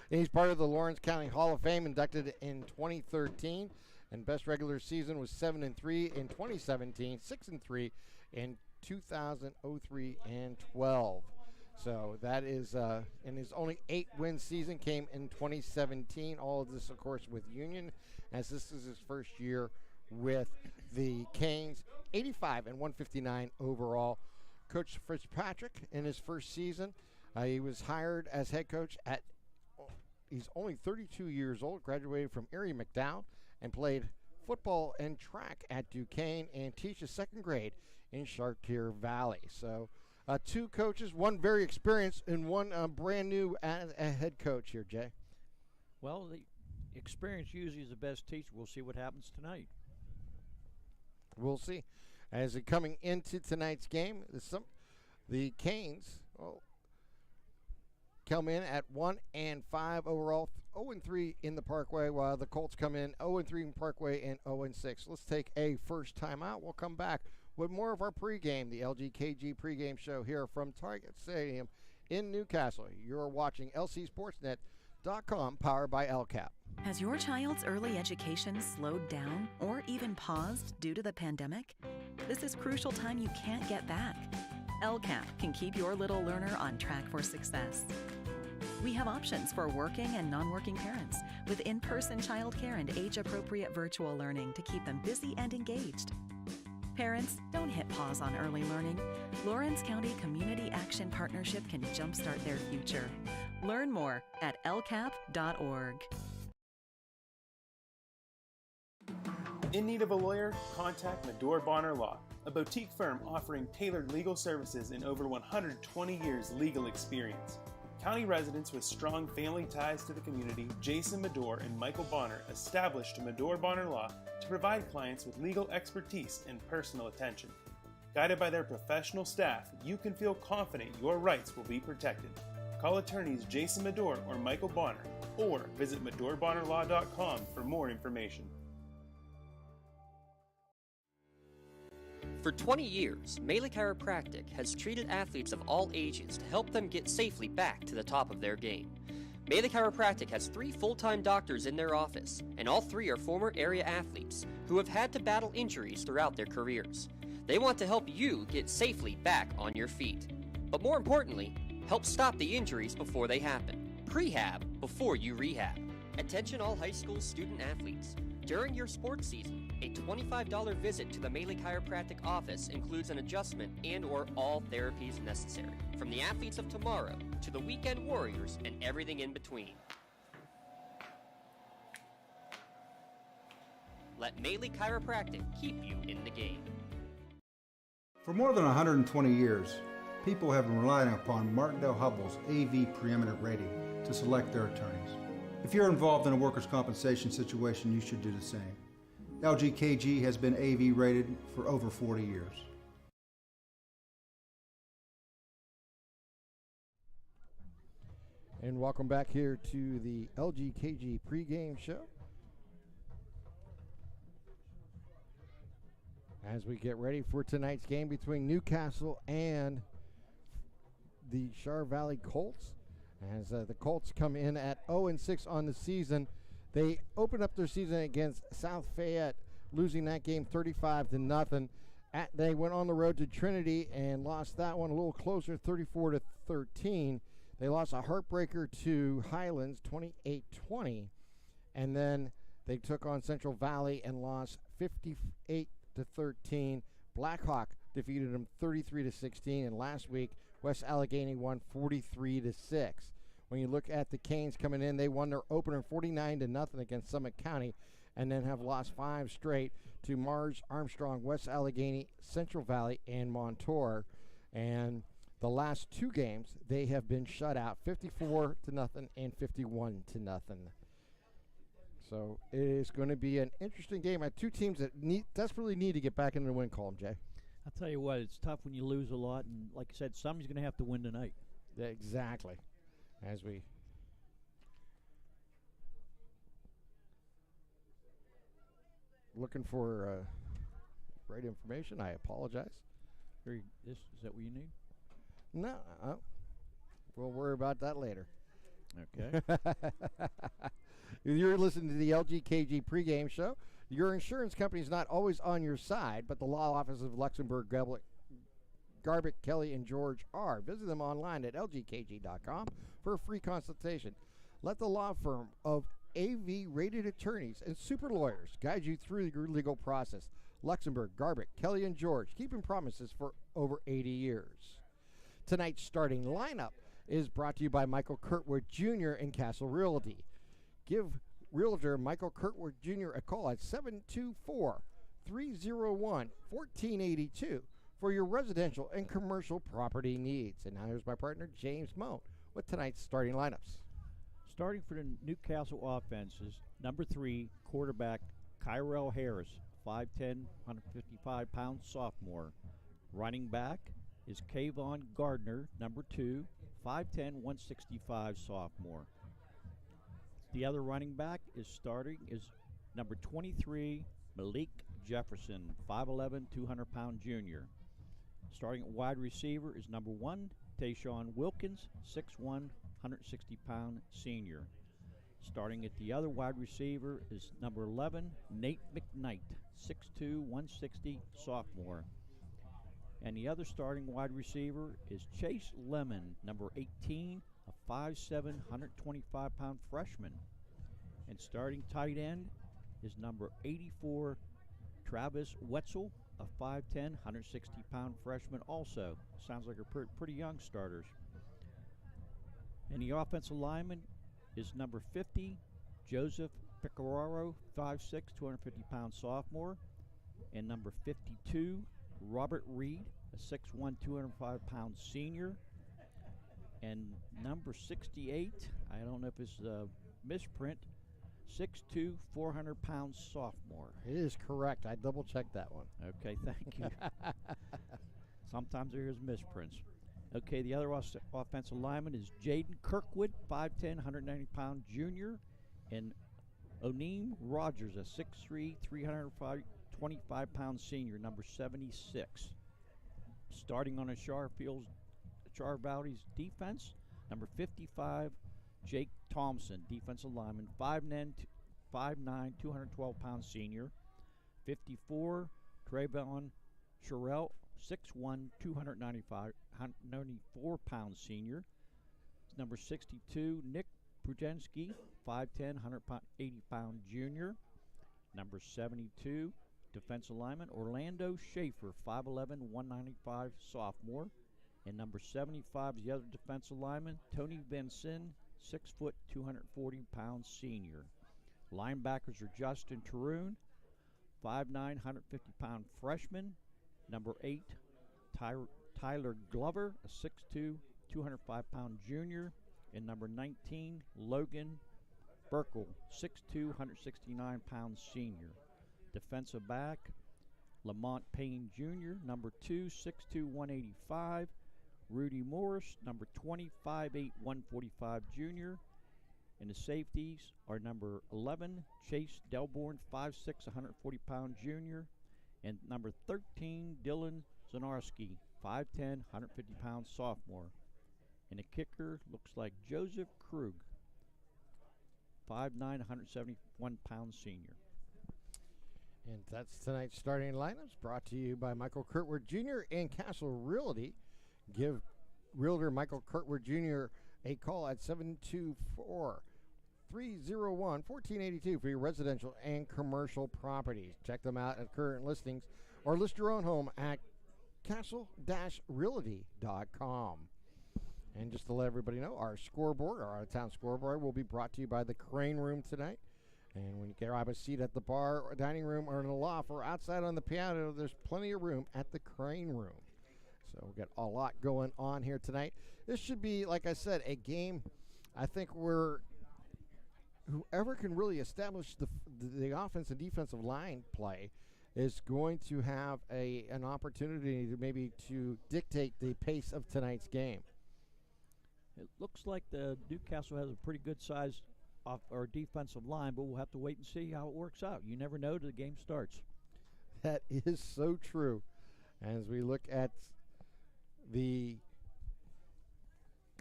He's part of the Lawrence County Hall of Fame, inducted in 2013, and best regular season was 7-3 in 2017, 6-3 in 2003 and 12. So that is, and his only 8-win season came in 2017. All of this, of course, with Union, as this is his first year with the Canes. 85 and 159 overall. Coach Fitzpatrick in his first season, he was hired as head coach at, he's only 32 years old, graduated from Erie McDowell, and played football and track at Duquesne and teaches second grade in Chartiers Valley. So 2 coaches, one very experienced and one brand new as a head coach here, Jay. Well, the experience usually is the best teacher. We'll see what happens tonight. We'll see. As it coming into tonight's game, the Canes come in at 1-5 overall, 0-3 in the Parkway, while the Colts come in 0-3 in Parkway and 0-6. Let's take a first time out. We'll come back with more of our pregame, the LGKG pregame show here from Target Stadium in Newcastle. You're watching LCSportsNet.com, powered by LCAP. Has your child's early education slowed down or even paused due to the pandemic? This is crucial time you can't get back. LCAP can keep your little learner on track for success. We have options for working and non-working parents with in-person childcare and age-appropriate virtual learning to keep them busy and engaged. Parents, don't hit pause on early learning. Lawrence County Community Action Partnership can jumpstart their future. Learn more at lcap.org. In need of a lawyer? Contact Medore Bonner Law, a boutique firm offering tailored legal services and over 120 years legal experience. County residents with strong family ties to the community, Jason Medore and Michael Bonner, established Medore Bonner Law to provide clients with legal expertise and personal attention. Guided by their professional staff, you can feel confident your rights will be protected. Call attorneys Jason Medore or Michael Bonner, or visit MedoreBonnerLaw.com for more information. For 20 years, Melee Chiropractic has treated athletes of all ages to help them get safely back to the top of their game. Melee Chiropractic has 3 full-time doctors in their office, and all 3 are former area athletes who have had to battle injuries throughout their careers. They want to help you get safely back on your feet. But more importantly, help stop the injuries before they happen. Prehab before you rehab. Attention all high school student athletes. During your sports season, a $25 visit to the Melee Chiropractic office includes an adjustment and or all therapies necessary. From the athletes of tomorrow to the weekend warriors and everything in between. Let Melee Chiropractic keep you in the game. For more than 120 years, people have been relying upon Martindale Hubbell's AV preeminent rating to select their attorneys. If you're involved in a workers' compensation situation, you should do the same. LGKG has been AV rated for over 40 years. And welcome back here to the LGKG pregame show. As we get ready for tonight's game between Newcastle and the Char Valley Colts. As the Colts come in at 0-6 on the season. They opened up their season against South Fayette, losing that game 35-0. They went on the road to Trinity and lost that one a little closer, 34-13. They lost a heartbreaker to Highlands, 28-20. And then they took on Central Valley and lost 58-13. Blackhawk defeated them 33-16. And last week, West Allegheny won 43-6. When you look at the Canes coming in, they won their opener 49-0 against Summit County, and then have lost 5 straight to Mars, Armstrong, West Allegheny, Central Valley, and Montour. And the last 2 games, they have been shut out, 54-0 and 51-0. So it is going to be an interesting game. I have 2 teams that desperately need to get back into the win column, Jay. I'll tell you what, it's tough when you lose a lot, and like I said, somebody's going to have to win tonight. Yeah, exactly. As we looking for right information, I apologize. Is that what you need? No, we'll worry about that later. Okay. You're listening to the LGKG pregame show. Your insurance company is not always on your side, but the law office of Luxembourg, Garbick, Kelly, and George are. Visit them online at lgkg.com for a free consultation. Let the law firm of AV-rated attorneys and super lawyers guide you through your legal process. Luxembourg, Garbick, Kelly, and George, keeping promises for over 80 years. Tonight's starting lineup is brought to you by Michael Kurtwood Jr. in Castle Realty. Give Realtor Michael Kurtwood Jr. a call at 724-301-1482 for your residential and commercial property needs. And now here's my partner, James Moan, with tonight's starting lineups. Starting for the Newcastle offenses, number 3, quarterback Kyrell Harris, 5'10", 155-pound sophomore. Running back is Kayvon Gardner, number 2, 5'10", 165 sophomore. The other running back is number 23, Malik Jefferson, 5'11", 200-pound junior. Starting at wide receiver is number 1, Tayshawn Wilkins, 6'1", 160-pound senior. Starting at the other wide receiver is number 11, Nate McKnight, 6'2", 160 sophomore. And the other starting wide receiver is Chase Lemon, number 18, a 5'7", 125-pound freshman. And starting tight end is number 84, Travis Wetzel, a 5'10", 160-pound freshman also. Sounds like a pretty young starters. And the offensive lineman is number 50, Joseph Pecoraro, 5'6", 250-pound sophomore. And number 52, Robert Reed, a 6'1", 205-pound senior. And number 68, I don't know if it's a misprint, 6'2", 400-pound sophomore. It is correct. I double-checked that one. Okay, thank you. Sometimes there is misprints. Okay, the other offensive lineman is Jaden Kirkwood, 5'10", 190-pound junior, and Oneem Rogers, a 6'3", 325-pound senior, number 76. Starting on a Char Valley's defense, number 55, Jake Thompson, defensive lineman, 5'9", 212-pound senior. 54, Trayvon Sherrill, 6'1", 294-pound senior. Number 62, Nick Prudensky, 5'10", 180-pound junior. Number 72, defensive lineman Orlando Schaefer, 5'11", 195 sophomore. And number 75 is the other defensive lineman, Tony Van Sin, 6 foot, 240-pound senior. Linebackers are Justin Taroon, 5'9", 150-pound freshman. Number 8, Tyler Glover, a 6'2", 205-pound junior. And number 19, Logan Burkle, 6'2", 169-pound senior. Defensive back, Lamont Payne Jr., number 2, 6'2", 185. Rudy Morris, number 20, 5'8", 145 junior. And the safeties are number 11, Chase Delborn, 5'6", 140-pound junior. And number 13, Dylan Zanarski, 5'10", 150-pound sophomore. And the kicker looks like Joseph Krug, 5'9", 171-pound senior. And that's tonight's starting lineups, brought to you by Michael Kurtwood Jr. and Castle Realty. Give Realtor Michael Kurtwood Jr. a call at 724-301-1482 for your residential and commercial properties. Check them out at current listings or list your own home at castle-realty.com. And just to let everybody know, our scoreboard, our out-of-town scoreboard, will be brought to you by the Crane Room tonight. And when you grab a seat at the bar or dining room or in the loft or outside on the piano, there's plenty of room at the Crane Room. So we've got a lot going on here tonight. This should be, like I said, a game I think where whoever can really establish the offense and defensive line play is going to have an opportunity to maybe to dictate the pace of tonight's game. It looks like the Newcastle has a pretty good size off our defensive line, but we'll have to wait and see how it works out. You never know till the game starts. That is so true. As we look at the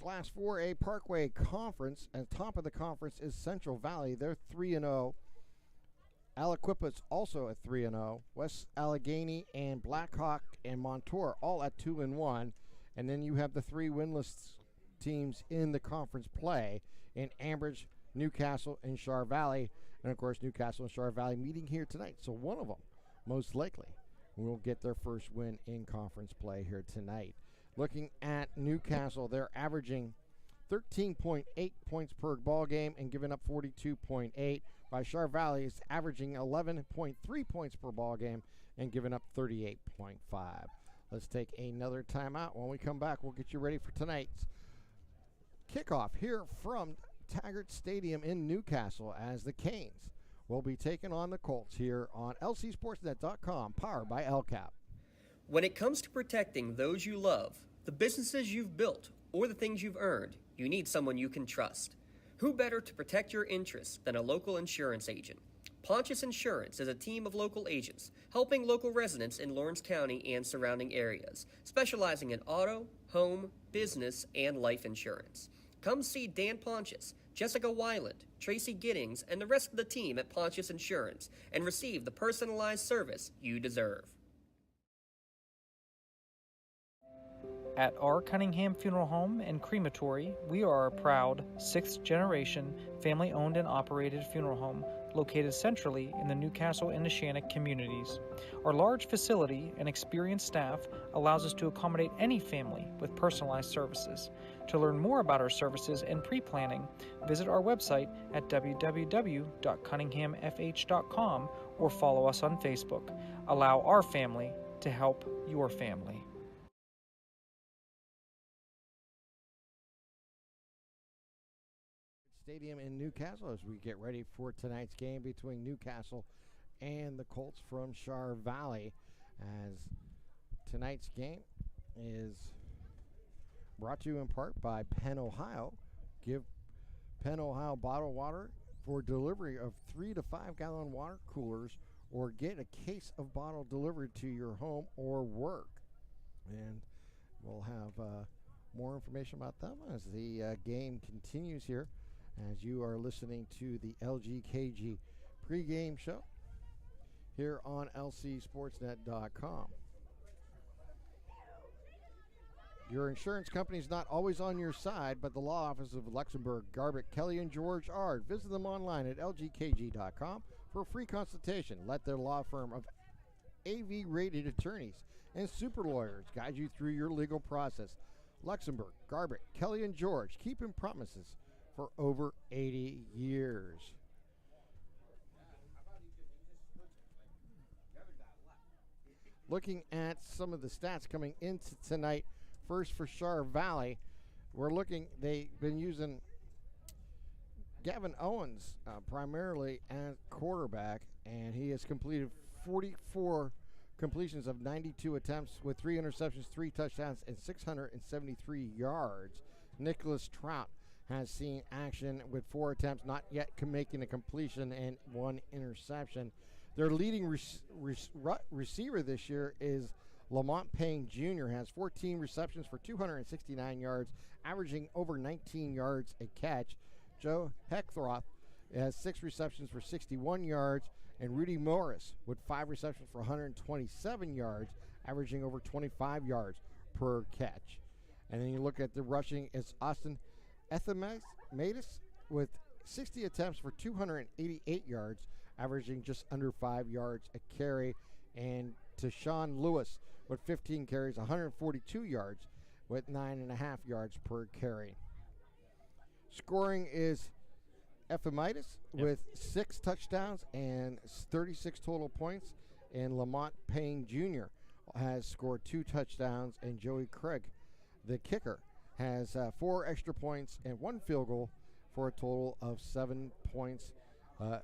Class 4A Parkway Conference, and top of the conference is Central Valley. They're 3-0. Aliquippa's also at 3-0. West Allegheny and Blackhawk and Montour all at 2-1. And then you have the 3 winless teams in the conference play in Ambridge, Newcastle, and Char Valley. And, of course, Newcastle and Char Valley meeting here tonight. So one of them, most likely, will get their first win in conference play here tonight. Looking at Newcastle, they're averaging 13.8 points per ball game and giving up 42.8. By Char Valley is averaging 11.3 points per ball game and giving up 38.5. Let's take another timeout. When we come back, we'll get you ready for tonight's kickoff here from Taggart Stadium in Newcastle as the Canes will be taking on the Colts here on lcsportsnet.com, powered by LCAP. When it comes to protecting those you love, the businesses you've built, or the things you've earned, you need someone you can trust. Who better to protect your interests than a local insurance agent? Pontius Insurance is a team of local agents helping local residents in Lawrence County and surrounding areas, specializing in auto, home, business, and life insurance. Come see Dan Pontius, Jessica Weiland, Tracy Giddings, and the rest of the team at Pontius Insurance and receive the personalized service you deserve. At R. Cunningham Funeral Home and Crematory, we are a proud 6th-generation, family-owned and operated funeral home located centrally in the Newcastle and Neshannock communities. Our large facility and experienced staff allows us to accommodate any family with personalized services. To learn more about our services and pre-planning, visit our website at www.cunninghamfh.com or follow us on Facebook. Allow our family to help your family. Stadium in Newcastle as we get ready for tonight's game between Newcastle and the Colts from Char Valley, as tonight's game is brought to you in part by Penn Ohio. Give Penn Ohio bottled water for delivery of 3 to 5 gallon water coolers, or get a case of bottle delivered to your home or work. And we'll have more information about them as the game continues here, as you are listening to the LGKG pregame show here on lcsportsnet.com. Your insurance company is not always on your side, but the law office of Luxembourg, Garbutt, Kelly, and George are. Visit them online at lgkg.com for a free consultation. Let their law firm of AV-rated attorneys and super lawyers guide you through your legal process. Luxembourg, Garbutt, Kelly, and George, keeping promises for over 80 years. Looking at some of the stats coming into tonight, first for Char Valley, we're looking, they've been using Gavin Owens primarily as quarterback, and he has completed 44 completions of 92 attempts with 3 interceptions, 3 touchdowns, and 673 yards. Nicholas Trout has seen action with 4 attempts, not yet making a completion, and 1 interception. Their leading receiver this year is Lamont Payne Jr. has 14 receptions for 269 yards, averaging over 19 yards a catch. Joe Heckthroth has 6 receptions for 61 yards, and Rudy Morris with 5 receptions for 127 yards, averaging over 25 yards per catch. And then you look at the rushing, it's Austin Ethematis with 60 attempts for 288 yards, averaging just under 5 yards a carry, and Tashawn Lewis with 15 carries, 142 yards, with 9.5 yards per carry. Scoring is Ethematis with 6 touchdowns and 36 total points, and Lamont Payne Jr. has scored 2 touchdowns, and Joey Craig, the kicker, has 4 extra points and 1 field goal for a total of 7 points.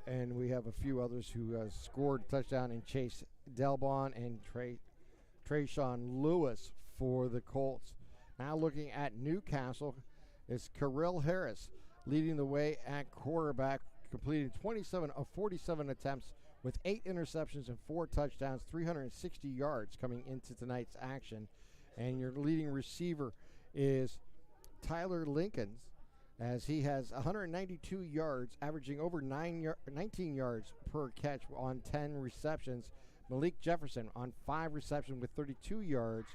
And we have a few others who scored a touchdown, in Chase Delbon and Trayshawn Lewis for the Colts. Now looking at Newcastle, is Kirill Harris leading the way at quarterback, completing 27 of 47 attempts with 8 interceptions and 4 touchdowns, 360 yards coming into tonight's action. And your leading receiver is Tyler Lincolns, as he has 192 yards, averaging over 19 yards per catch on 10 receptions. Malik Jefferson on 5 receptions with 32 yards.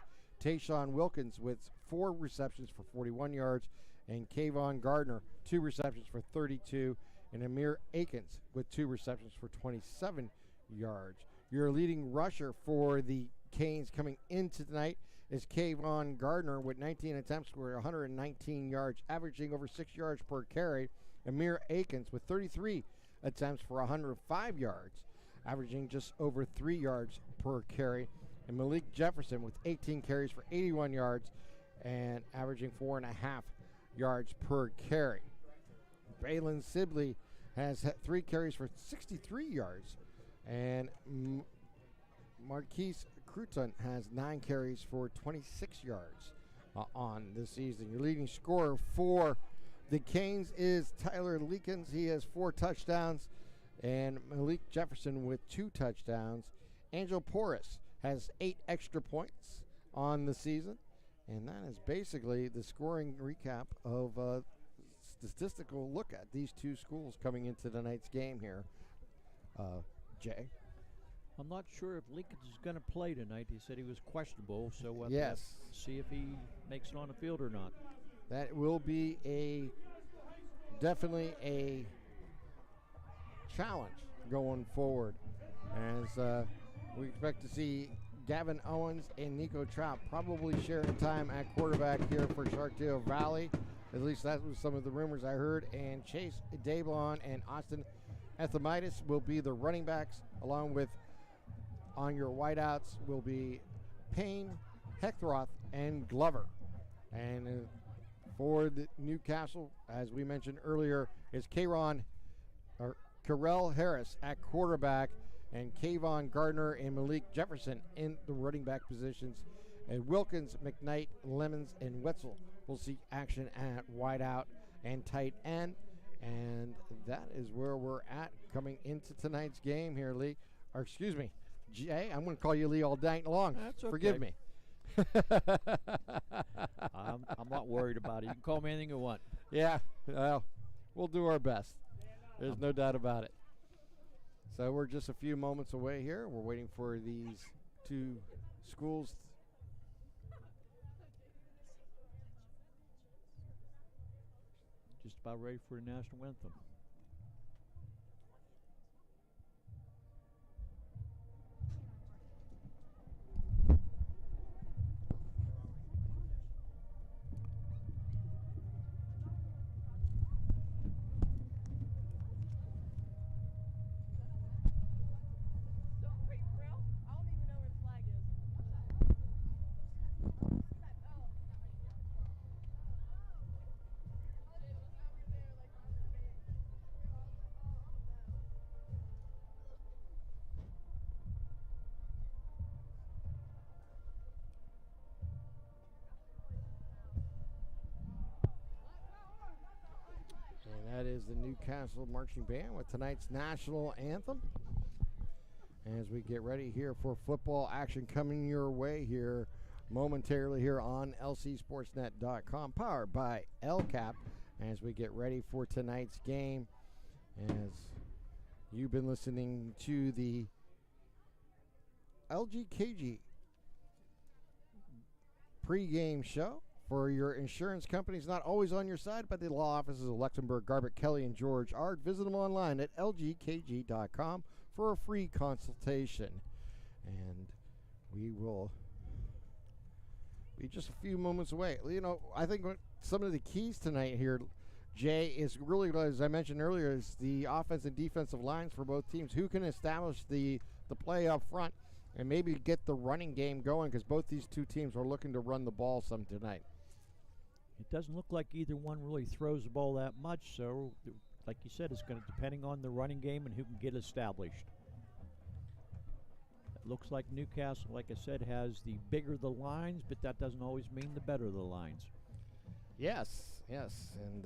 Tayshawn Wilkins with 4 receptions for 41 yards. And Kayvon Gardner, 2 receptions for 32. And Amir Akins with 2 receptions for 27 yards. Your leading rusher for the Canes coming into tonight is Kayvon Gardner with 19 attempts for 119 yards, averaging over 6 yards per carry. Amir Akins with 33 attempts for 105 yards, averaging just over 3 yards per carry. And Malik Jefferson with 18 carries for 81 yards and averaging 4.5 yards per carry. Braylon Sibley has 3 carries for 63 yards, and Marquise Crouton has 9 carries for 26 yards on this season. Your leading scorer for the Canes is Tyler Leakins. He has 4 touchdowns, and Malik Jefferson with 2 touchdowns. Angel Porras has 8 extra points on the season, and that is basically the scoring recap of statistical look at these two schools coming into tonight's game here. Jay? I'm not sure if Lincoln is going to play tonight. He said he was questionable, so we'll yes. have to see if he makes it on the field or not. That will be definitely a challenge going forward, as we expect to see Gavin Owens and Nico Trout probably sharing time at quarterback here for Chartiers Valley. At least that was some of the rumors I heard. And Chase Dablon and Austin Ethemitis will be the running backs, along with on your wideouts will be Payne, Hectroth, and Glover. And for the Newcastle, as we mentioned earlier, is Karel Harris at quarterback, and Kayvon Gardner and Malik Jefferson in the running back positions. And Wilkins, McKnight, Lemons, and Wetzel will see action at wideout and tight end. And that is where we're at coming into tonight's game here, Lee. Or excuse me, Jay. I'm going to call you Lee all night long. That's okay. Forgive me. I'm not worried about it. You can call me anything you want. Yeah, well, we'll do our best. There's no doubt about it. So we're just a few moments away here. We're waiting for these two schools. Just about ready for the national anthem. That is the Newcastle Marching Band with tonight's national anthem. As we get ready here for football action coming your way here momentarily here on lcsportsnet.com, powered by LCAP, as we get ready for tonight's game. As you've been listening to the LGKG pregame show. For your insurance companies not always on your side, but the law offices of Luxembourg, Garbett, Kelly, and George Ard. Visit them online at lgkg.com for a free consultation. And we will be just a few moments away. You know, I think some of the keys tonight here, Jay, is really, as I mentioned earlier, is the offense and defensive lines for both teams. Who can establish the play up front and maybe get the running game going, because both these two teams are looking to run the ball some tonight. It doesn't look like either one really throws the ball that much, so like you said, it's going to depending on the running game and who can get established. It looks like Newcastle, like I said, has the bigger the lines, but that doesn't always mean the better the lines. Yes, and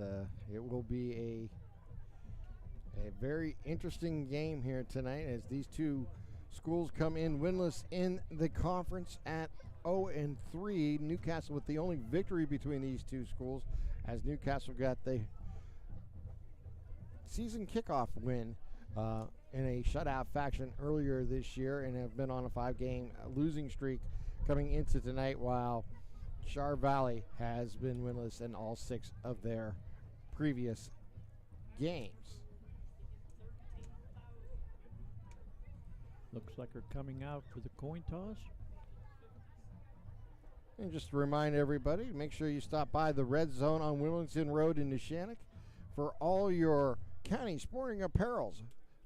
it will be a very interesting game here tonight as these two schools come in winless in the conference at 0-3. Newcastle with the only victory between these two schools as Newcastle got the season kickoff win in a shutout fashion earlier this year and have been on a 5-game losing streak coming into tonight, while Char Valley has been winless in all 6 of their previous games. Looks like they're coming out for the coin toss. And just to remind everybody, make sure you stop by the Red Zone on Willington Road in Neshannock for all your county sporting apparels.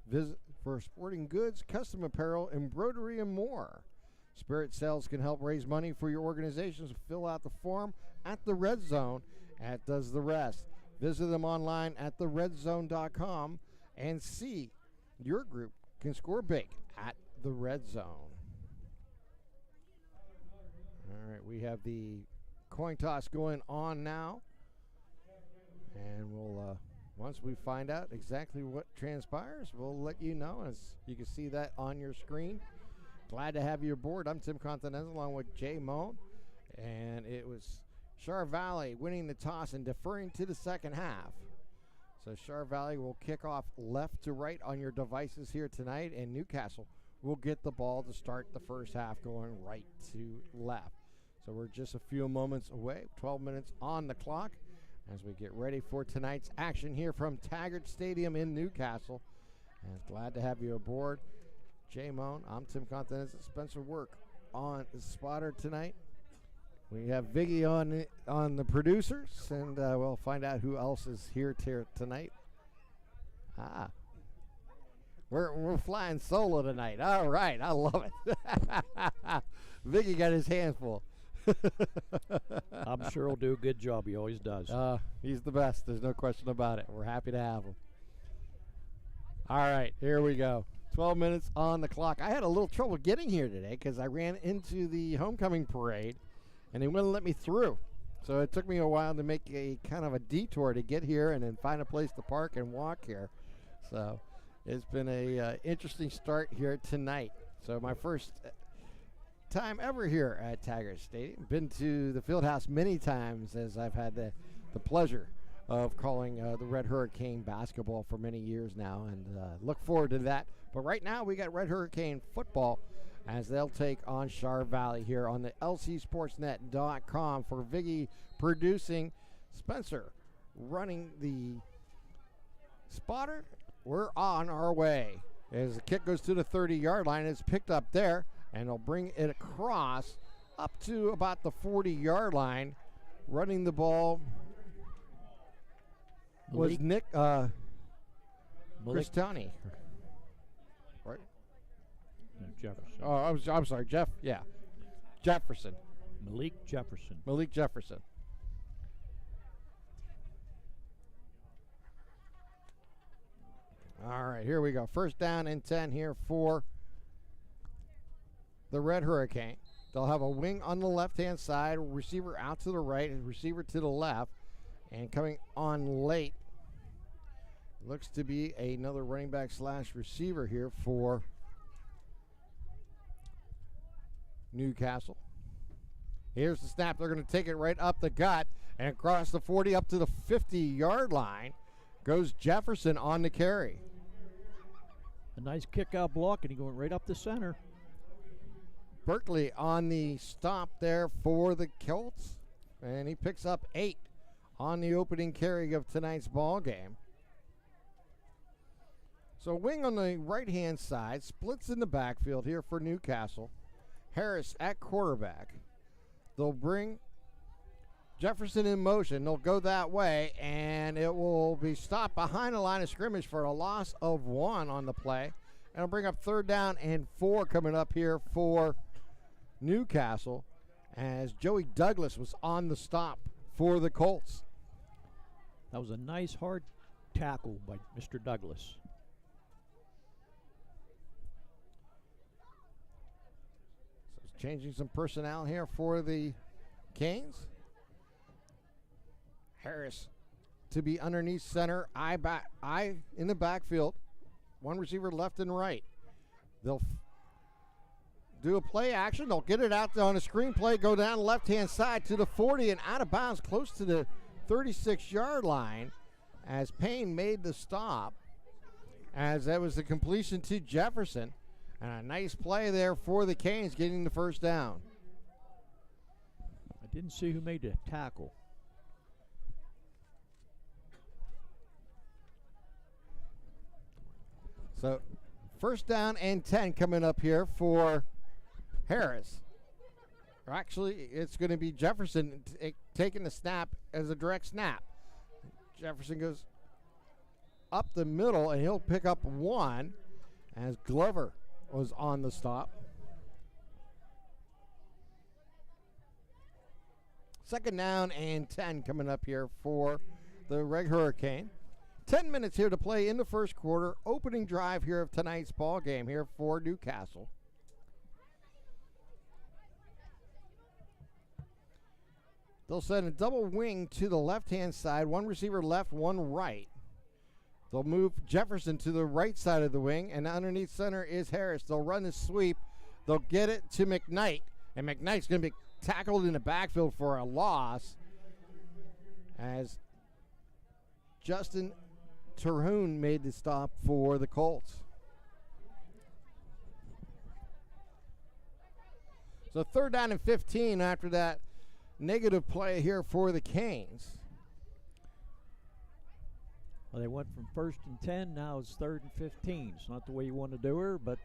Visit for sporting goods, custom apparel, embroidery, and more. Spirit Sales can help raise money for your organizations. Fill out the form at the Red Zone, and it does the rest. Visit them online at theredzone.com and see your group can score big at the Red Zone. All right, we have the coin toss going on now, and we'll once we find out exactly what transpires, we'll let you know. As you can see that on your screen. Glad to have you aboard. I'm Tim Continental along with Jay Moan, and it was Char Valley winning the toss and deferring to the second half. So Char Valley will kick off left to right on your devices here tonight, and Newcastle will get the ball to start the first half going right to left. So we're just a few moments away, 12 minutes on the clock, as we get ready for tonight's action here from Taggart Stadium in Newcastle. And glad to have you aboard. Jay Moan, I'm Tim Continental. Spencer Work on the spotter tonight. We have Viggy on the producers, and we'll find out who else is here tonight. We're flying solo tonight. All right, I love it. Viggy got his hands full. I'm sure he'll do a good job. He always does. He's the best. There's no question about it. We're happy to have him. All right, here we go. 12 minutes on the clock. I had a little trouble getting here today because I ran into the homecoming parade, and they wouldn't let me through. So it took me a while to make a kind of a detour to get here and then find a place to park and walk here. So it's been a interesting start here tonight. So my first time ever here at Taggart Stadium. Been to the field house many times, as I've had the pleasure of calling the Red Hurricane basketball for many years now, and look forward to that. But right now we got Red Hurricane football as they'll take on Char Valley here on the lcsportsnet.com. For Viggy producing, Spencer running the spotter. We're on our way as the kick goes to the 30-yard line. It's picked up there, and they'll bring it across up to about the 40-yard line. Running the ball was Nick Cristani. Right? Jefferson. Oh, I'm sorry, Jeff. Yeah, Jefferson. Malik Jefferson. Malik Jefferson. All right, here we go. First down and 10 here for the Red Hurricane. They'll have a wing on the left-hand side, receiver out to the right, and receiver to the left. And coming on late, looks to be another running back / receiver here for Newcastle. Here's the snap. They're going to take it right up the gut and across the 40 up to the 50-yard line goes Jefferson on the carry. A nice kick-out block, and he going right up the center. Berkeley on the stop there for the Colts, and he picks up 8 on the opening carry of tonight's ball game. So wing on the right-hand side, splits in the backfield here for Newcastle. Harris at quarterback. They'll bring Jefferson in motion. They'll go that way, and it will be stopped behind the line of scrimmage for a loss of 1 on the play. And it'll bring up 3rd down and 4 coming up here for Newcastle, as Joey Douglas was on the stop for the Colts. That was a nice hard tackle by Mr. Douglas. So it's changing some personnel here for the Canes. Harris to be underneath center, I in the backfield, 1 receiver left and right. They'll do a play action. They'll get it out on a screen play, go down the left-hand side to the 40 and out of bounds close to the 36-yard line as Payne made the stop, as that was the completion to Jefferson. And a nice play there for the Canes getting the first down. I didn't see who made the tackle. So first down and 10 coming up here for Harris. Or actually, it's going to be Jefferson taking the snap as a direct snap. Jefferson goes up the middle, and he'll pick up one as Glover was on the stop. Second down and 10 coming up here for the Red Hurricane. 10 minutes here to play in the first quarter. Opening drive here of tonight's ball game here for Newcastle. They'll send a double wing to the left-hand side. One receiver left, one right. They'll move Jefferson to the right side of the wing, and underneath center is Harris. They'll run the sweep. They'll get it to McKnight, and McKnight's going to be tackled in the backfield for a loss as Justin Terhune made the stop for the Colts. So third down and 15 after that negative play here for the Canes. Well, they went from 1st and 10, now it's 3rd and 15. It's not the way you want to do her, but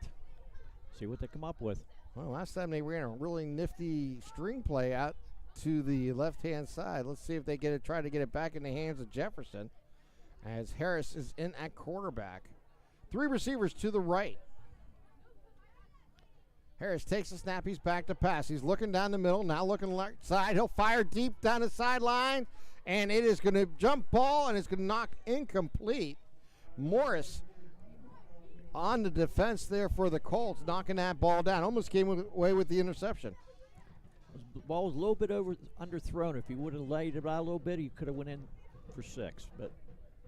see what they come up with. Well, last time they ran a really nifty string play out to the left-hand side. Let's see if they try to get it back in the hands of Jefferson as Harris is in at quarterback. Three receivers to the right. Harris takes the snap. He's back to pass. He's looking down the middle, now looking left side. He'll fire deep down the sideline, and it is going to jump ball, and it's going to knock incomplete. Morris on the defense there for the Colts, knocking that ball down. Almost came away with the interception. The ball was a little bit underthrown. If he would have laid it out a little bit, he could have went in for 6, but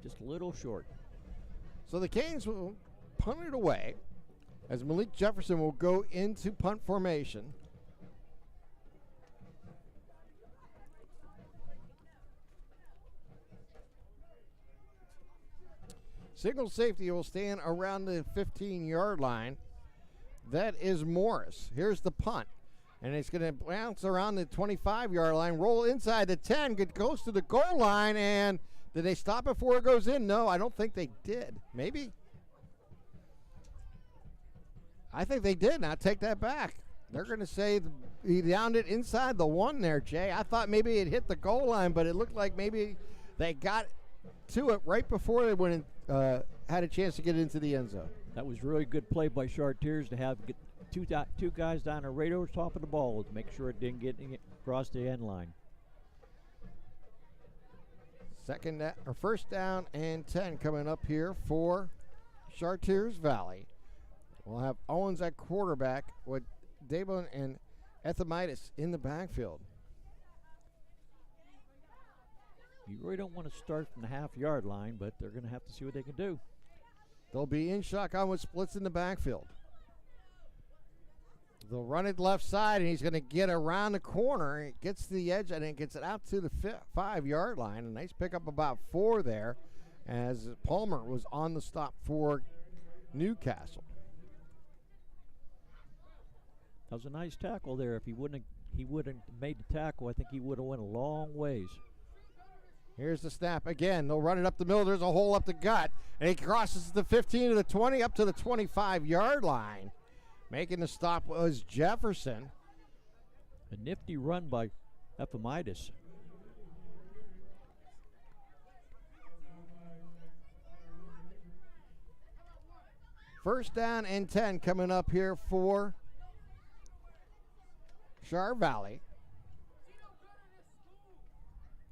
just a little short. So the Canes will punt it away as Malik Jefferson will go into punt formation. Signal safety will stand around the 15-yard line. That is Morris. Here's the punt. And it's going to bounce around the 25-yard line, roll inside the 10, get close to the goal line, and did they stop before it goes in? No, I don't think they did. Maybe? I think they did, and I'll take that back. They're going to say he downed it inside the 1 there, Jay. I thought maybe it hit the goal line, but it looked like maybe they got to it right before they went in, had a chance to get into the end zone. That was really good play by Chartiers to have two guys down there right over top of the ball to make sure it didn't get across the end line. First down and 10 coming up here for Chartiers Valley. We'll have Owens at quarterback with Dabon and Ethemitis in the backfield. You really don't want to start from the half-yard line, but they're going to have to see what they can do. They'll be in shotgun with splits in the backfield. They'll run it left side, and he's going to get around the corner. It gets to the edge, and it gets it out to the 5-yard line. A nice pickup about 4 there as Palmer was on the stop for Newcastle. That was a nice tackle there. If he wouldn't have made the tackle, I think he would have went a long ways. Here's the snap again. They'll run it up the middle. There's a hole up the gut. And he crosses the 15 to the 20 up to the 25-yard line. Making the stop was Jefferson. A nifty run by Ethemitis. First down and 10 coming up here for Char Valley.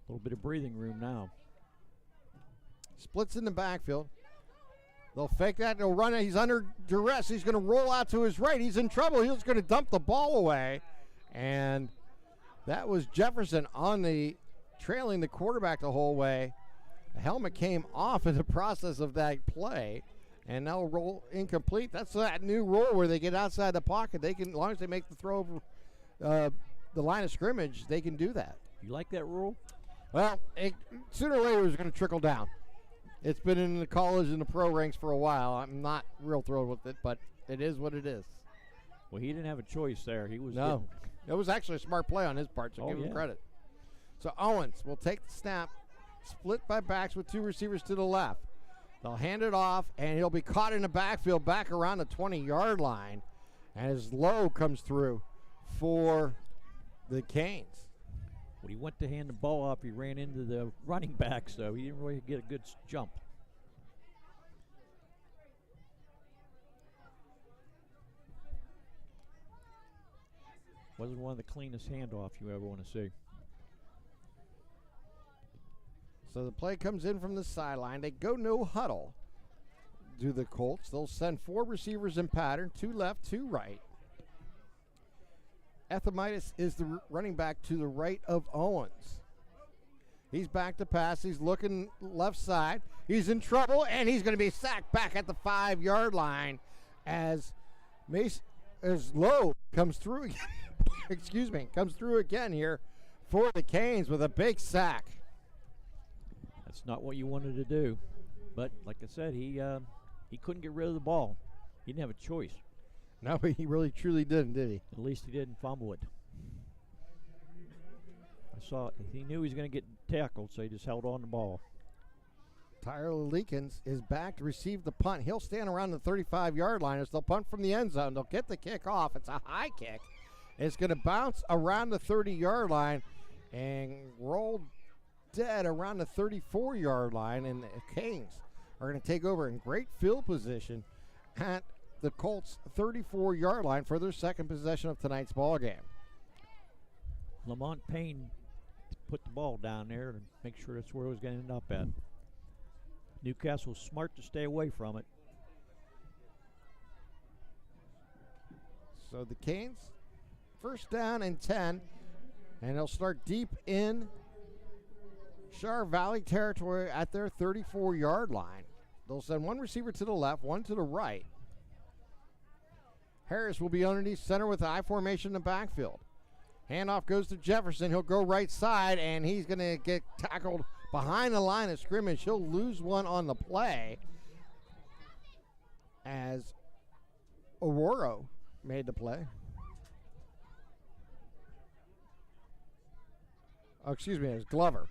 A little bit of breathing room now. Splits in the backfield. They'll fake that. They'll run it. He's under duress. He's going to roll out to his right. He's in trouble. He's going to dump the ball away. And that was Jefferson trailing the quarterback the whole way. The helmet came off in the process of that play. And now roll incomplete. That's that new rule where they get outside the pocket. They can, as long as they make the throw over the line of scrimmage, they can do that. You like that rule? Well, sooner or later it was going to trickle down. It's been in the college and the pro ranks for a while. I'm not real thrilled with it, but it is what it is. Well, he didn't have a choice there. He was No. It was actually a smart play on his part, so give him credit. So Owens will take the snap, split by backs with two receivers to the left. They'll hand it off, and he'll be caught in the backfield back around the 20-yard line as Lowe comes through for the Canes. When he went to hand the ball off, he ran into the running back, so he didn't really get a good jump. Wasn't one of the cleanest handoffs you ever want to see. So the play comes in from the sideline. They go no huddle, do the Colts. They'll send four receivers in pattern, two left, two right. Ethemitis is the running back to the right of Owens. He's back to pass. He's looking left side. He's in trouble, and he's going to be sacked back at the 5-yard line as Lowe comes through again. Comes through again here for the Canes with a big sack. That's not what you wanted to do. But like I said, he couldn't get rid of the ball. He didn't have a choice. No, he really truly didn't, did he? At least he didn't fumble it. He knew he was going to get tackled, so he just held on the ball. Tyler Leakins is back to receive the punt. He'll stand around the 35-yard line as they'll punt from the end zone. They'll get the kick off. It's a high kick. It's going to bounce around the 30-yard line and roll dead around the 34-yard line, and the Canes are going to take over in great field position at the Colts' 34-yard line for their second possession of tonight's ball game. Lamont Payne put the ball down there and make sure that's where it was going to end up at. Newcastle's smart to stay away from it. So the Canes, first down and 10, and they'll start deep in Shar Valley territory at their 34-yard line. They'll send one receiver to the left, one to the right. Harris will be underneath center with the I formation in the backfield. Handoff goes to Jefferson. He'll go right side, and he's going to get tackled behind the line of scrimmage. He'll lose one on the play as Ororo made the play. Oh, excuse me, it was Glover.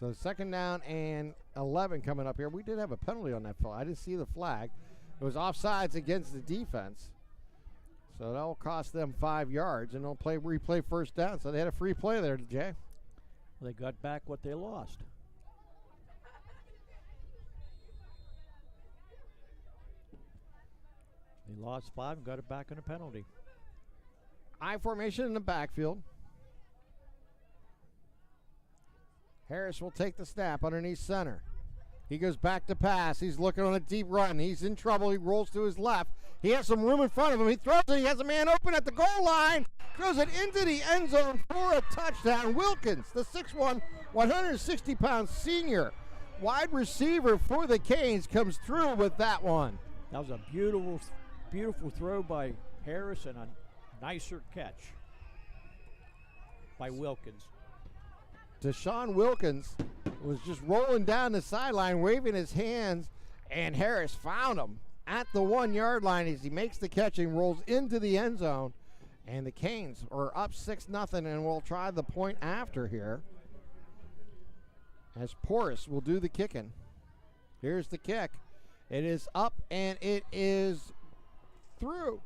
So second down and 11 coming up here. We did have a penalty on that flag. I didn't see the flag. It was offsides against the defense. So that'll cost them 5 yards, and they'll replay first down. So they had a free play there, Jay. They got back what they lost. They lost 5 and got it back on a penalty. I formation in the backfield. Harris will take the snap underneath center. He goes back to pass. He's looking on a deep run. He's in trouble. He rolls to his left. He has some room in front of him. He throws it. He has a man open at the goal line. Throws it into the end zone for a touchdown. Wilkins, the 6'1", 160-pound senior wide receiver for the Canes, comes through with that one. That was a beautiful, beautiful throw by Harris and a nicer catch by Wilkins. Deshaun Wilkins was just rolling down the sideline, waving his hands, and Harris found him at the 1-yard line as he makes the catch and rolls into the end zone. And the Canes are up 6-0 and will try the point after here, as Porras will do the kicking. Here's the kick. It is up and it is through.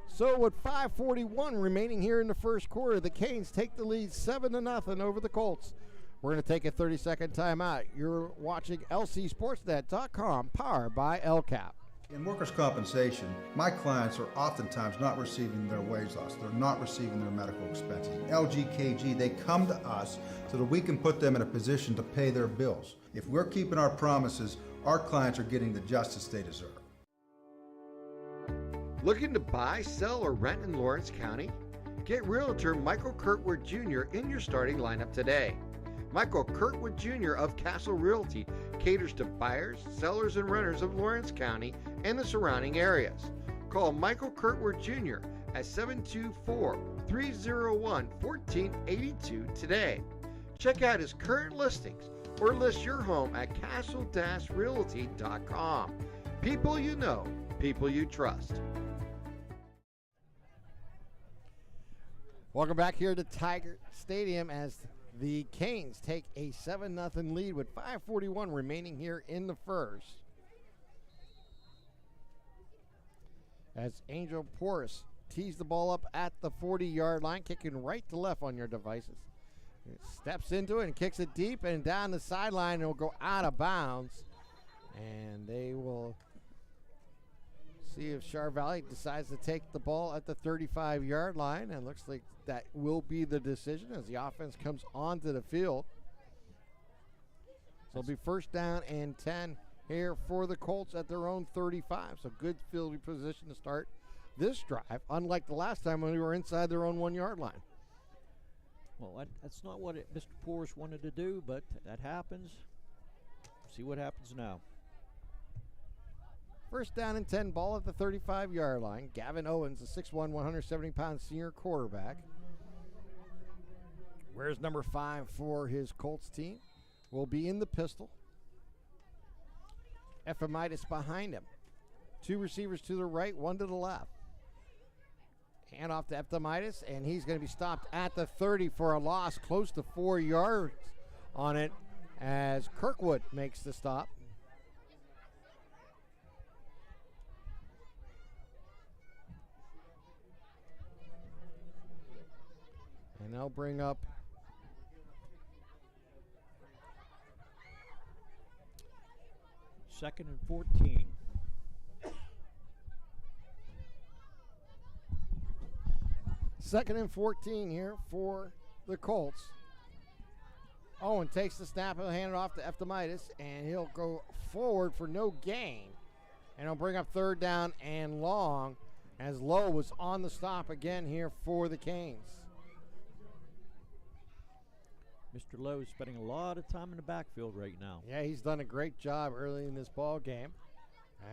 So with 5:41 remaining here in the first quarter, the Canes take the lead 7-0 over the Colts. We're going to take a 30-second timeout. You're watching LCSportsNet.com, powered by LCAP. In workers' compensation, my clients are oftentimes not receiving their wage loss. They're not receiving their medical expenses. LGKG, they come to us so that we can put them in a position to pay their bills. If we're keeping our promises, our clients are getting the justice they deserve. Looking to buy, sell, or rent in Lawrence County? Get Realtor Michael Kirkwood Jr. in your starting lineup today. Michael Kirkwood Jr. of Castle Realty caters to buyers, sellers, and renters of Lawrence County and the surrounding areas. Call Michael Kirkwood Jr. at 724-301-1482 today. Check out his current listings or list your home at castle-realty.com. People you know, people you trust. Welcome back here to Tiger Stadium as the Canes take a 7-0 lead with 5:41 remaining here in the first. As Angel Porras tees the ball up at the 40-yard line, kicking right to left on your devices. It steps into it and kicks it deep and down the sideline, and it will go out of bounds. And they will see if Char Valley decides to take the ball at the 35-yard line. And it looks like that will be the decision as the offense comes onto the field. So it'll be first down and 10 here for the Colts at their own 35. So good field position to start this drive, unlike the last time when we were inside their own 1-yard line. Well, that's not what Mr. Porras wanted to do, but that happens. See what happens now. First down and 10, ball at the 35-yard line. Gavin Owens, a 6'1", 170-pound senior quarterback. Where's number 5 for his Colts team? Will be in the pistol. Ephemitis behind him. 2 receivers to the right, 1 to the left. Hand off to Ephemitis, and he's going to be stopped at the 30 for a loss, close to 4 yards on it, as Kirkwood makes the stop. And they'll bring up second and 14. Second and 14 here for the Colts. Owen takes the snap, he'll hand it off to Ephemitis, and he'll go forward for no gain. And he'll bring up third down and long, as Lowe was on the stop again here for the Canes. Mr. Lowe is spending a lot of time in the backfield right now. Yeah, he's done a great job early in this ball game.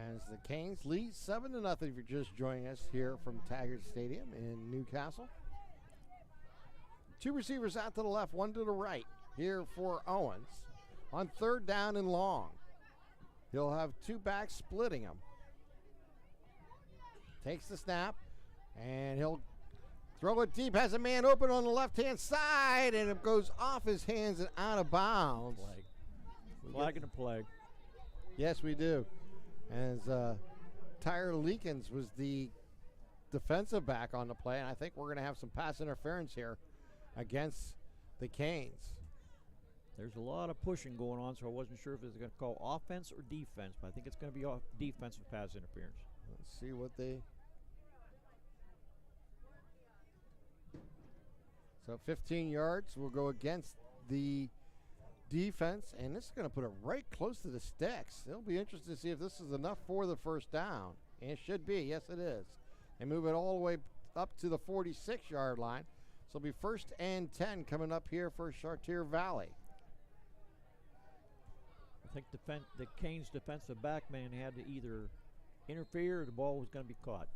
As the Canes lead 7-0 if you're just joining us here from Taggart Stadium in Newcastle. 2 receivers out to the left, 1 to the right here for Owens. On third down and long, he'll have 2 backs splitting him. Takes the snap, and he'll throw it deep, has a man open on the left-hand side, and it goes off his hands and out of bounds. Flag and a play. Yes, we do. As Tyler Leakins was the defensive back on the play, and I think we're going to have some pass interference here against the Canes. There's a lot of pushing going on, so I wasn't sure if it's going to call offense or defense, but I think it's going to be defensive pass interference. Let's see what they... So 15 yards will go against the defense, and this is going to put it right close to the sticks. It'll be interesting to see if this is enough for the first down. And it should be. Yes, it is. They move it all the way up to the 46-yard line. So it'll be first and 10 coming up here for Chartiers Valley. I think the Canes defensive backman had to either interfere or the ball was going to be caught.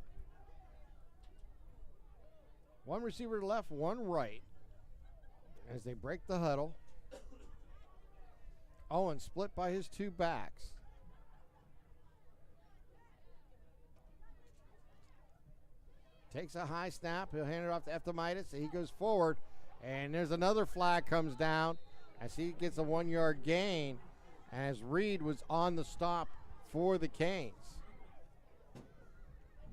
1 receiver to left, 1 right. As they break the huddle. Owen split by his 2 backs. Takes a high snap. He'll hand it off to Ephemitis. He goes forward. And there's another flag comes down as he gets a 1-yard gain as Reed was on the stop for the Canes. I'm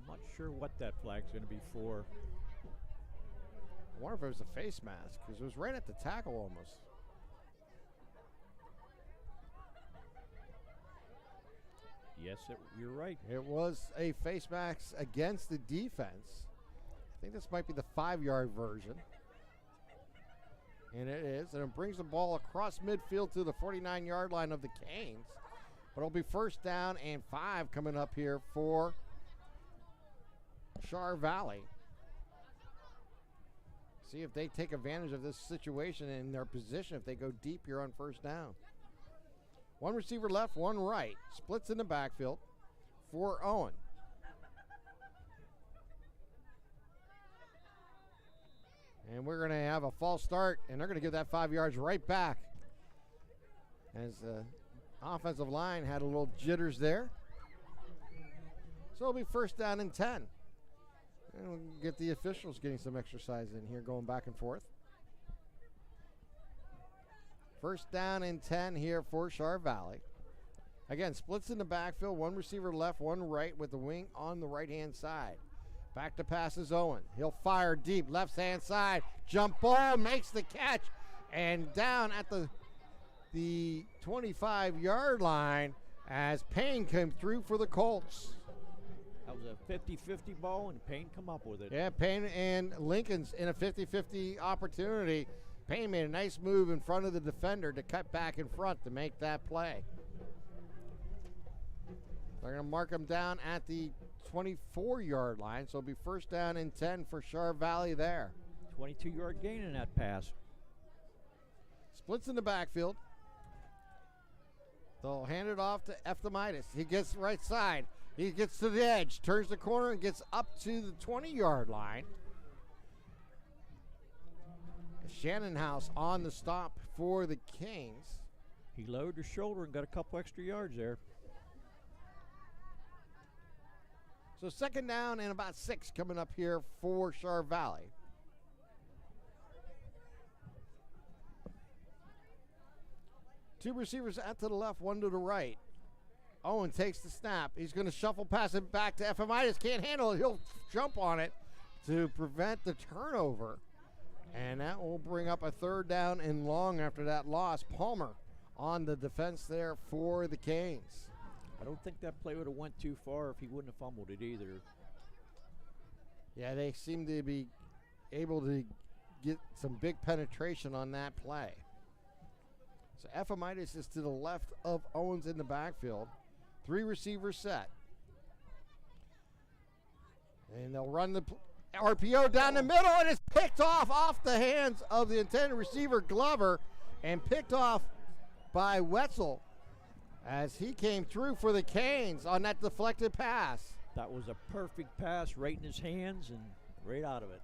not sure what that flag's going to be for. I wonder if it was a face mask because it was right at the tackle almost. Yes, you're right. It was a face mask against the defense. I think this might be the 5-yard version. And it is. And it brings the ball across midfield to the 49-yard line of the Canes. But it'll be first down and 5 coming up here for Char Valley. See if they take advantage of this situation in their position if they go deep here on first down. 1 receiver left, 1 right. Splits in the backfield for Owen. And we're going to have a false start, and they're going to give that 5 yards right back. As the offensive line had a little jitters there. So it'll be first down and 10. And we'll get the officials getting some exercise in here, going back and forth. First down and 10 here for Char Valley. Again, splits in the backfield. One receiver left, one right with the wing on the right-hand side. Back to pass is Owen. He'll fire deep, left-hand side. Jump ball, makes the catch. And down at the 25-yard line as Payne came through for the Colts. That was a 50-50 ball, and Payne come up with it. Yeah, Payne and Lincoln's in a 50-50 opportunity. Payne made a nice move in front of the defender to cut back in front to make that play. They're going to mark him down at the 24-yard line, so it'll be first down and 10 for Char Valley there. 22-yard gain in that pass. Splits in the backfield. They'll hand it off to Ephthamitis. He gets right side. He gets to the edge, turns the corner, and gets up to the 20-yard line. Shannon House on the stop for the Kings. He lowered his shoulder and got a couple extra yards there. So second down and about 6 coming up here for Char Valley. Two receivers out to the left, one to the right. Owen takes the snap. He's going to shuffle pass it back to Ephthamitis. Can't handle it. He'll jump on it to prevent the turnover. And that will bring up a third down and long after that loss. Palmer on the defense there for the Canes. I don't think that play would have went too far if he wouldn't have fumbled it either. Yeah, they seem to be able to get some big penetration on that play. So Ephthamitis is to the left of Owens in the backfield. 3 receivers set. And they'll run the RPO down the middle, and it's picked off the hands of the intended receiver, Glover, and picked off by Wetzel as he came through for the Canes on that deflected pass. That was a perfect pass right in his hands and right out of it.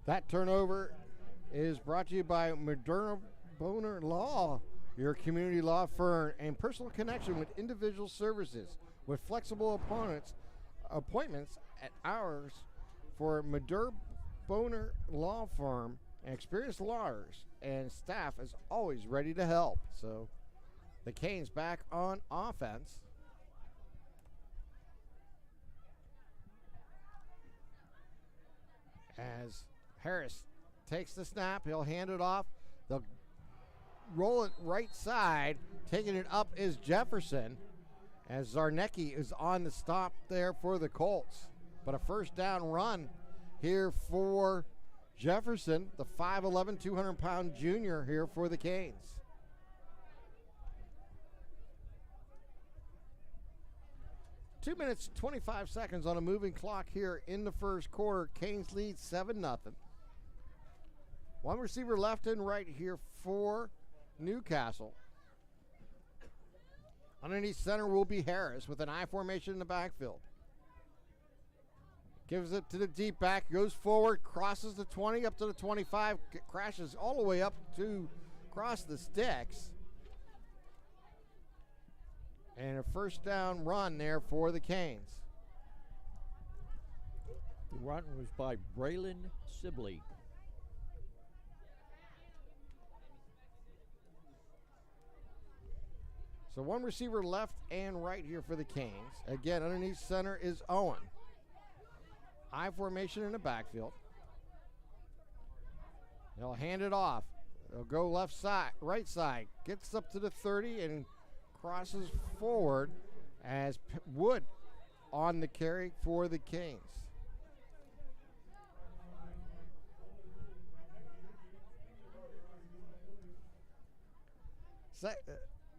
That turnover is brought to you by Moderna Boner Law, your community law firm and personal connection with individual services with flexible appointments at hours for Moderna Boner Law Firm and experienced lawyers and staff is always ready to help. So the Canes back on offense. As Harris takes the snap, he'll hand it off. They'll roll it right side. Taking it up is Jefferson, as Zarnecki is on the stop there for the Colts. But a first down run here for Jefferson, the 5'11", 200-pound junior here for the Canes. Two minutes, 25 seconds on a moving clock here in the first quarter. Canes lead 7-0. One receiver left and right here for Newcastle. Underneath center will be Harris with an I formation in the backfield. Gives it to the deep back, goes forward, crosses the 20 up to the 25, crashes all the way up to cross the sticks. And a first down run there for the Canes. The run was by Braylon Sibley. So one receiver left and right here for the Canes. Again, underneath center is Owen. I formation in the backfield. They'll hand it off. They'll go left side, right side. Gets up to the 30 and crosses forward as Wood on the carry for the Canes.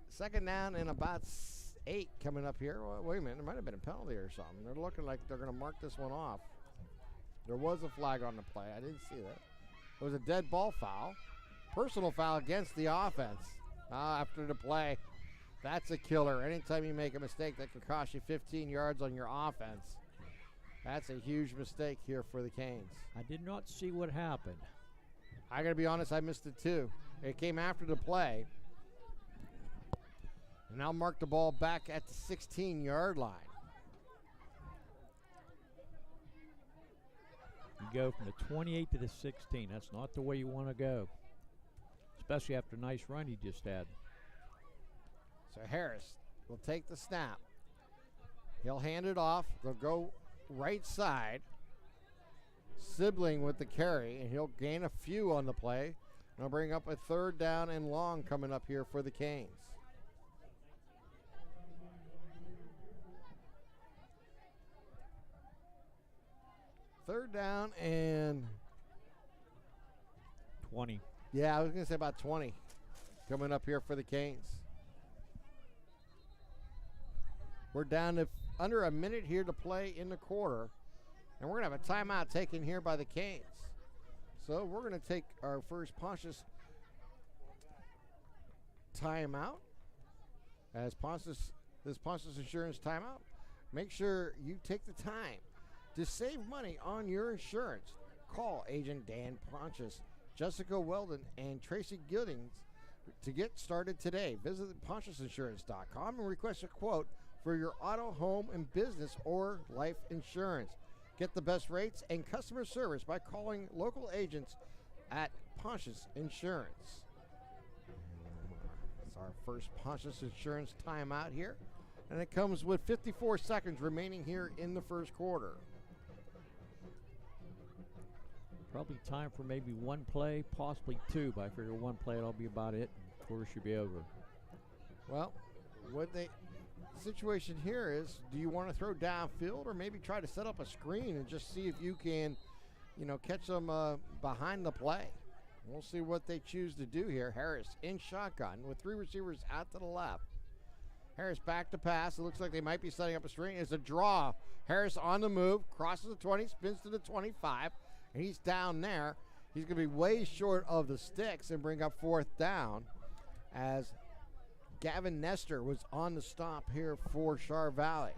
Second down and about 8 coming up here. Well, wait a minute, there might have been a penalty or something. They're looking like they're going to mark this one off. There was a flag on the play. I didn't see that. It was a dead ball foul. personal foul against the offense after the play. That's a killer. Anytime you make a mistake that can cost you 15 yards on your offense, that's a huge mistake here for the Canes. I did not see what happened. I got to be honest, I missed it too. It came after the play. And I'll mark the ball back at the 16-yard line. You go from the 28 to the 16. That's not the way you want to go, especially after a nice run he just had. So Harris will take the snap. He'll hand it off. They'll go right side. Sibling with the carry, and he'll gain a few on the play. And he'll bring up a 3rd down and long coming up here for the Canes. Third down and 20. Yeah, I was going to say about 20 coming up here for the Canes. We're down to under a minute here to play in the quarter, and we're going to have a timeout taken here by the Canes. So we're going to take our first Pontius timeout. As this Pontius Insurance timeout, make sure you take the time to save money on your insurance. Call Agent Dan Pontius, Jessica Weldon, and Tracy Giddings to get started today. Visit PontiusInsurance.com and request a quote for your auto, home, and business or life insurance. Get the best rates and customer service by calling local agents at Pontius Insurance. It's our first Pontius Insurance timeout here, and it comes with 54 seconds remaining here in the first quarter. Probably time for maybe one play, possibly two, but I figure one play that'll be about it. The quarter should be over. Well, situation here is, do you want to throw downfield or maybe try to set up a screen and just see if you can, catch them behind the play? We'll see what they choose to do here. Harris in shotgun with 3 receivers out to the left. Harris back to pass. It looks like they might be setting up a screen. It's a draw. Harris on the move, crosses the 20, spins to the 25, and he's down there. He's going to be way short of the sticks and bring up 4th down as Gavin Nestor was on the stop here for Char Valley.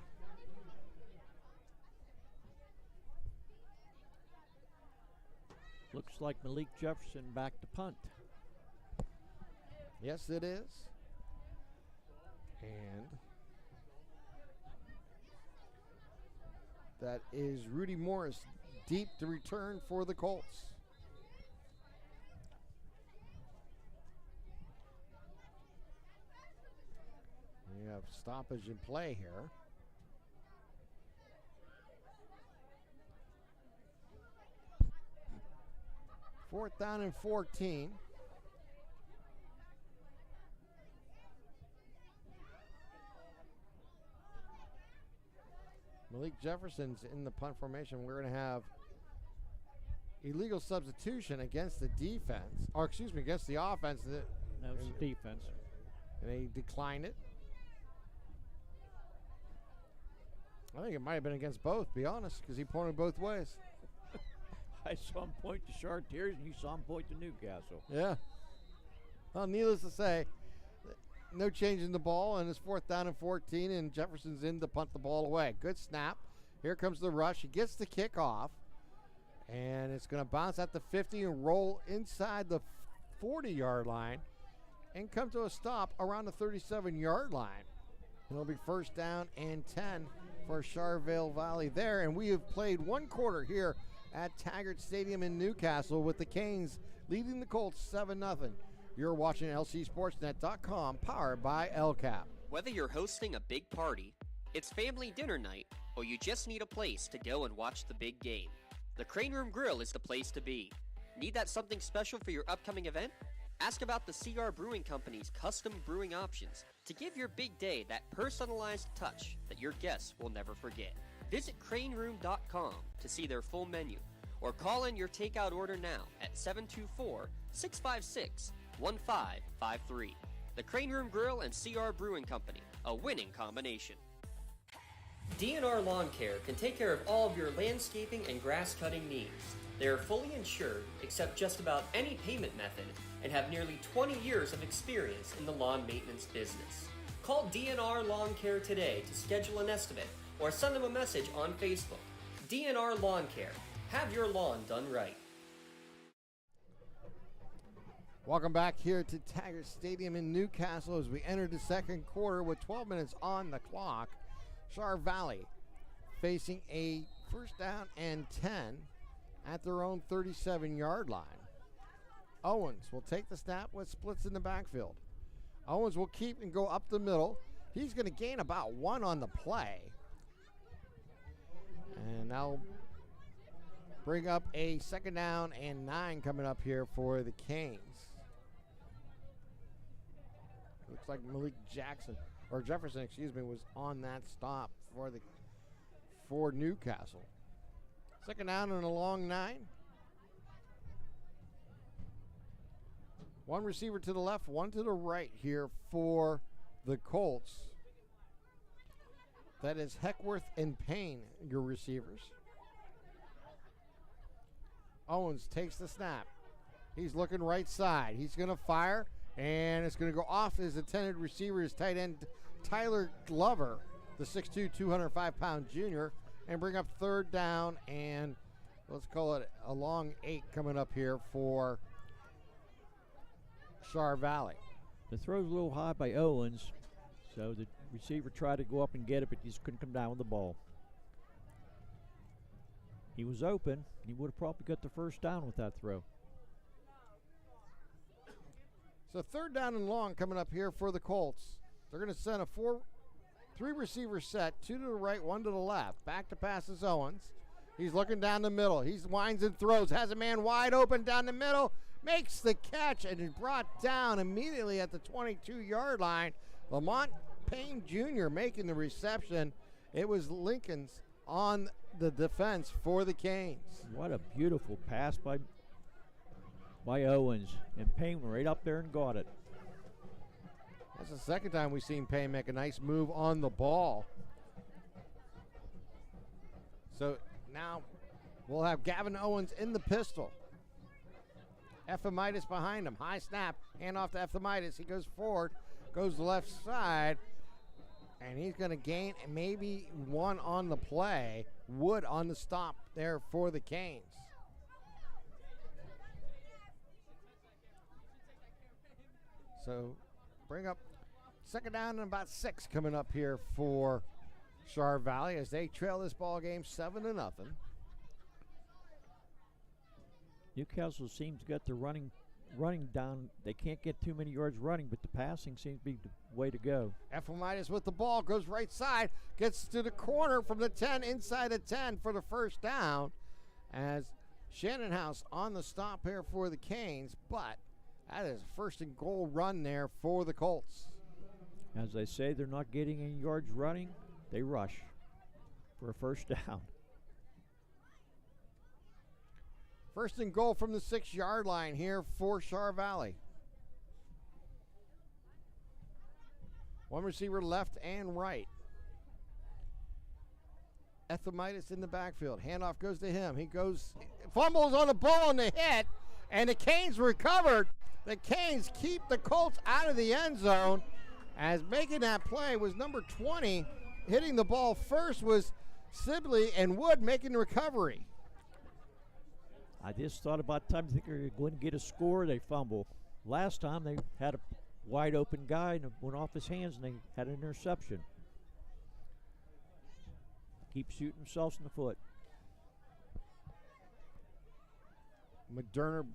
Looks like Malik Jefferson back to punt. Yes, it is. And that is Rudy Morris deep to return for the Colts. We have stoppage in play here. Fourth down and 14. Malik Jefferson's in the punt formation. We're going to have illegal substitution against the defense, or excuse me, against the offense. That was the defense. And they declined it. I think it might have been against both, to be honest, because he pointed both ways. I saw him point to Chartiers, and you saw him point to Newcastle. Yeah. Well, needless to say, no change in the ball, and it's 4th down and 14, and Jefferson's in to punt the ball away. Good snap. Here comes the rush. He gets the kickoff, and it's going to bounce at the 50 and roll inside the 40-yard line and come to a stop around the 37-yard line. And it'll be 1st down and 10 for Charvale Valley there, and we have played one quarter here at Taggart Stadium in Newcastle with the Canes leading the Colts 7-0. You're watching LCSportsNet.com, powered by LCAP. Whether you're hosting a big party, it's family dinner night, or you just need a place to go and watch the big game, the Crane Room Grill is the place to be. Need that something special for your upcoming event? Ask about the CR Brewing Company's custom brewing options to give your big day that personalized touch that your guests will never forget. Visit craneroom.com to see their full menu, or call in your takeout order now at 724-656-1553. The Crane Room Grill and CR Brewing Company, a winning combination. DNR Lawn Care can take care of all of your landscaping and grass cutting needs. They are fully insured, accept just about any payment method, and have nearly 20 years of experience in the lawn maintenance business. Call DNR Lawn Care today to schedule an estimate or send them a message on Facebook. DNR Lawn Care. Have your lawn done right. Welcome back here to Taggart Stadium in Newcastle as we enter the second quarter with 12 minutes on the clock. Char Valley facing a first down and 10 at their own 37-yard line. Owens will take the snap with splits in the backfield. Owens will keep and go up the middle. He's going to gain about 1 on the play. And now bring up a second down and 9 coming up here for the Canes. Looks like Malik Jefferson, was on that stop for Newcastle. Second down and a long 9. One receiver to the left, one to the right here for the Colts. That is Heckworth and Payne, your receivers. Owens takes the snap. He's looking right side. He's going to fire, and it's going to go off his intended receiver, his tight end, Tyler Glover, the 6'2", 205-pound junior, and bring up third down, and let's call it a long 8 coming up here for Char Valley. The throw's a little high by Owens, so the receiver tried to go up and get it, but he just couldn't come down with the ball. He was open. He would have probably got the first down with that throw. So third down and long coming up here for the Colts. They're going to send a 3-receiver set, 2 to the right, 1 to the left. Back to pass is Owens. He's looking down the middle. He winds and throws, has a man wide open down the middle, makes the catch, and is brought down immediately at the 22-yard line. Lamont Payne Jr. making the reception. It was Lincoln's on the defense for the Canes. What a beautiful pass by Owens, and Payne right up there and got it. That's the second time we've seen Payne make a nice move on the ball. So now we'll have Gavin Owens in the pistol. Ephemitis behind him. High snap. Hand off to Ephemitis. He goes forward. Goes left side. And he's going to gain maybe 1 on the play. Wood on the stop there for the Canes. So bring up second down and about 6 coming up here for Char Valley as they trail this ball game 7-0. Newcastle seems to get the running down. They can't get too many yards running, but the passing seems to be the way to go. Ephemitis with the ball, goes right side, gets to the corner from the 10, inside the 10 for the first down, as Shannon House on the stop here for the Canes, but that is a first and goal run there for the Colts. As they say, they're not getting any yards running. They rush for a first down. First and goal from the 6-yard line here for Char Valley. One receiver left and right. Ephemitis in the backfield. Handoff goes to him. He fumbles on the ball and the hit, and the Canes recovered. The Canes keep the Colts out of the end zone, as making that play was number 20. Hitting the ball first was Sibley, and Wood making the recovery. I just thought about time to think they're going to get a score. They fumble. Last time they had a wide open guy and it went off his hands and they had an interception. Keep shooting themselves in the foot. Moderna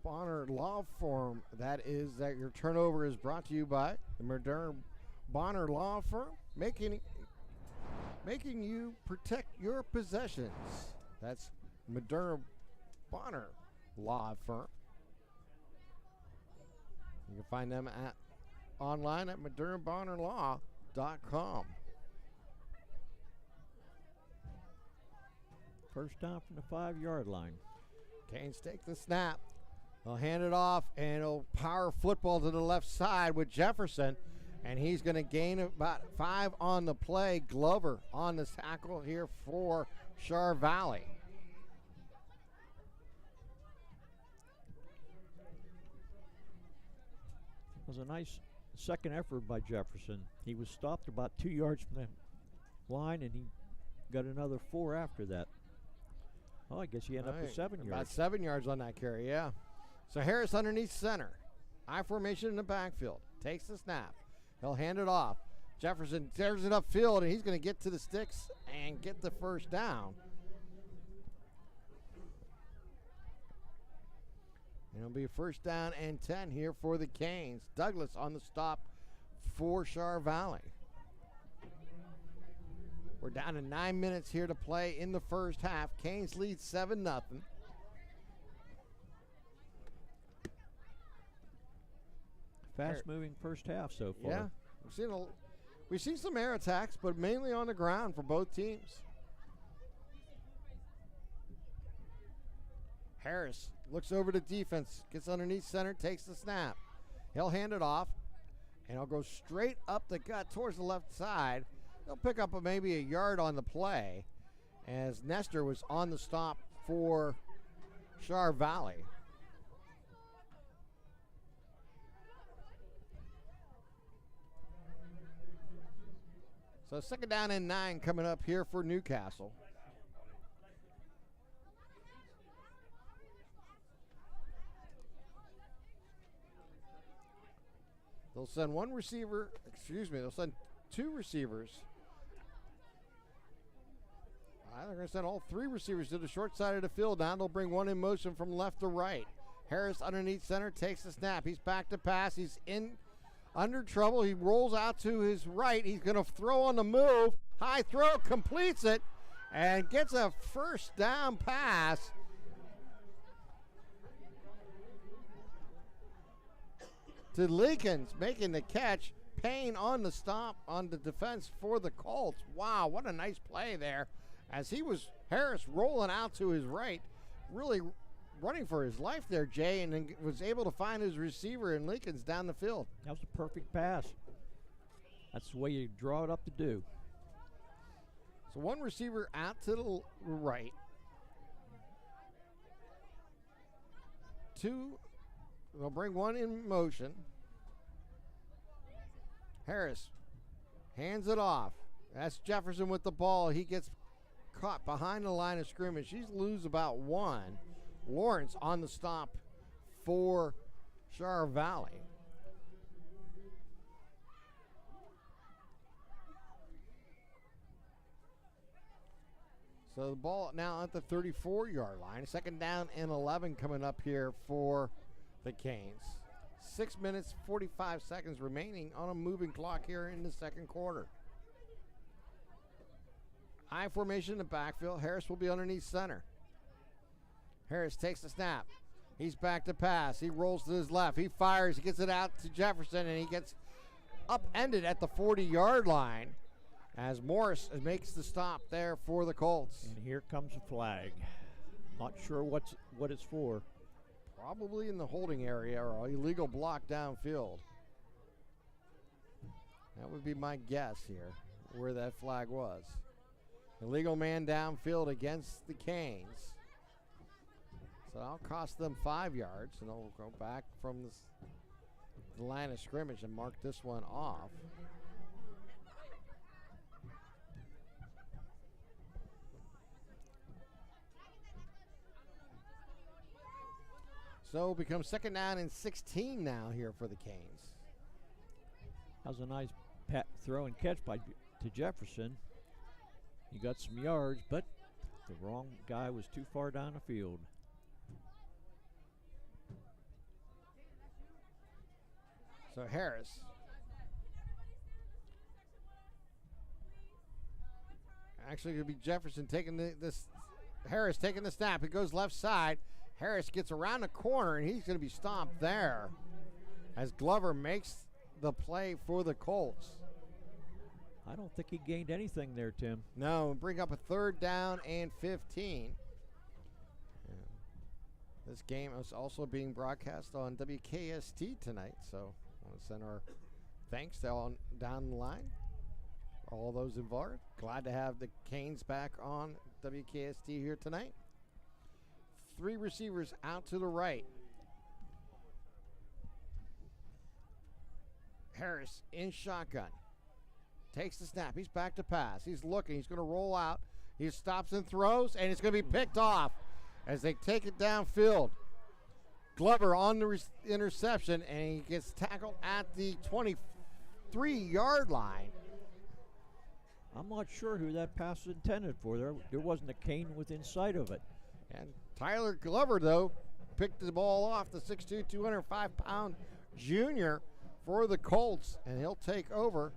Bonner Law Firm. That your turnover is brought to you by the Moderna Bonner Law Firm, making you protect your possessions. That's Moderna Bonner Law Firm. You can find them online at modernabonnerlaw.com. First down from the 5-yard line. Canes take the snap. They'll hand it off, and it'll power football to the left side with Jefferson. And he's going to gain about 5 on the play. Glover on the tackle here for Char Valley. It was a nice second effort by Jefferson. He was stopped about 2 yards from the line, and he got another 4 after that. Oh, I guess he ended up with 7 yards. About 7 yards on that carry, yeah. So Harris underneath center. I formation in the backfield. Takes the snap. He'll hand it off. Jefferson tears it upfield, and he's going to get to the sticks and get the first down. And it'll be first down and 10 here for the Canes. Douglas on the stop for Char Valley. We're down to 9 minutes here to play in the first half. Canes lead 7-0. Fast-moving first half so far. Yeah, we've seen some air attacks, but mainly on the ground for both teams. Harris looks over to defense, gets underneath center, takes the snap. He'll hand it off, and he'll go straight up the gut towards the left side. He'll pick up maybe a yard on the play, as Nestor was on the stop for Char Valley. So second down and 9 coming up here for Newcastle. They'll send they'll send 2 receivers. They're going to send all 3 receivers to the short side of the field. Now they'll bring one in motion from left to right. Harris underneath center takes the snap. He's back to pass. He's under trouble. He rolls out to his right. He's going to throw on the move. High throw, completes it, and gets a first down pass. To Leakins making the catch. Payne on the stop on the defense for the Colts. Wow, what a nice play there. As Harris rolling out to his right, really running for his life there, Jay, and then was able to find his receiver in Leakins down the field. That was a perfect pass. That's the way you draw it up to do. So one receiver out to the right. 2, they'll bring one in motion. Harris hands it off. That's Jefferson with the ball. He gets caught behind the line of scrimmage. He's lose about 1. Lawrence on the stop for Char Valley. So the ball now at the 34-yard line. Second down and 11 coming up here for the Canes. 6 minutes, 45 seconds remaining on a moving clock here in the second quarter. I formation in the backfield. Harris will be underneath center. Harris takes the snap. He's back to pass. He rolls to his left. He fires. He gets it out to Jefferson, and he gets upended at the 40-yard line as Morris makes the stop there for the Colts. And here comes a flag. Not sure what it's for. Probably in the holding area or illegal block downfield. That would be my guess here, where that flag was. Illegal man downfield against the Canes. So that'll cost them 5 yards, and they'll go back from the line of scrimmage and mark this one off. So it becomes second down and 16 now here for the Canes. That was a nice throw and catch to Jefferson. He got some yards, but the wrong guy was too far down the field. So Harris. Actually, it could be Jefferson taking Harris taking the snap. He goes left side. Harris gets around the corner, and he's going to be stomped there as Glover makes the play for the Colts. I don't think he gained anything there, Tim. No, bring up a third down and 15. This game is also being broadcast on WKST tonight, so I want to send our thanks down the line, all those involved. Glad to have the Canes back on WKST here tonight. 3 receivers out to the right. Harris in shotgun. Takes the snap. He's back to pass. He's looking. He's going to roll out. He stops and throws, and it's going to be picked off as they take it downfield. Glover on the interception, and he gets tackled at the 23-yard line. I'm not sure who that pass was intended for. There wasn't a Cane within sight of it. And Tyler Glover, though, picked the ball off the 6'2", 205-pound junior for the Colts, and he'll take over.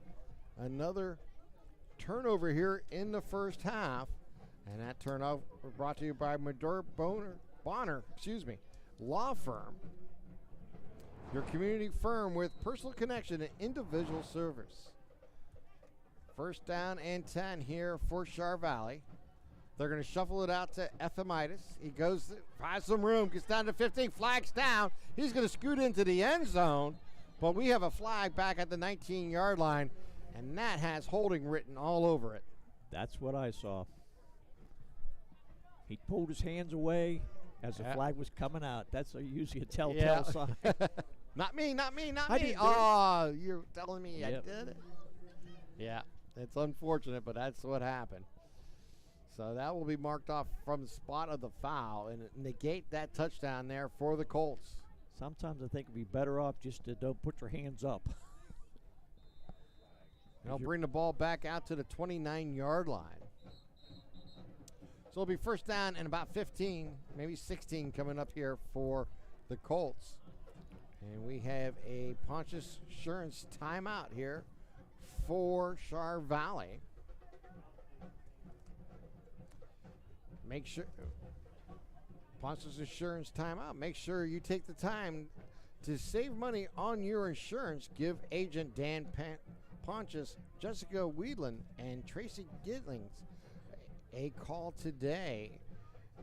Another turnover here in the first half. And that turnover brought to you by Mador Bonner, Law Firm. Your community firm with personal connection and individual service. First down and 10 here for Char Valley. They're going to shuffle it out to Ethemitis. He goes, finds some room, gets down to 15, flags down. He's going to scoot into the end zone, but we have a flag back at the 19-yard line, and that has holding written all over it. That's what I saw. He pulled his hands away as the flag was coming out. That's usually a telltale sign. Not me. didn't Oh, you're telling me I did it? Yeah, it's unfortunate, but that's what happened. So that will be marked off from the spot of the foul and negate that touchdown there for the Colts. Sometimes I think it'd be better off just to don't put your hands up. They'll bring the ball back out to the 29-yard line. So it'll be first down and about 15, maybe 16 coming up here for the Colts. And we have a Pontius Insurance timeout here for Char Valley. Make sure, Pontius Insurance timeout. Make sure you take the time to save money on your insurance. Give agent Dan Pontius, Jessica Wheedland, and Tracy Giddings a call today.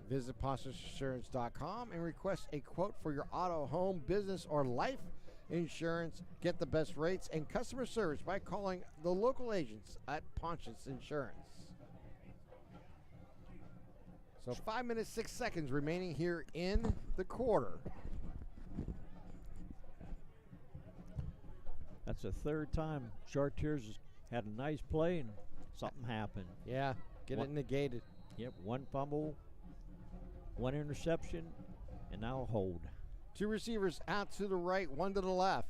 Visit PontiusInsurance.com and request a quote for your auto, home, business, or life insurance. Get the best rates and customer service by calling the local agents at Pontius Insurance. So 5 minutes, 6 seconds remaining here in the quarter. That's the third time Chartiers has had a nice play and something happened. Yeah, get it negated. Yep, 1 fumble, 1 interception, and now a hold. 2 receivers out to the right, 1 to the left.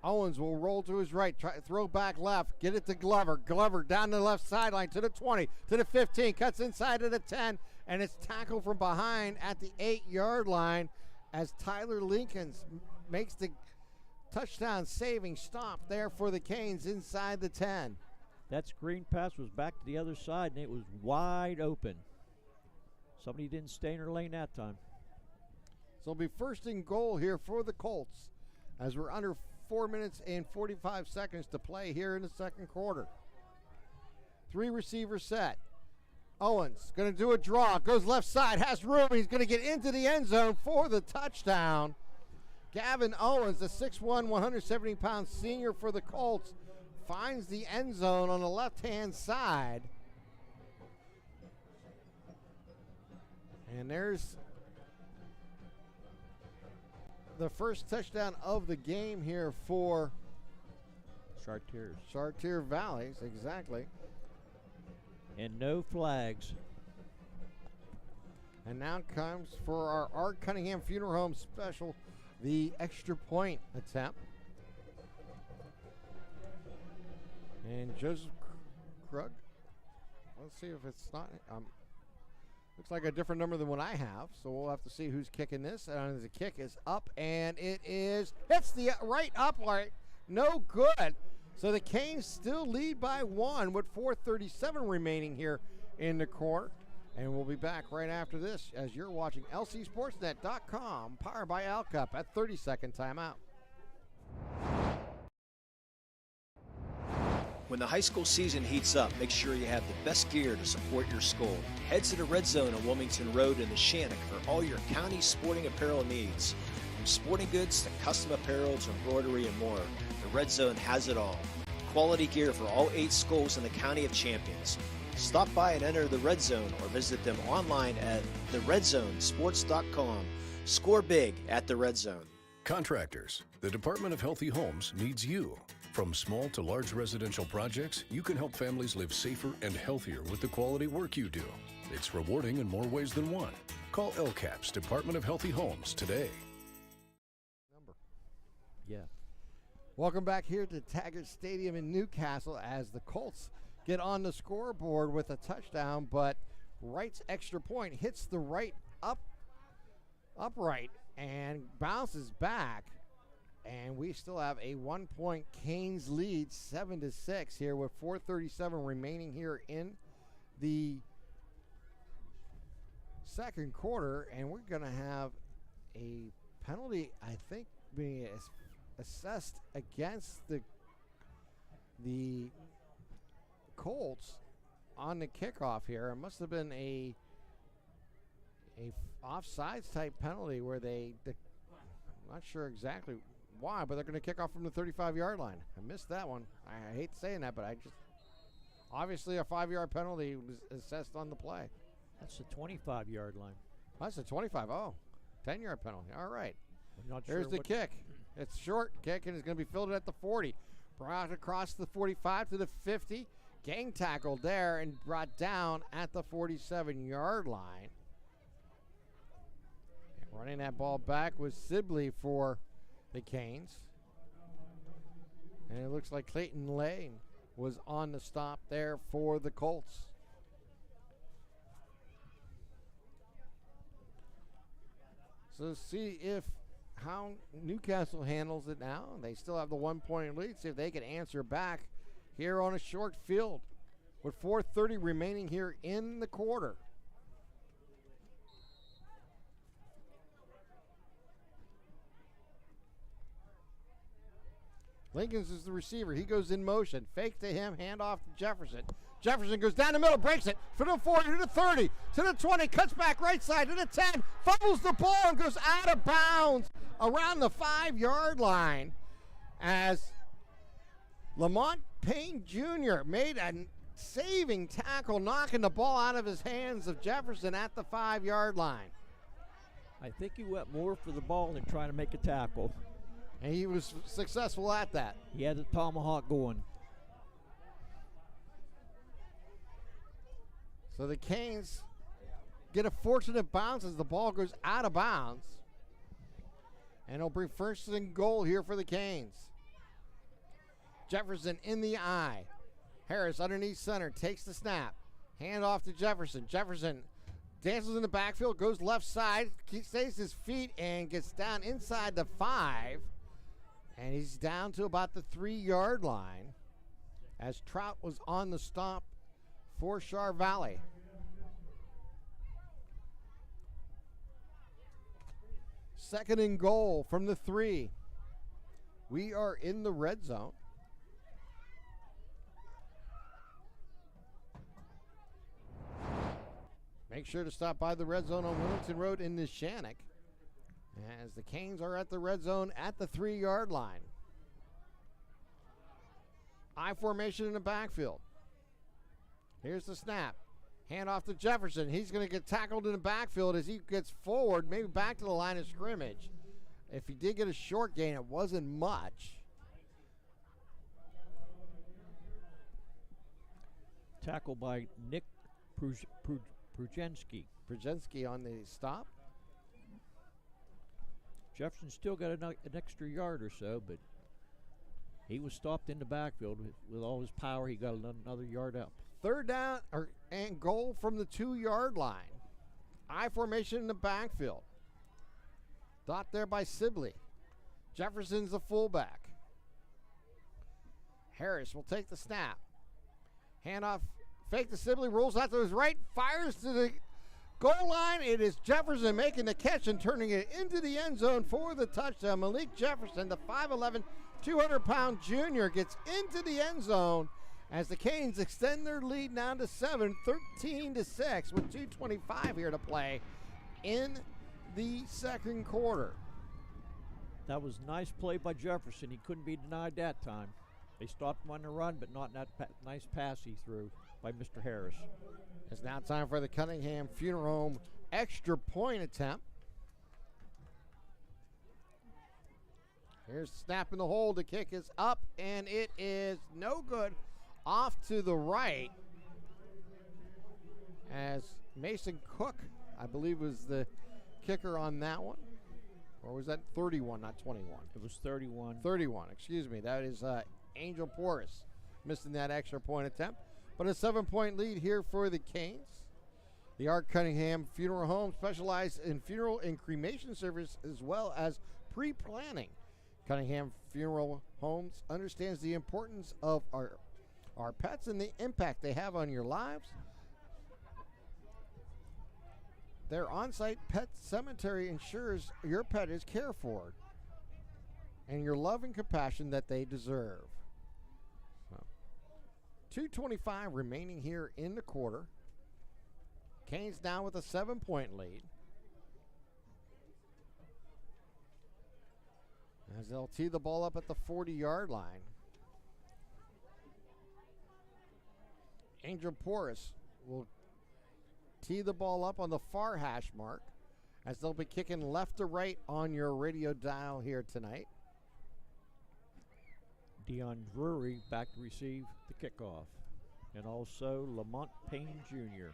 Owens will roll to his right, try throw back left, get it to Glover. Glover down the left sideline to the 20, to the 15, cuts inside to the 10, and it's tackled from behind at the 8-yard line as Tyler Lincolns makes the touchdown saving stop there for the Canes inside the 10. That screen pass was back to the other side, and it was wide open. Somebody didn't stay in her lane that time. So it'll be first and goal here for the Colts as we're under 4 minutes and 45 seconds to play here in the second quarter. 3 receivers set. Owens going to do a draw, goes left side, has room. He's going to get into the end zone for the touchdown. Gavin Owens, the 6'1", 170-pound senior for the Colts, finds the end zone on the left-hand side. And there's the first touchdown of the game here for Chartiers. Chartier Valleys, exactly. And no flags. And now comes for our Art Cunningham Funeral Home special, the extra point attempt. And Joseph Krug, let's see if it's not, looks like a different number than what I have, so we'll have to see who's kicking this. And the kick is up, and it is, hits the right upright, no good. So the Canes still lead by 1 with 4:37 remaining here in the quarter. And we'll be back right after this as you're watching LCSportsNet.com, powered by Alcup at 30-second timeout. When the high school season heats up, make sure you have the best gear to support your school. Head to the Red Zone on Wilmington Road in the Shannock for all your county sporting apparel needs. From sporting goods to custom apparel to embroidery and more, the Red Zone has it all. Quality gear for all 8 schools in the County of Champions. Stop by and enter the Red Zone or visit them online at theredzzonesports.com. Score big at the Red Zone. Contractors, the Department of Healthy Homes needs you. From small to large residential projects, you can help families live safer and healthier with the quality work you do. It's rewarding in more ways than one. Call LCAP's Department of Healthy Homes today. Yeah. Welcome back here to Taggart Stadium in Newcastle as the Colts get on the scoreboard with a touchdown, but Wright's extra point hits the right upright and bounces back. And we still have a 1-point Canes lead, 7-6 here with 4:37 remaining here in the second quarter. And we're going to have a penalty, I think, being assessed against the Colts on the kickoff here. It must have been a offsides type penalty where I'm not sure exactly why, but they're going to kick off from the 35-yard line. I missed that one. I hate saying that, but obviously a 5-yard penalty was assessed on the play. That's the 25-yard line. That's a 25. Oh, 10-yard penalty. All right. There's the kick. It's short kick, and it's going to be fielded at the 40. Brought across the 45 to the 50. Gang tackled there and brought down at the 47-yard line. And running that ball back was Sibley for the Canes. And it looks like Clayton Lane was on the stop there for the Colts. So see how Newcastle handles it now. They still have the 1-point lead. See if they can answer back here on a short field with 4:30 remaining here in the quarter. Lincoln's is the receiver. He goes in motion. Fake to him, hand off to Jefferson. Jefferson goes down the middle, breaks it for the 40 to the 30 to the 20, cuts back right side to the 10, fumbles the ball and goes out of bounds around the 5-yard line as Lamont Payne Jr. made a saving tackle, knocking the ball out of his hands of Jefferson at the 5-yard line. I think he went more for the ball than trying to make a tackle. And he was successful at that. He had the tomahawk going. So the Canes get a fortunate bounce as the ball goes out of bounds. And it'll bring first and goal here for the Canes. Jefferson in the eye. Harris underneath center, takes the snap. Hand off to Jefferson. Jefferson dances in the backfield, goes left side, stays his feet, and gets down inside the 5. And he's down to about the 3-yard line as Trout was on the stop for Char Valley. Second and goal from the 3. We are in the red zone. Make sure to stop by the red zone on Wilmington Road in Neshannock as the Canes are at the red zone at the 3-yard line. I formation in the backfield. Here's the snap. Hand off to Jefferson. He's going to get tackled in the backfield as he gets forward, maybe back to the line of scrimmage. If he did get a short gain, it wasn't much. Tackle by Nick Prugensky. Prugensky on the stop. Jefferson still got an extra yard or so, but he was stopped in the backfield with all his power. He got another yard up. Third down and goal from the 2-yard line. I formation in the backfield. Dot there by Sibley. Jefferson's the fullback. Harris will take the snap. Hand off, fake to Sibley, rolls out to his right, fires to the goal line. It is Jefferson making the catch and turning it into the end zone for the touchdown. Malik Jefferson, the 5'11", 200-pound junior, gets into the end zone as the Canes extend their lead now to 7, 13-6 with 2:25 here to play in the second quarter. That was nice play by Jefferson. He couldn't be denied that time. They stopped him on the run, but not that nice pass he threw by Mr. Harris. It's now time for the Cunningham Funeral Home extra point attempt. Here's the snap in the hole. The kick is up, and it is no good. Off to the right, as Mason Cook, I believe, was the kicker on that one. Or was that 31, not 21? It was 31. 31, excuse me. That is Angel Porras missing that extra point attempt. But a 7-point lead here for the Canes. The Art Cunningham Funeral Home specializes in funeral and cremation service as well as pre-planning. Cunningham Funeral Homes understands the importance of our pets and the impact they have on your lives. Their on-site pet cemetery ensures your pet is cared for and your love and compassion that they deserve. So, 2:25 remaining here in the quarter. Canes down with a 7-point lead. As they'll tee the ball up at the 40-yard line. Angel Porras will tee the ball up on the far hash mark as they'll be kicking left to right on your radio dial here tonight. Dion Drury back to receive the kickoff. And also Lamont Payne Jr.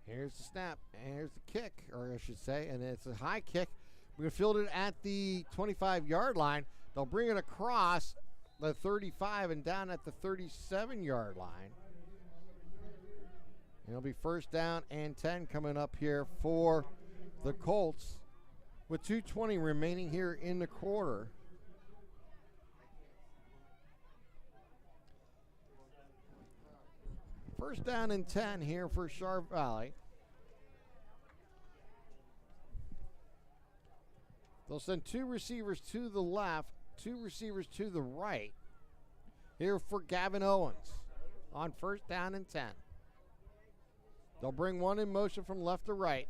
Here's the snap, and here's the kick, or I should say, and it's a high kick. We're going to field it at the 25-yard line. They'll bring it across the 35 and down at the 37-yard line. And it'll be first down and 10 coming up here for the Colts with 2:20 remaining here in the quarter. First down and 10 here for Sharp Valley. They'll send two receivers to the left, two receivers to the right. Here for Gavin Owens on first down and 10. They'll bring one in motion from left to right,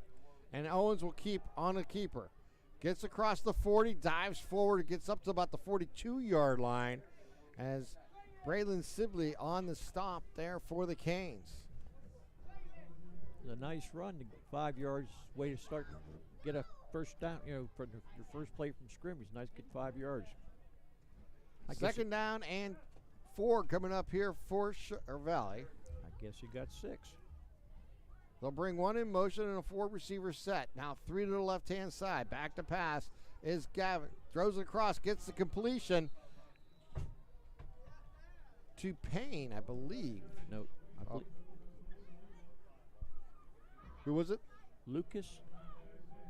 and Owens will keep on a keeper. Gets across the 40, dives forward, gets up to about the 42-yard line as Braylon Sibley on the stop there for the Canes. A nice run, 5 yards, way to start, get a first down, for your first play from scrimmage. Nice, get 5 yards. Second down and 4 coming up here for Valley. I guess you got 6. They'll bring one in motion and a 4-receiver set. Now 3 to the left-hand side. Back to pass is Gavin. Throws it across, gets the completion to Payne, I believe. No, Who was it? Lucas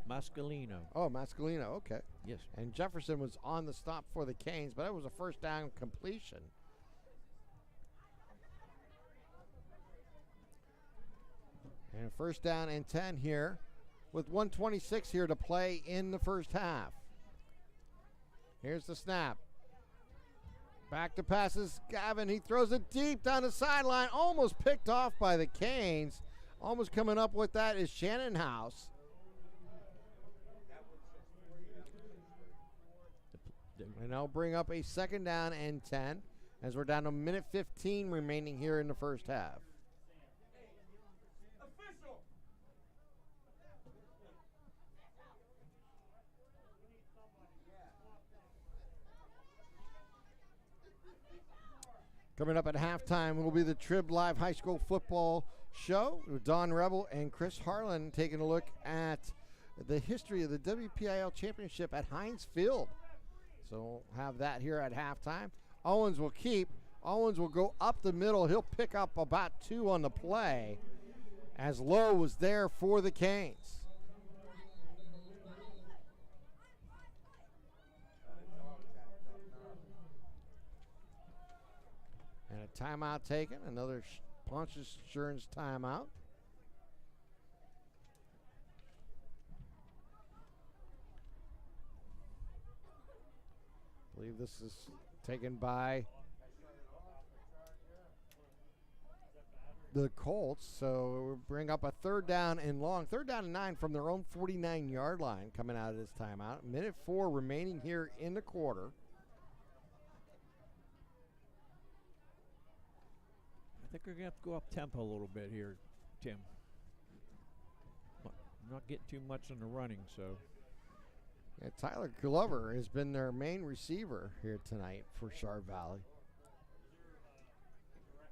Mascalino. Oh, Mascalino, okay. Yes. And Jefferson was on the stop for the Canes, but it was a first down completion. And first down and 10 here with 1:26 here to play in the first half. Here's the snap. Back to passes Gavin. He throws it deep down the sideline. Almost picked off by the Canes. Almost coming up with that is Shannon House. And they'll bring up a second down and 10 as we're down to 1:15 remaining here in the first half. Coming up at halftime will be the Trib Live High School Football Show with Don Rebel and Chris Harlan taking a look at the history of the WPIAL Championship at Heinz Field. So we'll have that here at halftime. Owens will keep. Owens will go up the middle. He'll pick up about 2 on the play as Lowe was there for the Canes. And a timeout taken, another Pontius Insurance timeout. I believe this is taken by the Colts. So we'll bring up a 3rd down and long. 3rd down and 9 from their own 49-yard line coming out of this timeout. Minute 4 remaining here in the quarter. I think we're going to have to go up tempo a little bit here, Tim. Not getting too much on the running, so. Yeah, Tyler Glover has been their main receiver here tonight for Char Valley.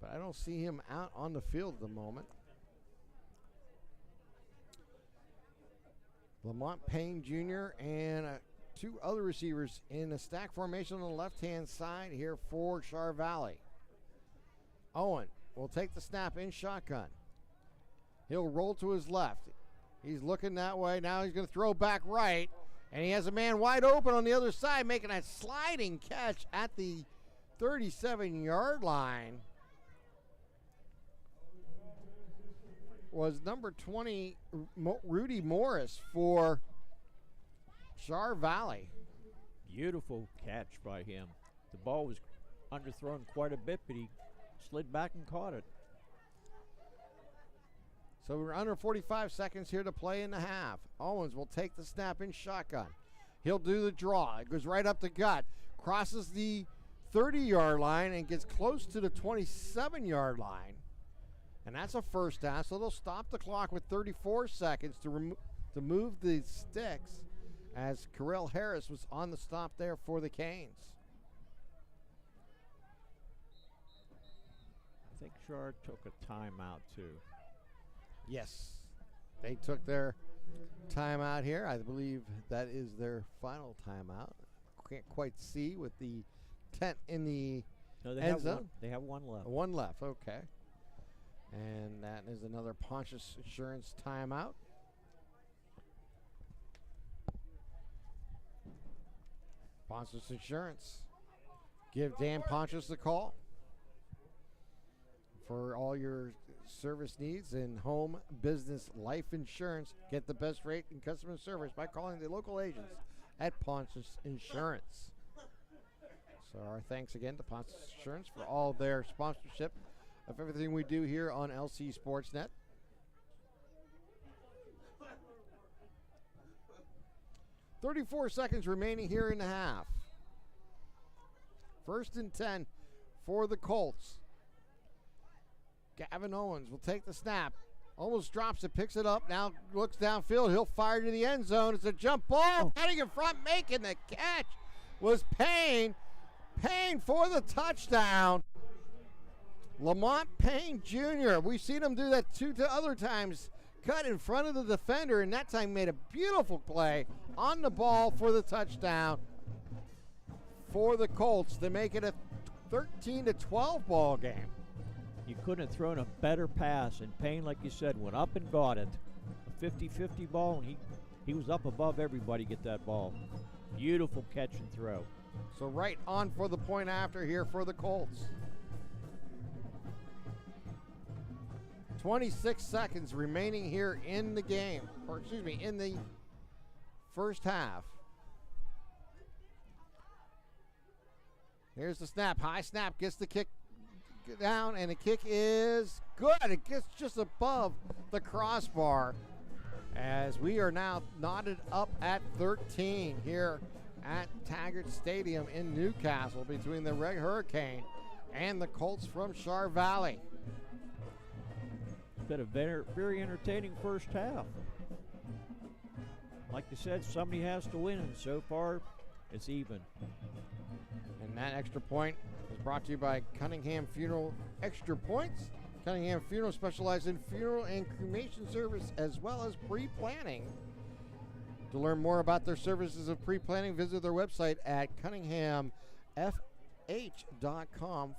But I don't see him out on the field at the moment. Lamont Payne Jr. and 2 other receivers in a stack formation on the left-hand side here for Char Valley. Owen will take the snap in shotgun. He'll roll to his left. He's looking that way. Now he's going to throw back right. And he has a man wide open on the other side, making a sliding catch at the 37-yard line. Was number 20, Rudy Morris for Char Valley. Beautiful catch by him. The ball was underthrown quite a bit, but he slid back and caught it. So we're under 45 seconds here to play in the half. Owens will take the snap in shotgun. He'll do the draw. It goes right up the gut, crosses the 30-yard line and gets close to the 27-yard line. And that's a first down, so they'll stop the clock with 34 seconds to move the sticks as Carell Harris was on the stop there for the Canes. I think Char took a timeout too. Yes, they took their timeout here. I believe that is their final timeout. Can't quite see with the tent in the end zone. They have one left. One left, okay. And that is another Pontius Insurance timeout. Pontius Insurance. Give Dan Pontius the call for all your service needs and home, business, life insurance. Get the best rate in customer service by calling the local agents at Pontius Insurance. So our thanks again to Pontius Insurance for all their sponsorship of everything we do here on LC SportsNet. .34 seconds remaining here in the half. 1st and 10 for the Colts. Gavin Owens will take the snap. Almost drops it, picks it up, now looks downfield. He'll fire to the end zone. It's a jump ball. Cutting in front, making the catch was Payne. Payne for the touchdown. Lamont Payne Jr. We've seen him do that 2 other times. Cut in front of the defender, and that time made a beautiful play on the ball for the touchdown for the Colts to make it a 13-12 ball game. You couldn't have thrown a better pass, and Payne, like you said, went up and got it. A 50-50 ball, and he was up above everybody to get that ball. Beautiful catch and throw. So right on for the point after here for the Colts. 26 seconds remaining here in the game, or excuse me, in the first half. Here's the snap. High snap, gets the kick down, and the kick is good. It gets just above the crossbar as we are now knotted up at 13 here at Taggart Stadium in Newcastle between the Red Hurricane and the Colts from Char Valley. Been a very entertaining first half. Like you said, somebody has to win, and so far it's even. And that extra point is brought to you by Cunningham Funeral Extra Points. Cunningham Funeral specializes in funeral and cremation service as well as pre-planning. To learn more about their services of pre-planning, visit their website at cunninghamfh.com.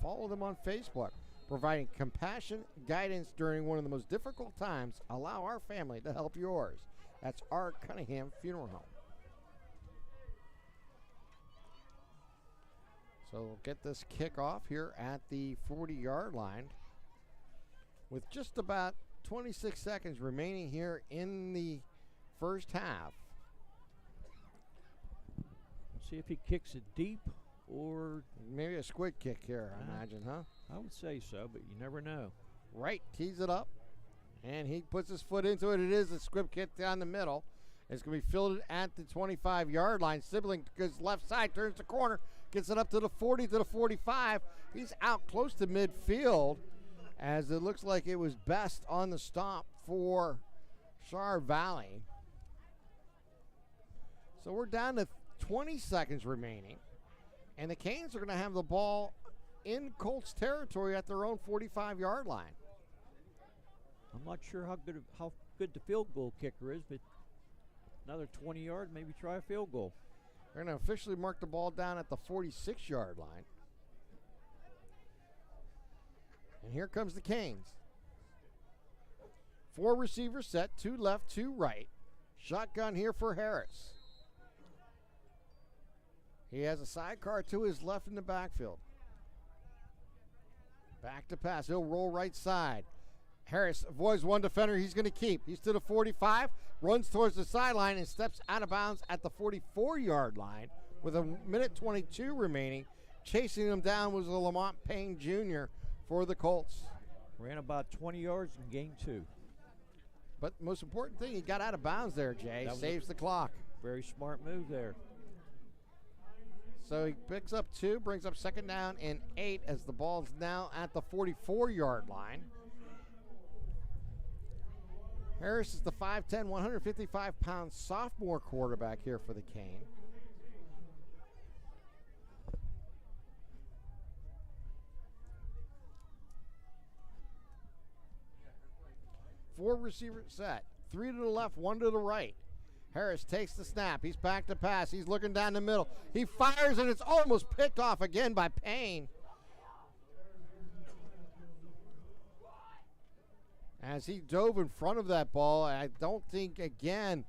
Follow them on Facebook. Providing compassion, guidance during one of the most difficult times. Allow our family to help yours. That's our Cunningham Funeral Home. So we'll get this kickoff here at the 40-yard line with just about 26 seconds remaining here in the first half. See if he kicks it deep or maybe a squid kick here, I imagine, huh? I would say so, but you never know. Wright tees it up, and he puts his foot into it. It is a squib kick down the middle. It's going to be fielded at the 25-yard line. Sibling goes left side, turns the corner, gets it up to the 40, to the 45. He's out close to midfield, as it looks like it was best on the stop for Char Valley. So we're down to 20 seconds remaining, and the Canes are going to have the ball in Colts territory at their own 45-yard line. I'm not sure how good the field goal kicker is, but another 20 yards, maybe try a field goal. They're going to officially mark the ball down at the 46-yard line. And here comes the Canes. 4 receivers set, 2 left, 2 right. Shotgun here for Harris. He has a sidecar to his left in the backfield. Back to pass. He'll roll right side. Harris avoids one defender he's going to keep. He's to the 45, runs towards the sideline, and steps out of bounds at the 44-yard line with a minute 22 remaining. Chasing him down was the Lamont Payne Jr. for the Colts. Ran about 20 yards and gained 2. But the most important thing, he got out of bounds there, Jay. Saves the clock. Very smart move there. So he picks up 2, brings up second down and 8 as the ball's now at the 44-yard line. Harris is the 5'10", 155-pound sophomore quarterback here for the Cane. Four receivers set, 3 to the left, 1 to the right. Harris takes the snap. He's back to pass. He's looking down the middle. He fires, and it's almost picked off again by Payne. As he dove in front of that ball, I don't think, again,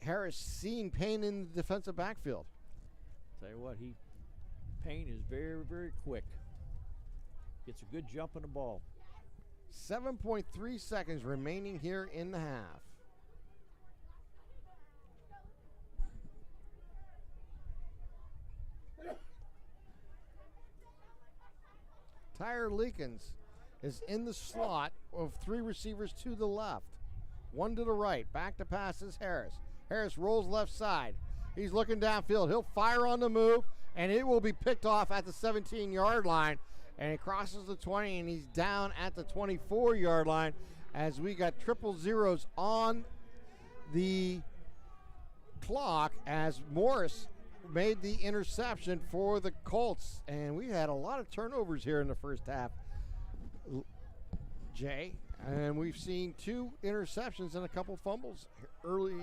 Harris seen Payne in the defensive backfield. Tell you what, Payne is very, very quick. Gets a good jump on the ball. 7.3 seconds remaining here in the half. Tyler Leakins is in the slot of 3 receivers to the left, 1 to the right. Back to pass is Harris. Harris rolls left side. He's looking downfield. He'll fire on the move, and it will be picked off at the 17-yard line. And he crosses the 20, and he's down at the 24-yard line as we got triple zeros on the clock as Morris made the interception for the Colts. And we had a lot of turnovers here in the first half, Jay. And we've seen 2 interceptions and a couple fumbles early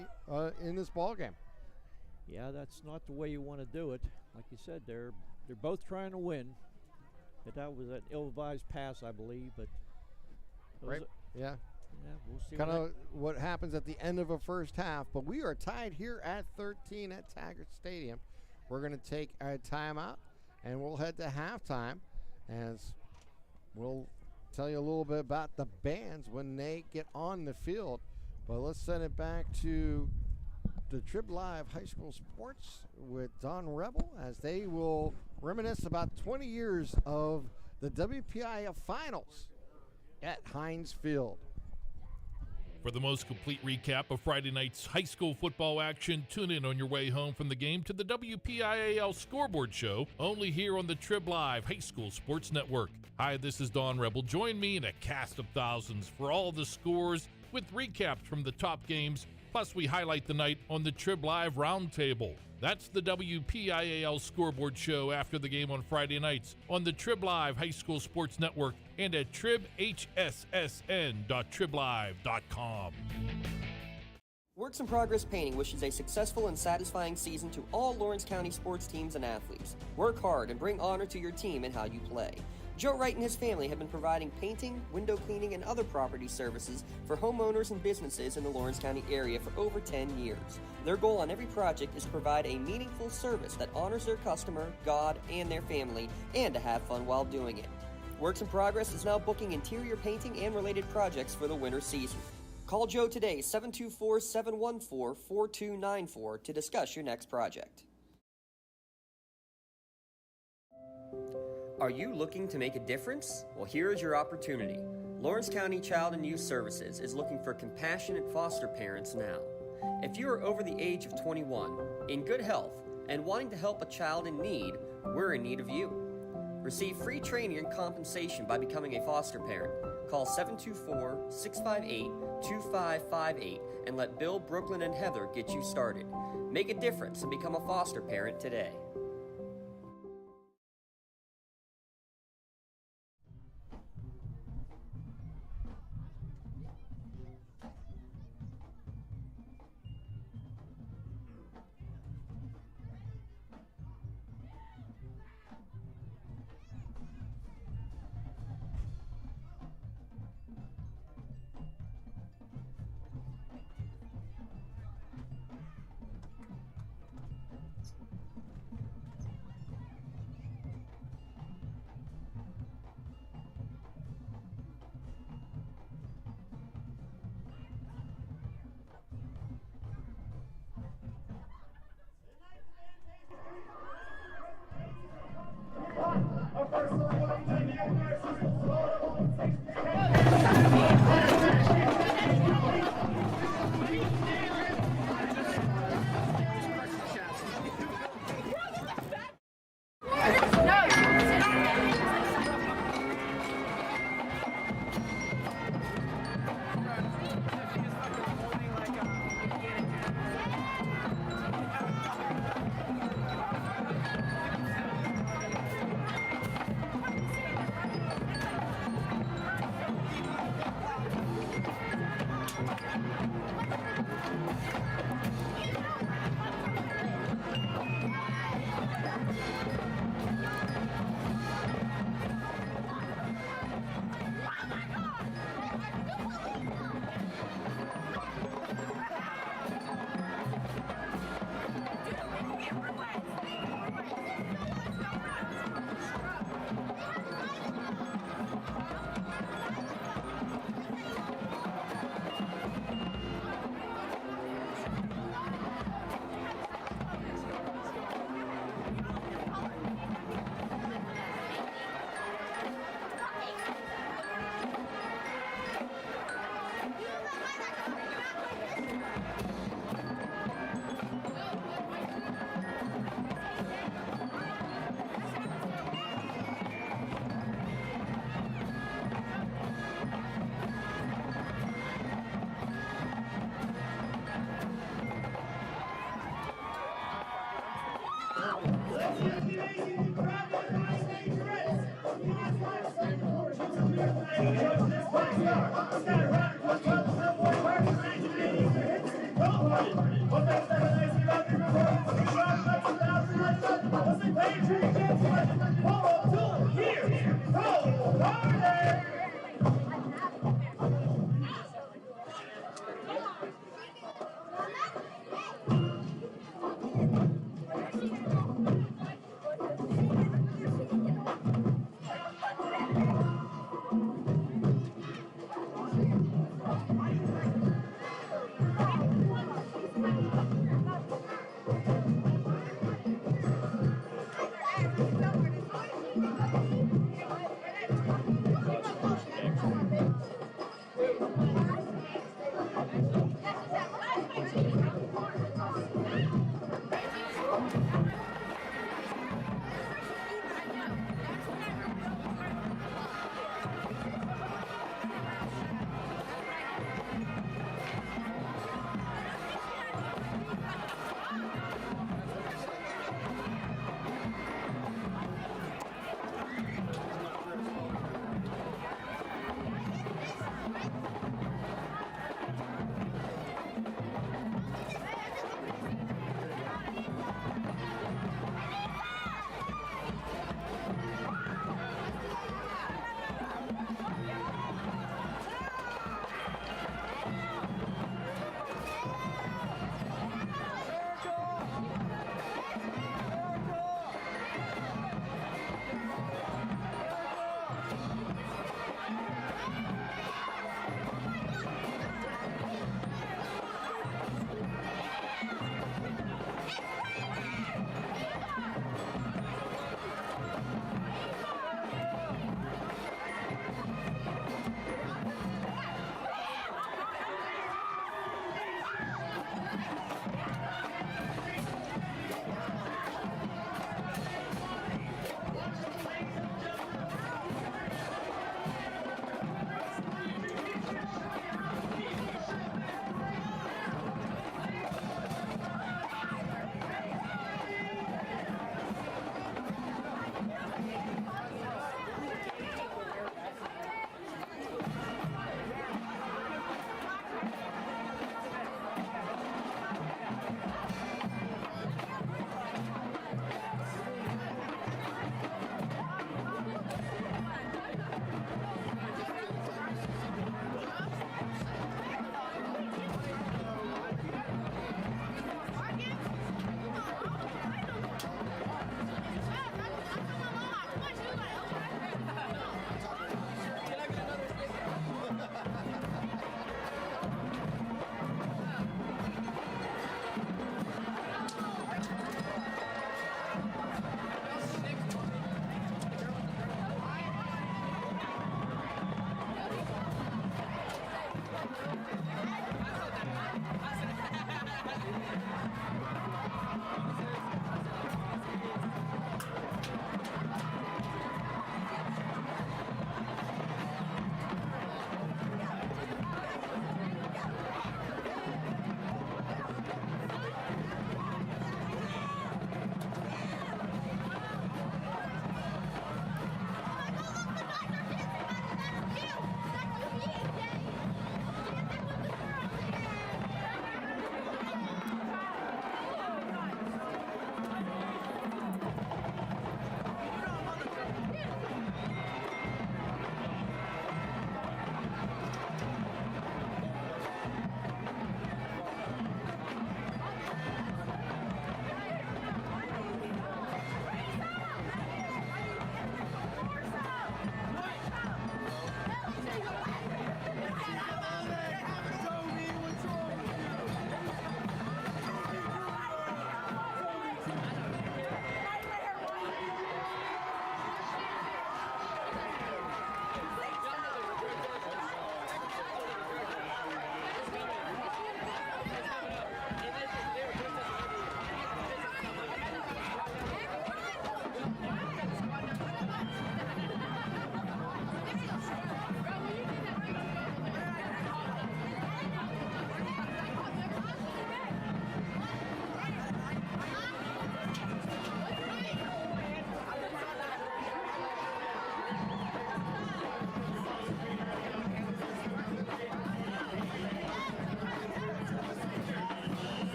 in this ballgame. Yeah, that's not the way you want to do it. Like you said, they're both trying to win. But that was an ill-advised pass, I believe. But right, yeah. Yeah, we'll see. Kind of what happens at the end of a first half. But we are tied here at 13 at Taggart Stadium. We're going to take a timeout, and we'll head to halftime, as we'll tell you a little bit about the bands when they get on the field. But let's send it back to the Trib Live High School Sports with Don Rebel as they will reminisce about 20 years of the WPIAL Finals at Heinz Field. For the most complete recap of Friday night's high school football action, tune in on your way home from the game to the WPIAL Scoreboard Show, only here on the Trib Live High School Sports Network. Hi, this is Don Rebel. Join me and a cast of thousands for all the scores with recaps from the top games. Plus, we highlight the night on the Trib Live Roundtable. That's the WPIAL Scoreboard Show after the game on Friday nights on the Trib Live High School Sports Network and at tribhssn.triblive.com. Works in Progress Painting wishes a successful and satisfying season to all Lawrence County sports teams and athletes. Work hard and bring honor to your team in how you play. Joe Wright and his family have been providing painting, window cleaning, and other property services for homeowners and businesses in the Lawrence County area for over 10 years. Their goal on every project is to provide a meaningful service that honors their customer, God, and their family, and to have fun while doing it. Works in Progress is now booking interior painting and related projects for the winter season. Call Joe today, 724-714-4294, to discuss your next project. Are you looking to make a difference? Well, here is your opportunity. Lawrence County Child and Youth Services is looking for compassionate foster parents now. If you are over the age of 21, in good health, and wanting to help a child in need, we're in need of you. Receive free training and compensation by becoming a foster parent. Call 724-658-2558 and let Bill, Brooklyn, and Heather get you started. Make a difference and become a foster parent today.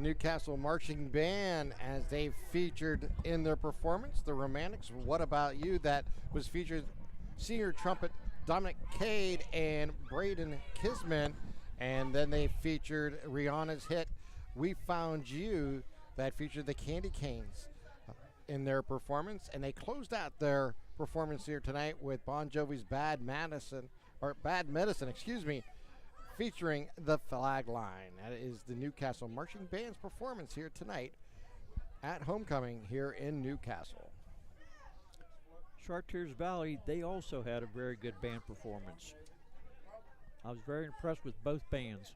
Newcastle Marching Band as they featured in their performance the Romantics, What About You, that was featured senior trumpet Dominic Cade and Braden Kisman, and then they featured Rihanna's hit We Found You that featured the Candy Canes in their performance, and they closed out their performance here tonight with Bon Jovi's Bad Medicine, featuring the Flag Line. That is the Newcastle Marching Band's performance here tonight at homecoming here in Newcastle. Chartiers Valley, they also had a very good band performance. I was very impressed with both bands.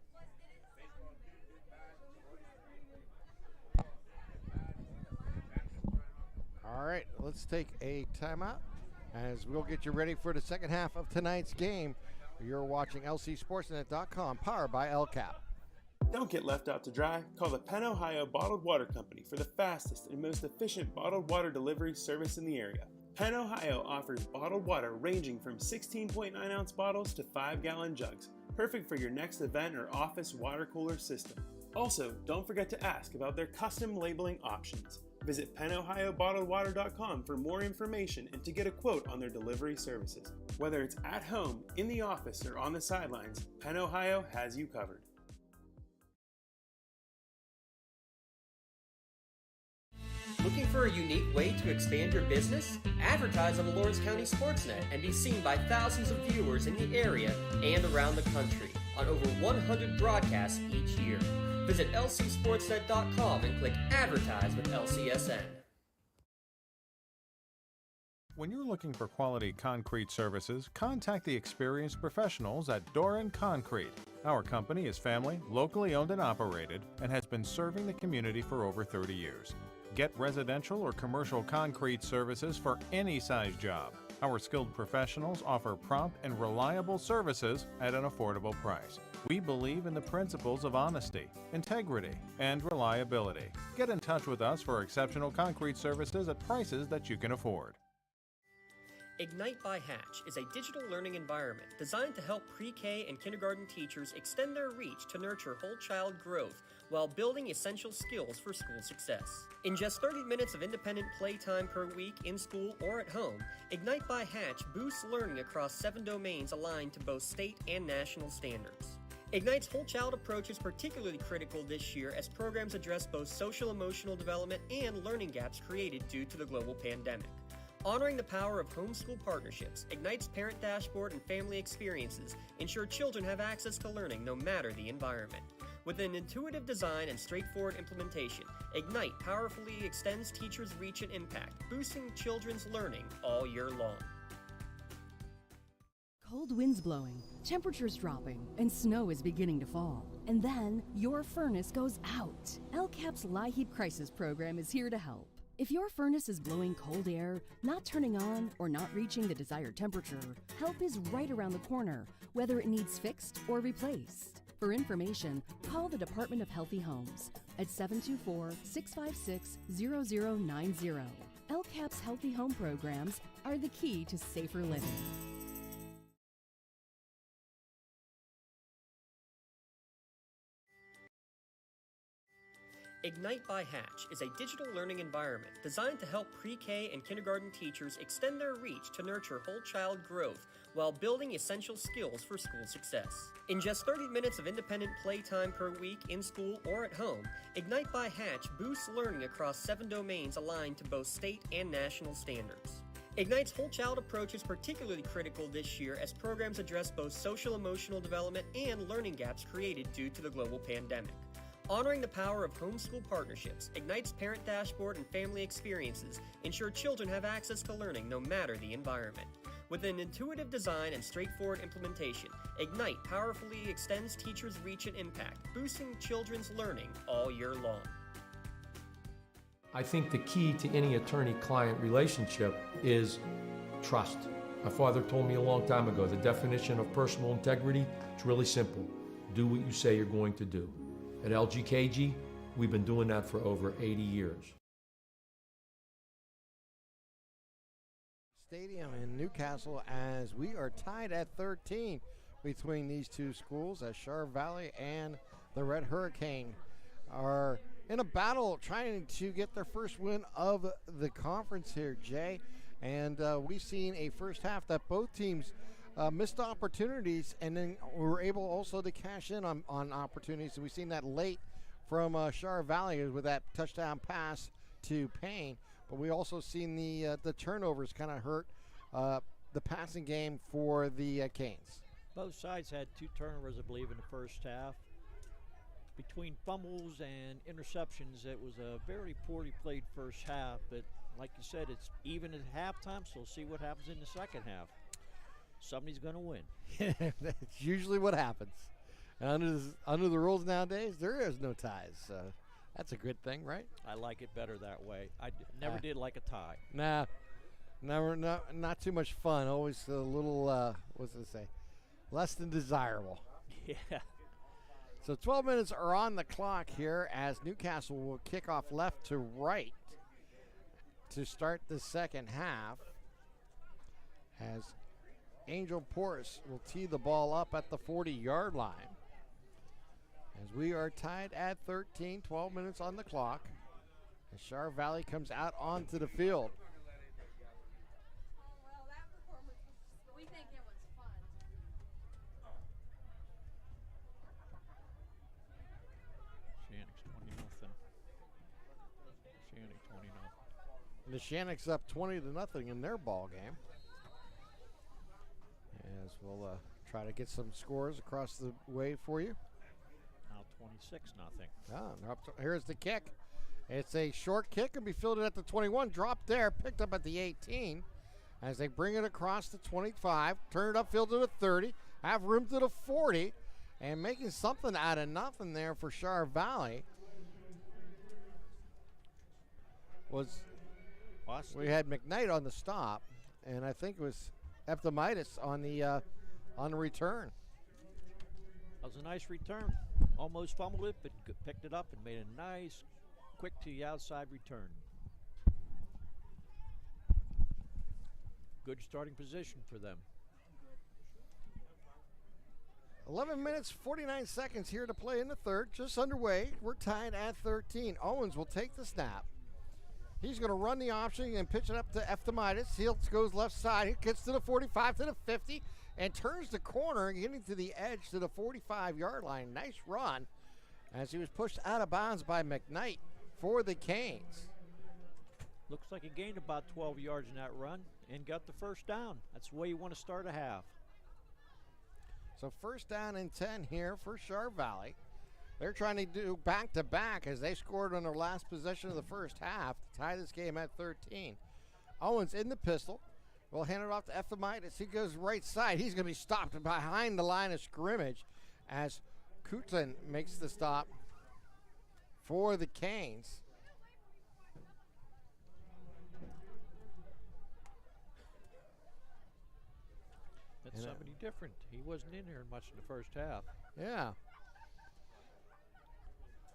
All right, let's take a timeout as we'll get you ready for the second half of tonight's game. You're watching LCSportsNet.com, powered by LCAP. Don't get left out to dry. Call the Penn Ohio Bottled Water Company for the fastest and most efficient bottled water delivery service in the area. Penn Ohio offers bottled water ranging from 16.9-ounce bottles to 5-gallon jugs, perfect for your next event or office water cooler system. Also, don't forget to ask about their custom labeling options. Visit PennohioBottledWater.com for more information and to get a quote on their delivery services. Whether it's at home, in the office, or on the sidelines, Penn Ohio has you covered. Looking for a unique way to expand your business? Advertise on the Lawrence County SportsNet and be seen by thousands of viewers in the area and around the country on over 100 broadcasts each year. Visit LCSportsNet.com and click Advertise with LCSN. When you're looking for quality concrete services, contact the experienced professionals at Doran Concrete. Our company is family, locally owned and operated, and has been serving the community for over 30 years. Get residential or commercial concrete services for any size job. Our skilled professionals offer prompt and reliable services at an affordable price. We believe in the principles of honesty, integrity, and reliability. Get in touch with us for exceptional concrete services at prices that you can afford. Ignite by Hatch is a digital learning environment designed to help pre-K and kindergarten teachers extend their reach to nurture whole child growth while building essential skills for school success. In just 30 minutes of independent playtime per week in school or at home, Ignite by Hatch boosts learning across 7 domains aligned to both state and national standards. Ignite's whole child approach is particularly critical this year as programs address both social-emotional development and learning gaps created due to the global pandemic. Honoring the power of homeschool partnerships, Ignite's parent dashboard and family experiences ensure children have access to learning no matter the environment. With an intuitive design and straightforward implementation, Ignite powerfully extends teachers' reach and impact, boosting children's learning all year long. Cold winds blowing, temperatures dropping, and snow is beginning to fall. And then your furnace goes out. LCAP's LIHEAP Crisis Program is here to help. If your furnace is blowing cold air, not turning on, or not reaching the desired temperature, help is right around the corner, whether it needs fixed or replaced. For information, call the Department of Healthy Homes at 724-656-0090. LCAP's Healthy Home programs are the key to safer living. Ignite by Hatch is a digital learning environment designed to help pre-K and kindergarten teachers extend their reach to nurture whole child growth while building essential skills for school success. In just 30 minutes of independent playtime per week in school or at home, Ignite by Hatch boosts learning across 7 domains aligned to both state and national standards. Ignite's whole child approach is particularly critical this year as programs address both social-emotional development and learning gaps created due to the global pandemic. Honoring the power of homeschool partnerships, Ignite's parent dashboard and family experiences ensure children have access to learning no matter the environment. With an intuitive design and straightforward implementation, Ignite powerfully extends teachers' reach and impact, boosting children's learning all year long. I think the key to any attorney-client relationship is trust. My father told me a long time ago, the definition of personal integrity is really simple. Do what you say you're going to do. At LGKG, we've been doing that for over 80 years. Stadium in Newcastle as we are tied at 13 between these two schools as Char Valley and the Red Hurricane are in a battle trying to get their first win of the conference here, Jay. And we've seen a first half that both teams missed opportunities, and then were able also to cash in on opportunities. And we've seen that late from Shar Valley with that touchdown pass to Payne. But we also seen the turnovers kind of hurt the passing game for the Canes. Both sides had 2 turnovers, I believe, in the first half. Between fumbles and interceptions, it was a very poorly played first half. But like you said, it's even at halftime, so we'll see what happens in the second half. Somebody's going to win. That's usually what happens. And under the rules nowadays, there is no ties. So that's a good thing, right? I like it better that way. I never did like a tie. Nah, never, not too much fun. Always a little, what's it say? Less than desirable. Yeah. So 12 minutes are on the clock here as Newcastle will kick off left to right to start the second half, as Angel Porras will tee the ball up at the 40-yard line. As we are tied at 13, 12 minutes on the clock, as Shar Valley comes out onto the field. The Shannock's up 20-0 in their ball game. As we'll try to get some scores across the way for you. Now 26-0. Here's the kick. It's a short kick and be fielded at the 21. Dropped there, picked up at the 18. As they bring it across the 25, turn it upfield to the 30, have room to the 40, and making something out of nothing there for Shar Valley was. We had McKnight on the stop, and I think it was Ephthalmitis on the return. That was a nice return. Almost fumbled it, but picked it up and made a nice, quick to the outside return. Good starting position for them. 11 minutes, 49 seconds here to play in the third. Just underway. We're tied at 13. Owens will take the snap. He's going to run the option and pitch it up to Ephthalmitis. He goes left side. He gets to the 45, to the 50, and turns the corner, getting to the edge to the 45-yard line. Nice run as he was pushed out of bounds by McKnight for the Canes. Looks like he gained about 12 yards in that run and got the first down. That's the way you want to start a half. So first down and 10 here for Shar Valley. They're trying to do back-to-back as they scored on their last possession of the first half to tie this game at 13. Owens in the pistol. We'll hand it off to Ephthalmitis. He goes right side. He's going to be stopped behind the line of scrimmage as Kutlin makes the stop for the Canes. That's somebody different. He wasn't in here much in the first half. Yeah.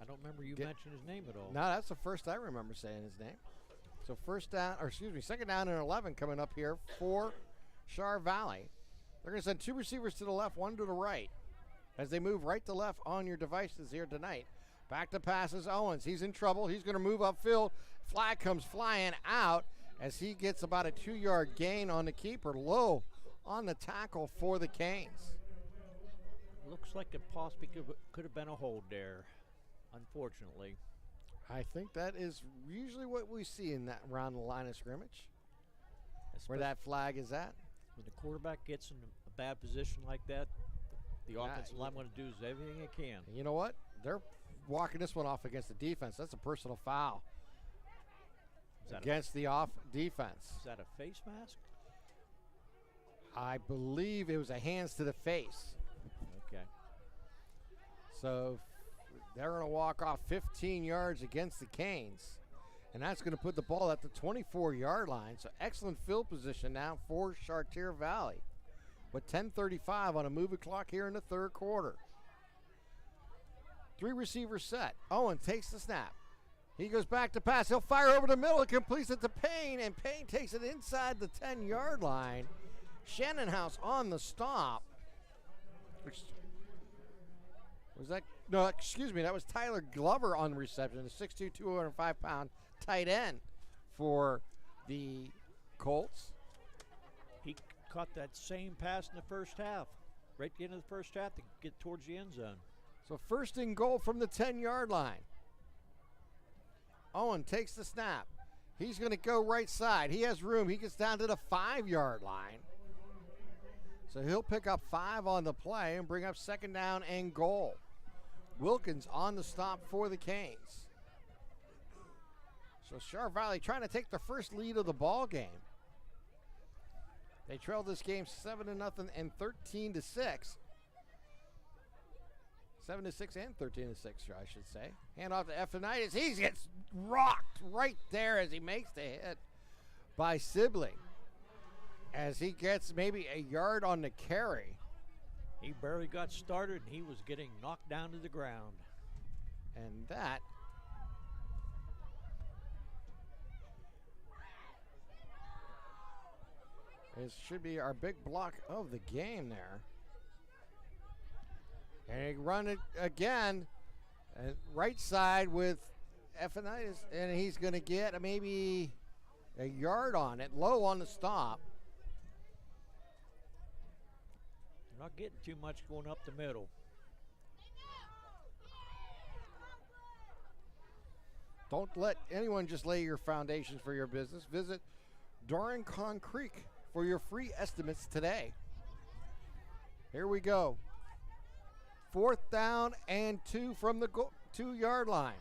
I don't remember you mentioning his name at all. No, that's the first I remember saying his name. So second down and 11 coming up here for Shar Valley. They're going to send 2 receivers to the left, 1 to the right as they move right to left on your devices here tonight. Back to passes Owens. He's in trouble. He's going to move upfield. Flag comes flying out as he gets about a 2-yard gain on the keeper. Low on the tackle for the Canes. Looks like it possibly could have been a hold there. Unfortunately. I think that is usually what we see in that around the line of scrimmage, where that flag is at. When the quarterback gets in a bad position like that, the offensive line want to do everything it can. You know what? They're walking this one off against the defense. That's a personal foul against the defense. Is that a face mask? I believe it was a hands to the face. Okay. So they're going to walk off 15 yards against the Canes. And that's going to put the ball at the 24-yard line. So excellent field position now for Chartiers Valley. With 10:35 on a moving clock here in the third quarter. 3 receivers set. Owen takes the snap. He goes back to pass. He'll fire over the middle. It completes it to Payne. And Payne takes it inside the 10-yard line. Shannonhouse on the stop. Was that No, excuse me. That was Tyler Glover on the reception, the 6'2", 205-pound tight end for the Colts. He caught that same pass in the first half, right at the end of the first half to get towards the end zone. So first and goal from the 10-yard line. Owen takes the snap. He's going to go right side. He has room. He gets down to the 5-yard line. So he'll pick up 5 on the play and bring up second down and goal. Wilkins on the stop for the Canes. So Char Valley trying to take the first lead of the ball game. They trailed this game 7-0 and 13-6. 7-6 and 13-6, I should say. Hand off to Ephanitis. He gets rocked right there as he makes the hit by Sibley. As he gets maybe a yard on the carry. He barely got started, and he was getting knocked down to the ground. And that should be our big block of the game there. And they run it again, right side with Ephanitis, and he's going to get maybe a yard on it, low on the stop. They're not getting too much going up the middle. Don't let anyone just lay your foundations for your business. Visit Doran Concrete for your free estimates today. Here we go. 4th down and 2 from the 2-yard line.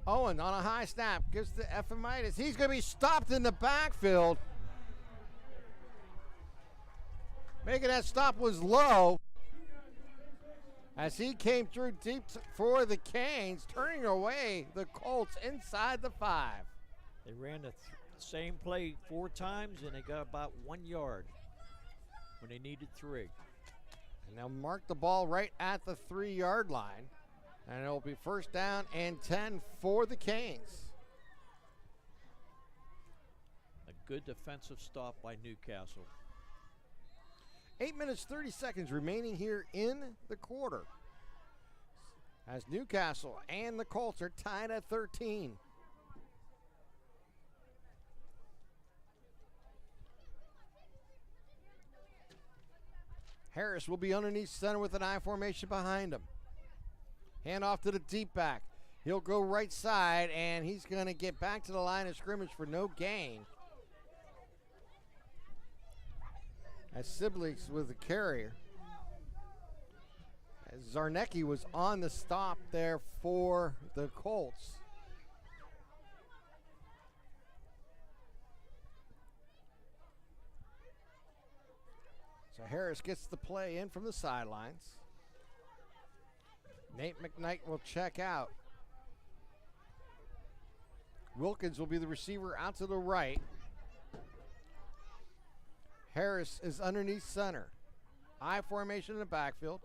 Owen on a high snap gives to Ephemitis. He's going to be stopped in the backfield. Making that stop was low as he came through deep for the Canes, turning away the Colts inside the 5. They ran the same play 4 times, and they got about 1 yard when they needed 3. And they'll mark the ball right at the 3-yard line. And it'll be 1st down and 10 for the Canes. A good defensive stop by Newcastle. 8 minutes, 30 seconds remaining here in the quarter. As Newcastle and the Colts are tied at 13. Harris will be underneath center with an I formation behind him. Hand off to the deep back. He'll go right side, and he's going to get back to the line of scrimmage for no gain. As Sibley's with the carrier. As Zarnecki was on the stop there for the Colts. So Harris gets the play in from the sidelines. Nate McKnight will check out. Wilkins will be the receiver out to the right. Harris is underneath center. I formation in the backfield.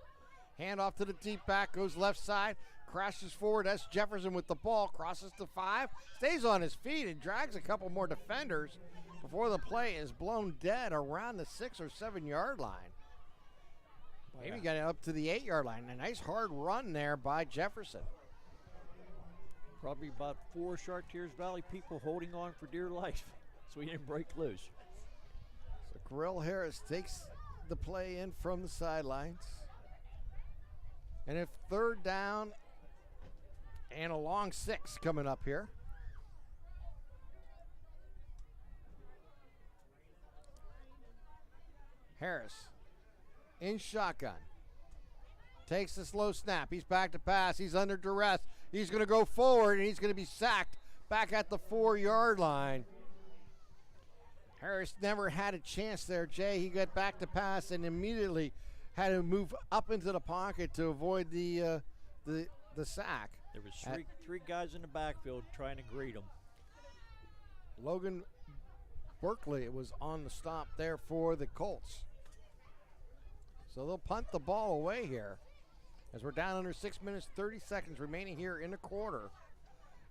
Hand off to the deep back, goes left side, crashes forward. That's Jefferson with the ball, crosses to 5, stays on his feet and drags a couple more defenders before the play is blown dead around the 6 or 7 yard line. Maybe got it up to the 8-yard line. A nice hard run there by Jefferson. Probably about 4 Chartiers Valley people holding on for dear life, so he didn't break loose. So Corell Harris takes the play in from the sidelines. And if 3rd down and a long 6 coming up here. Harris in shotgun. Takes the slow snap. He's back to pass. He's under duress. He's going to go forward, and he's going to be sacked back at the 4-yard line. Harris never had a chance there, Jay. He got back to pass and immediately had to move up into the pocket to avoid the sack. There was three guys in the backfield trying to greet him. Logan Berkeley was on the stop there for the Colts. So they'll punt the ball away here as we're down under 6 minutes, 30 seconds remaining here in the quarter.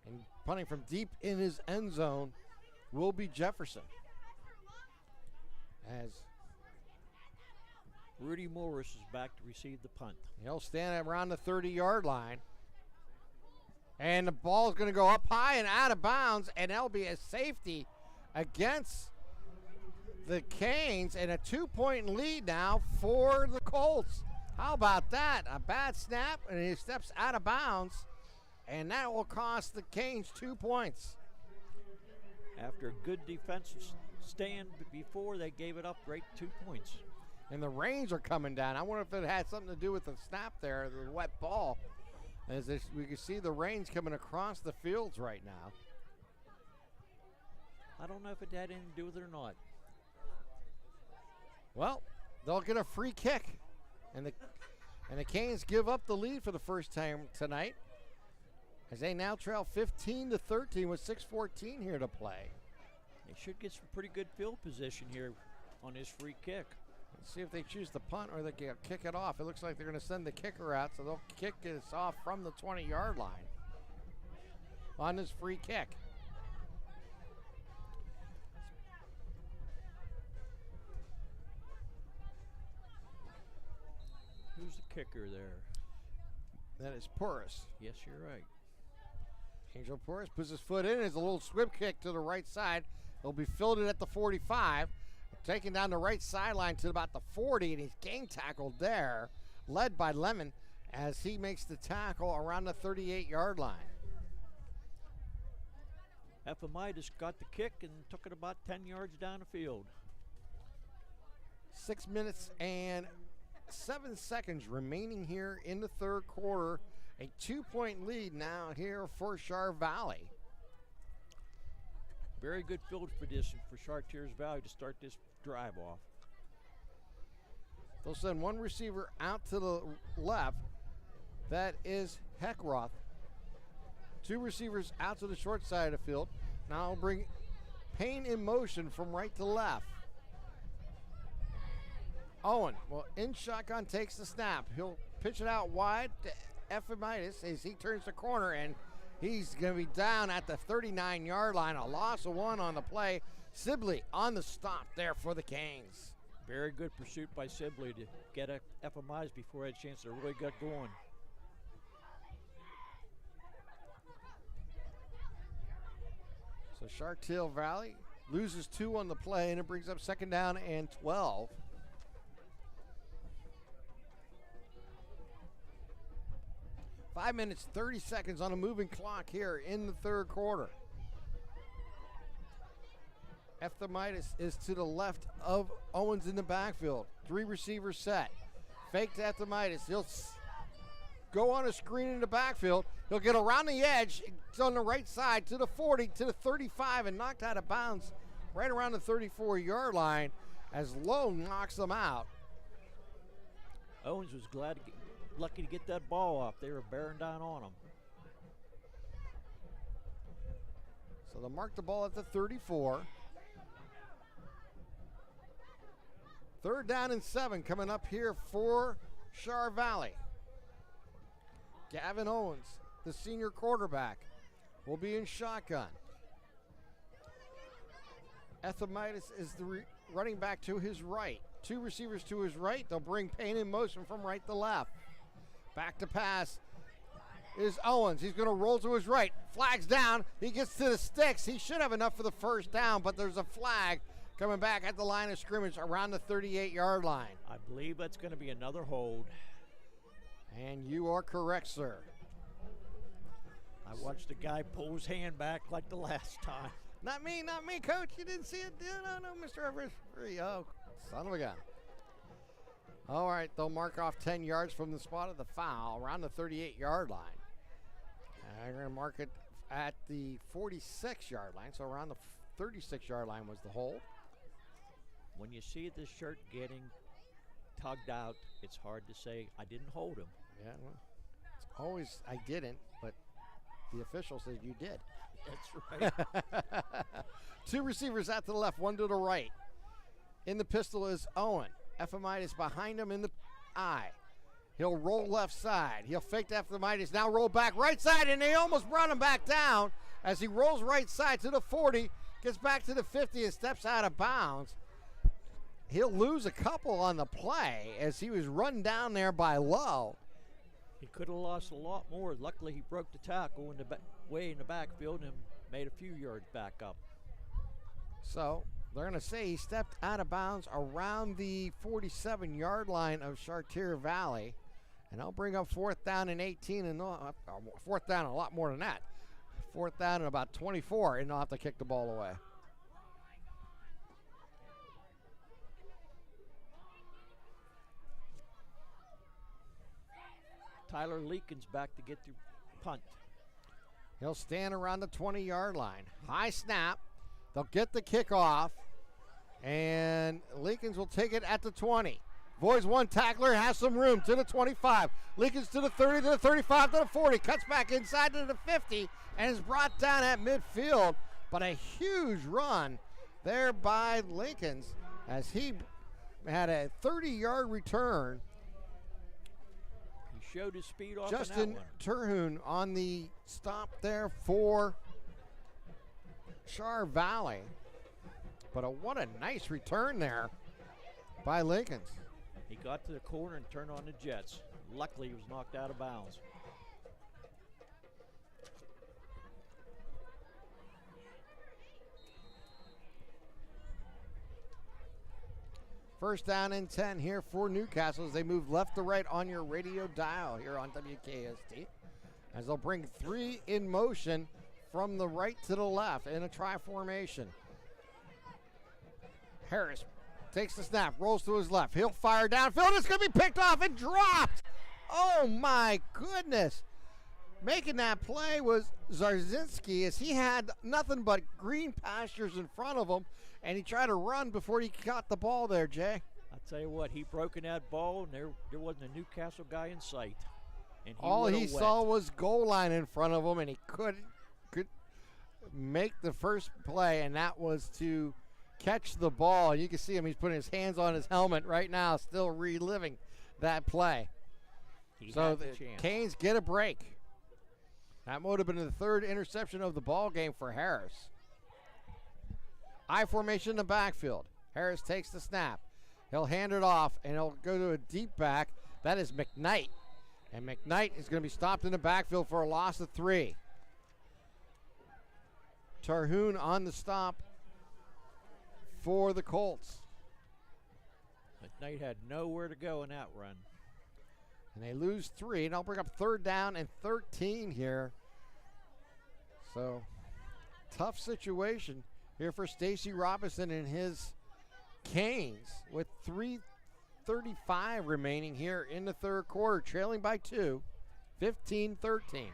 And punting from deep in his end zone will be Jefferson. As Rudy Morris is back to receive the punt. He'll stand around the 30-yard line. And the ball is going to go up high and out of bounds, and that'll be a safety against the Canes, and a 2-point lead now for the Colts. How about that? A bad snap, and he steps out of bounds, and that will cost the Canes 2 points. After a good defensive stand before, they gave it up right 2 points. And the rains are coming down. I wonder if it had something to do with the snap there, the wet ball. As we can see the rains coming across the fields right now. I don't know if it had anything to do with it or not. Well, they'll get a free kick. And the Canes give up the lead for the first time tonight, as they now trail 15-13 with 6:14 here to play. They should get some pretty good field position here on this free kick. Let's see if they choose the punt or they kick it off. It looks like they're going to send the kicker out, so they'll kick this off from the 20-yard line on this free kick. Who's the kicker there? That is Porras. Yes, you're right. Angel Porras puts his foot in. It's a little swim kick to the right side. It'll be fielded at the 45. Taken down the right sideline to about the 40, and he's gang tackled there, led by Lemon as he makes the tackle around the 38-yard line. Ephemidas got the kick and took it about 10 yards down the field. 6 minutes and 7 seconds remaining here in the third quarter. A 2-point lead now here for Char Valley. Very good field position for Chartiers Valley to start this drive off. They'll send one receiver out to the left. That is Heckroth. 2 receivers out to the short side of the field. Now I'll bring Payne in motion from right to left. Owen, well, in shotgun, takes the snap. He'll pitch it out wide to Ephemidas as he turns the corner, and he's going to be down at the 39-yard line. A loss of 1 on the play. Sibley on the stop there for the Canes. Very good pursuit by Sibley to get Ephemidas before he had a chance to really get going. So Chartiers Valley loses 2 on the play, and it brings up second down and 12. Five minutes, 30 seconds on a moving clock here in the third quarter. Ephemidas is to the left of Owens in the backfield. 3 receivers set. Fake to Ephemidas. He'll go on a screen in the backfield. He'll get around the edge. It's on the right side to the 40, to the 35, and knocked out of bounds right around the 34-yard line as Lowe knocks them out. Owens was lucky to get that ball off. They were bearing down on him. So they'll mark the ball at the 34. Third down and 7 coming up here for Char Valley. Gavin Owens, the senior quarterback, will be in shotgun. Ephemidas is the running back to his right. 2 receivers to his right. They'll bring Payne in motion from right to left. Back to pass is Owens. He's going to roll to his right. Flag's down. He gets to the sticks. He should have enough for the first down, but there's a flag coming back at the line of scrimmage around the 38-yard line. I believe that's going to be another hold. And you are correct, sir. I watched the guy pull his hand back like the last time. Not me, Coach. You didn't see it? No, Mr. Everett. Oh, son of a gun. All right, they'll mark off 10 yards from the spot of the foul around the 38-yard line. And they're going to mark it at the 46-yard line, so around the 36-yard line was the hold. When you see this shirt getting tugged out, it's hard to say, I didn't hold him. Yeah, well, it's always, I didn't, but the official says you did. That's right. 2 receivers out to the left, 1 to the right. In the pistol is Owen. Ephemidas behind him in the eye. He'll roll left side. He'll fake to Ephemidas, now roll back right side, and they almost brought him back down as he rolls right side to the 40, gets back to the 50 and steps out of bounds. he'll lose a couple on the play as he was run down there by Lowe. He could have lost a lot more. Luckily, he broke the tackle in the way in the backfield and made a few yards back up. So they're going to say he stepped out of bounds around the 47-yard line of Chartiers Valley. And I'll bring up 4th down and 18, and 4th down a lot more than that. 4th down and about 24, and they'll have to kick the ball away. Tyler Leakin's back to get the punt. He'll stand around the 20-yard line. High snap. They'll get the kickoff, and Leakins will take it at the 20. Voids one tackler, has some room to the 25. Leakins to the 30, to the 35, to the 40. Cuts back inside to the 50, and is brought down at midfield. But a huge run there by Leakins as he had a 30-yard return. He showed his speed off. Justin Terhune on the stop there for Char Valley. But what a nice return there by Leakins. He got to the corner and turned on the Jets. Luckily, he was knocked out of bounds. First down and 10 here for Newcastle as they move left to right on your radio dial here on WKST. As they'll bring 3 in motion from the right to the left in a try formation. Harris takes the snap, rolls to his left. He'll fire downfield. It's going to be picked off and dropped. Oh, my goodness. Making that play was Zarzinski as he had nothing but green pastures in front of him, and he tried to run before he caught the ball there, Jay. I'll tell you what, he broke in that ball, and there wasn't a Newcastle guy in sight. And all he saw was goal line in front of him, and he could make the first play, and that was to catch the ball. You can see him. He's putting his hands on his helmet right now, still reliving that play. So the Canes get a break. That would have been the 3rd interception of the ball game for Harris. I formation in the backfield. Harris takes the snap. He'll hand it off, and he'll go to a deep back. That is McKnight. And McKnight is going to be stopped in the backfield for a loss of 3. Terhune on the stop for the Colts. McKnight had nowhere to go in that run. And they lose 3, and I'll bring up 3rd down and 13 here. So, tough situation here for Stacy Robinson and his Canes with 3:35 remaining here in the 3rd quarter, trailing by 2, 15-13.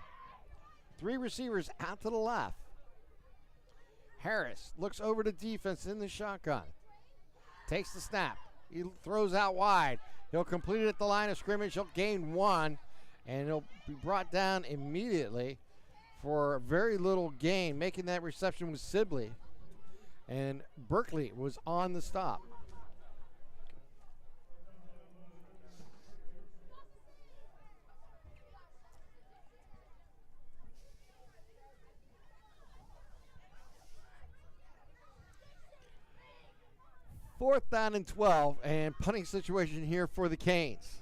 3 receivers out to the left. Harris looks over to defense in the shotgun. Takes the snap. He throws out wide. He'll complete it at the line of scrimmage. He'll gain 1, and he'll be brought down immediately for very little gain. Making that reception was Sibley, and Berkeley was on the stop. Fourth down and 12, and punting situation here for the Canes.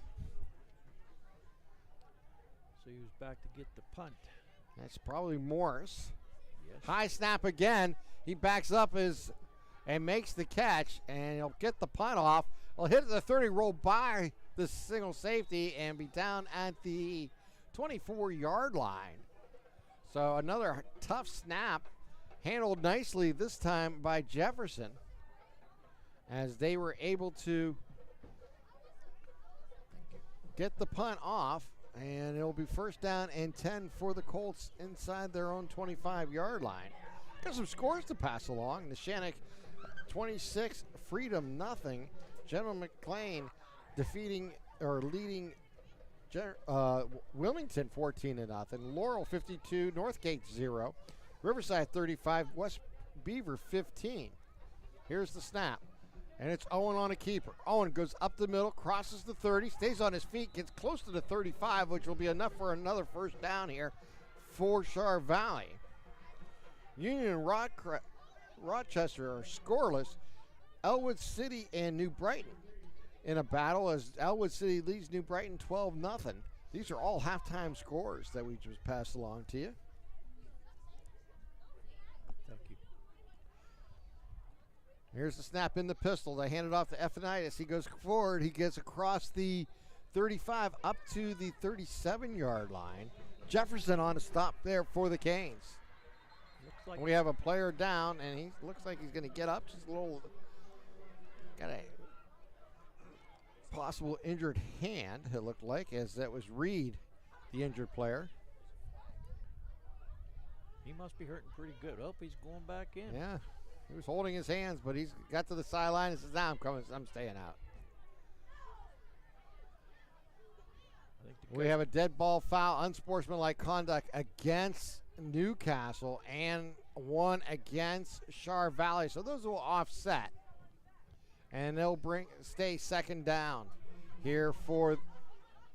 So he was back to get the punt. That's probably Morris. Yes. High snap again. He backs up and makes the catch, and he'll get the punt off. He'll hit the 30, roll by the single safety, and be down at the 24-yard line. So another tough snap, handled nicely this time by Jefferson, as they were able to get the punt off, and it'll be first down and 10 for the Colts inside their own 25-yard line. Got some scores to pass along. Neshannock 26, Freedom nothing. General McLean leading Wilmington 14-0. Laurel 52, Northgate 0. Riverside 35, West Beaver 15. Here's the snap. And it's Owen on a keeper. Owen goes up the middle, crosses the 30, stays on his feet, gets close to the 35, which will be enough for another first down here for Char Valley. Union and Rochester are scoreless. Elwood City and New Brighton in a battle as Elwood City leads New Brighton 12-0. These are all halftime scores that we just passed along to you. Thank you. Here's the snap in the pistol. They hand it off to Ephanitis. He goes forward. He gets across the 35 up to the 37-yard line. Jefferson on a stop there for the Canes. Looks like We have a player down, and he looks like he's going to get up. Just a little, got a possible injured hand, it looked like, as that was Reed, the injured player. he must be hurting pretty good. Oh, he's going back in. Yeah, he was holding his hands, but he's got to the sideline and says, "Now I'm staying out." I think the We have a dead ball foul, unsportsmanlike conduct against Newcastle and one against Char Valley. So those will offset. And they'll stay second down here for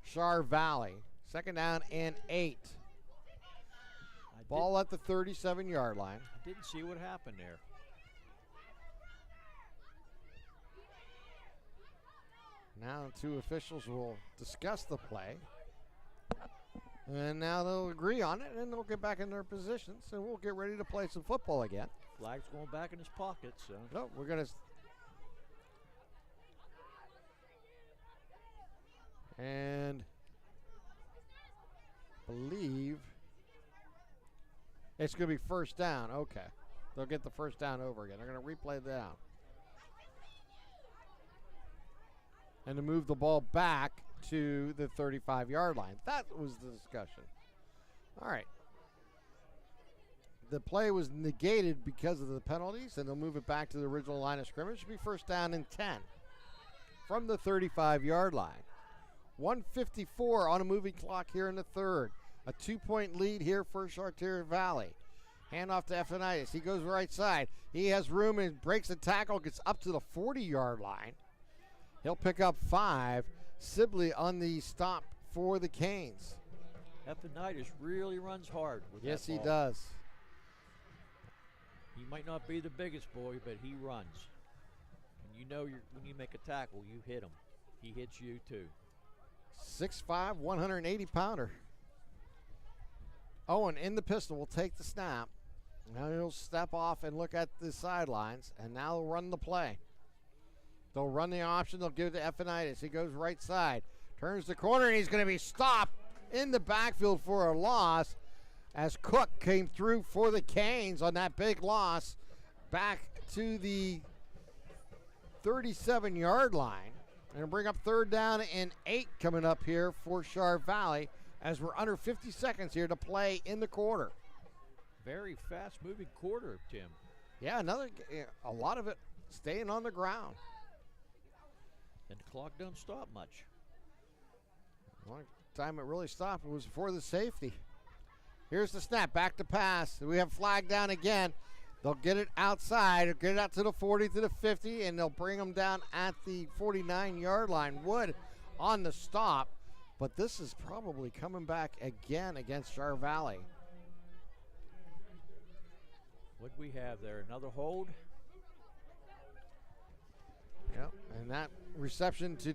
Char Valley. Second down and 8. Ball at the 37-yard line. I didn't see what happened there. Now two officials will discuss the play. And now they'll agree on it, and they'll get back in their positions, and we'll get ready to play some football again. Flag's going back in his pocket, so. No, we're going to... And believe it's going to be first down. Okay. They'll get the first down over again. They're going to replay the down. And to move the ball back to the 35-yard line. That was the discussion. All right. The play was negated because of the penalties, and they'll move it back to the original line of scrimmage. Should be first down and 10 from the 35-yard line. 1:54 on a moving clock here in the third. A 2-point lead here for Chartiers Valley. Handoff to Ephanitis. He goes right side. He has room and breaks the tackle, gets up to the 40-yard line. He'll pick up 5. Sibley on the stop for the Canes. Ephanitis really runs hard with Yes, that he ball. does. He might not be the biggest boy, but he runs. And you know when you make a tackle, you hit him. He hits you too. 6'5", 180-pounder. Owen in the pistol will take the snap. Now he'll step off and look at the sidelines, and now they'll run the play. They'll run the option. They'll give it to Ephanitis. He goes right side. Turns the corner, and he's going to be stopped in the backfield for a loss as Cook came through for the Canes on that big loss back to the 37-yard line. And bring up third down and 8 coming up here for Char Valley as we're under 50 seconds here to play in the quarter. Very fast-moving quarter, Tim. Yeah, a lot of it staying on the ground. And the clock don't stop much. The only time it really stopped was before the safety. Here's the snap, back to pass. We have flag down again. They'll get it outside, get it out to the 40, to the 50, and they'll bring them down at the 49-yard line. Wood on the stop, but this is probably coming back again against Char Valley. What do we have there? Another hold? Yep, and that reception to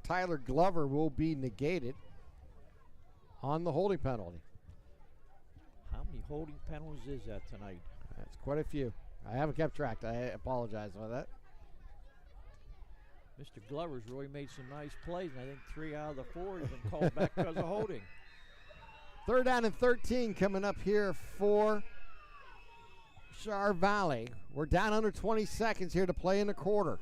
Tyler Glover will be negated on the holding penalty. How many holding penalties is that tonight? That's quite a few. I haven't kept track. I apologize for that. Mr. Glover's really made some nice plays, and I think 3 out of the 4 have been called back because of holding. Third down and 13 coming up here for Char Valley. We're down under 20 seconds here to play in the quarter.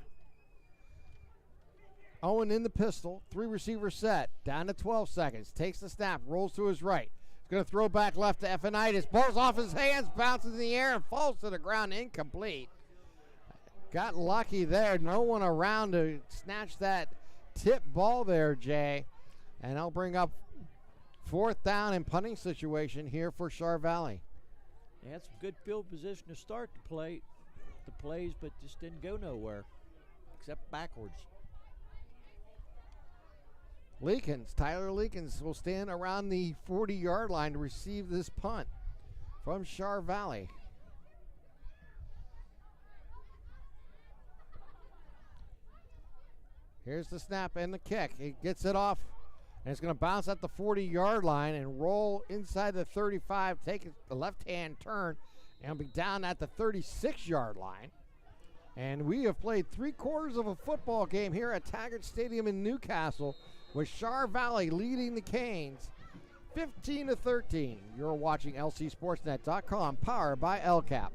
Owen in the pistol, 3 receiver set, down to 12 seconds. Takes the snap, rolls to his right. He's going to throw back left to Ephanitis. Ball's off his hands, bounces in the air, and falls to the ground incomplete. Got lucky there. No one around to snatch that tip ball there, Jay. And I'll bring up 4th down and punting situation here for Char Valley. They had some good field position to start the plays, but just didn't go nowhere, except backwards. Tyler Leakins will stand around the 40-yard line to receive this punt from Char Valley. Here's the snap and the kick. He gets it off, and it's going to bounce at the 40-yard line and roll inside the 35, take a left-hand turn, and be down at the 36-yard line. And we have played 3/4 of a football game here at Taggart Stadium in Newcastle, with Char Valley leading the Canes 15-13. You're watching LCSportsNet.com, powered by LCAP.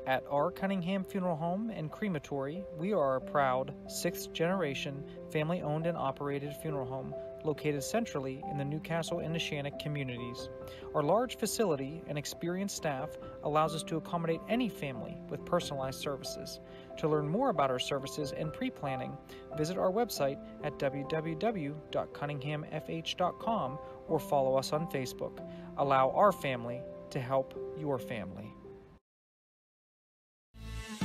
At our Cunningham Funeral Home and Crematory, we are a proud 6th-generation family-owned and operated funeral home located centrally in the Newcastle and Neshannock communities. Our large facility and experienced staff allows us to accommodate any family with personalized services. To learn more about our services and pre-planning, visit our website at www.cunninghamfh.com or follow us on Facebook. Allow our family to help your family.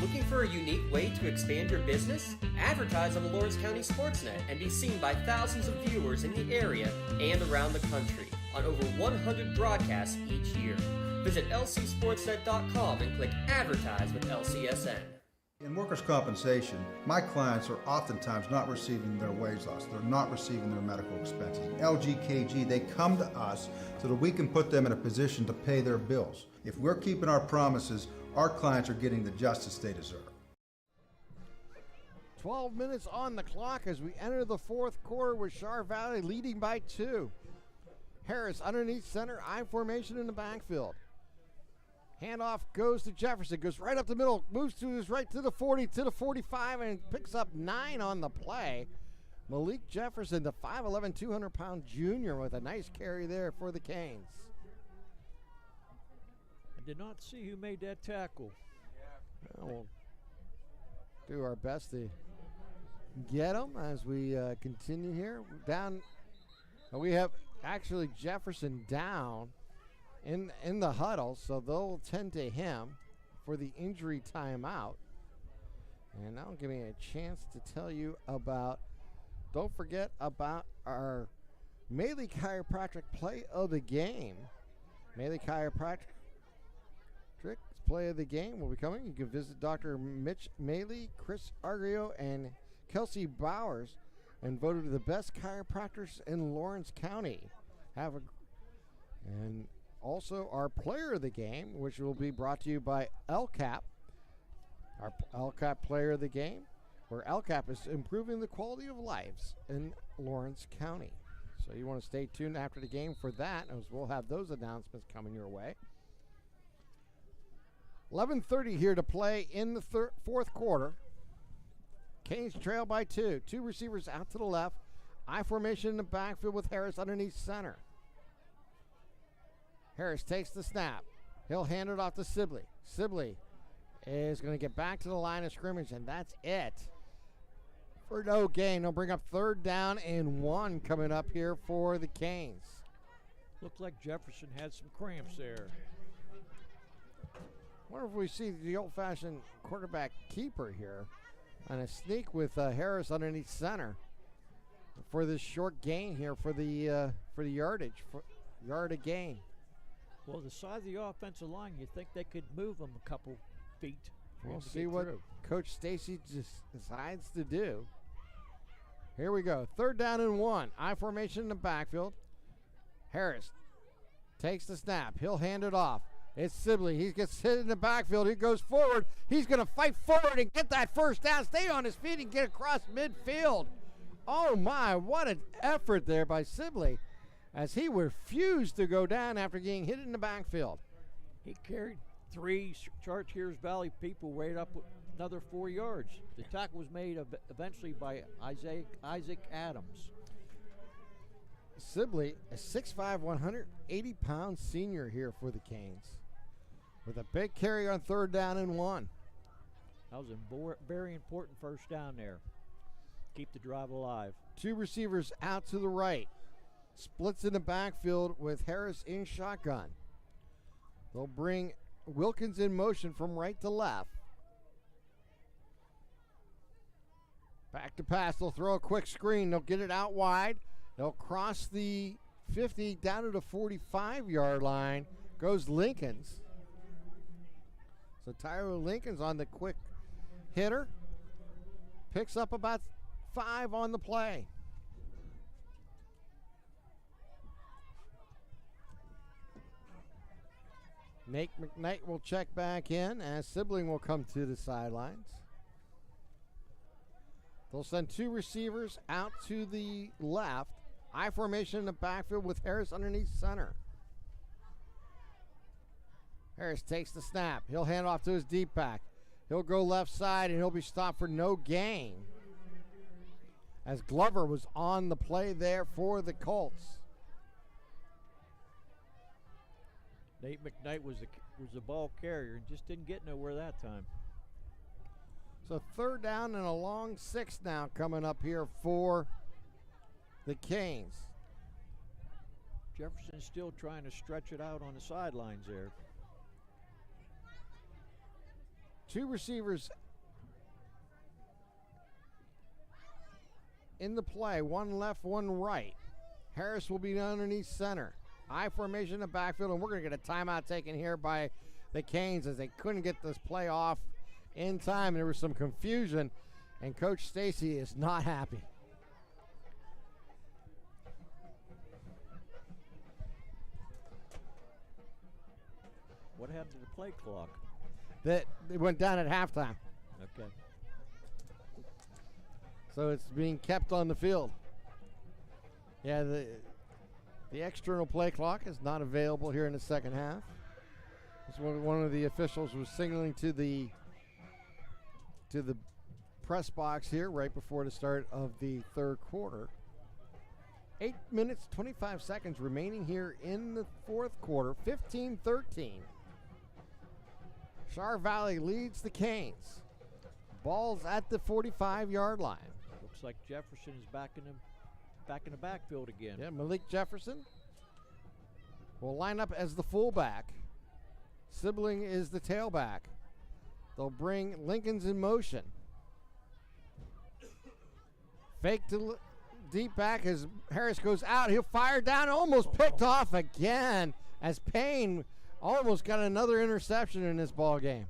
Looking for a unique way to expand your business? Advertise on the Lawrence County SportsNet and be seen by thousands of viewers in the area and around the country on over 100 broadcasts each year. Visit lcsportsnet.com and click Advertise with LCSN. In workers' compensation, my clients are oftentimes not receiving their wage loss. They're not receiving their medical expenses. LGKG, they come to us so that we can put them in a position to pay their bills. If we're keeping our promises, our clients are getting the justice they deserve. 12 minutes on the clock as we enter the fourth quarter with Char Valley leading by 2. Harris underneath center, I formation in the backfield. Handoff goes to Jefferson, goes right up the middle, moves to his right to the 40, to the 45, and picks up 9 on the play. Malik Jefferson, the 5'11", 200-pound junior, with a nice carry there for the Canes. I did not see who made that tackle. We'll do our best to get him as we continue here. Down, we have actually Jefferson down in the huddle, so they'll tend to him for the injury timeout. And that'll give me a chance to tell you about, don't forget about our Maley Chiropractic play of the game. Maley Chiropractic play of the game will be coming. You can visit Dr. Mitch Maley, Chris Argrio, and Kelsey Bowers, and voted the best chiropractors in Lawrence County. And also our player of the game, which will be brought to you by LCAP, our LCAP player of the game, where LCAP is improving the quality of lives in Lawrence County. So you want to stay tuned after the game for that, as we'll have those announcements coming your way. 11:30 here to play in the fourth quarter. Canes trail by 2. 2 receivers out to the left. I formation in the backfield with Harris underneath center. Harris takes the snap. He'll hand it off to Sibley. Sibley is going to get back to the line of scrimmage, and that's it. For no gain, they'll bring up 3rd down and 1 coming up here for the Canes. Looked like Jefferson had some cramps there. I wonder if we see the old-fashioned quarterback keeper here on a sneak with Harris underneath center for this short gain here for the yardage, yard a gain. Well, the side of the offensive line, you think they could move them a couple feet. We'll see what Coach Stacy decides to do. Here we go. 3rd down and 1. I formation in the backfield. Harris takes the snap. He'll hand it off. It's Sibley. He gets hit in the backfield. He goes forward. He's going to fight forward and get that first down. Stay on his feet and get across midfield. Oh, my. What an effort there by Sibley, as he refused to go down after getting hit in the backfield. He carried 3 Chartiers Valley people right up with another 4 yards. The tackle was made eventually by Isaac Adams. Sibley, a 6'5", 180-pound senior here for the Canes, with a big carry on 3rd down and 1. That was a very important first down there. Keep the drive alive. 2 receivers out to the right. Splits in the backfield with Harris in shotgun. They'll bring Wilkins in motion from right to left. Back to pass. They'll throw a quick screen. They'll get it out wide. They'll cross the 50 down to the 45-yard line. Goes Lincolns. So Tyler Lincoln's on the quick hitter. Picks up about 5 on the play. Nate McKnight will check back in as Sibling will come to the sidelines. They'll send 2 receivers out to the left. I formation in the backfield with Harris underneath center. Harris takes the snap. He'll hand off to his deep back. He'll go left side, and he'll be stopped for no gain, as Glover was on the play there for the Colts. Nate McKnight was the ball carrier and just didn't get nowhere that time. So 3rd down and a long 6 now coming up here for the Canes. Jefferson's still trying to stretch it out on the sidelines there. 2 receivers in the play, 1 left, 1 right. Harris will be underneath center. I formation in the backfield, and we're going to get a timeout taken here by the Canes as they couldn't get this play off in time. There was some confusion, and Coach Stacy is not happy. What happened to the play clock? That it went down at halftime. Okay. So it's being kept on the field. Yeah, the external play clock is not available here in the second half. It's one of the officials was signaling to the press box here right before the start of the 3rd quarter. 8 minutes, 25 seconds remaining here in the 4th quarter. 15-13. Char Valley leads the Canes. Ball's at the 45-yard line. Looks like Jefferson is back in the backfield again. Yeah, Malik Jefferson will line up as the fullback. Sibling is the tailback. They'll bring Lincoln's in motion. Fake to deep back as Harris goes out. He'll fire down, almost picked off again as Payne almost got another interception in this ball game.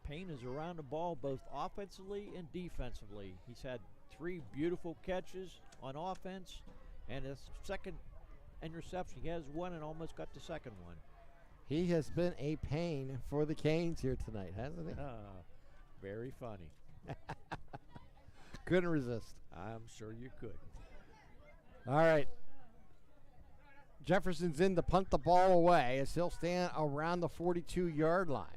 Payne is around the ball both offensively and defensively. He's had 3 beautiful catches on offense and a second interception. He has 1 and almost got the second one. He has been a pain for the Canes here tonight, hasn't he? Very funny. Couldn't resist. I'm sure you could. All right. Jefferson's in to punt the ball away as he'll stand around the 42-yard line.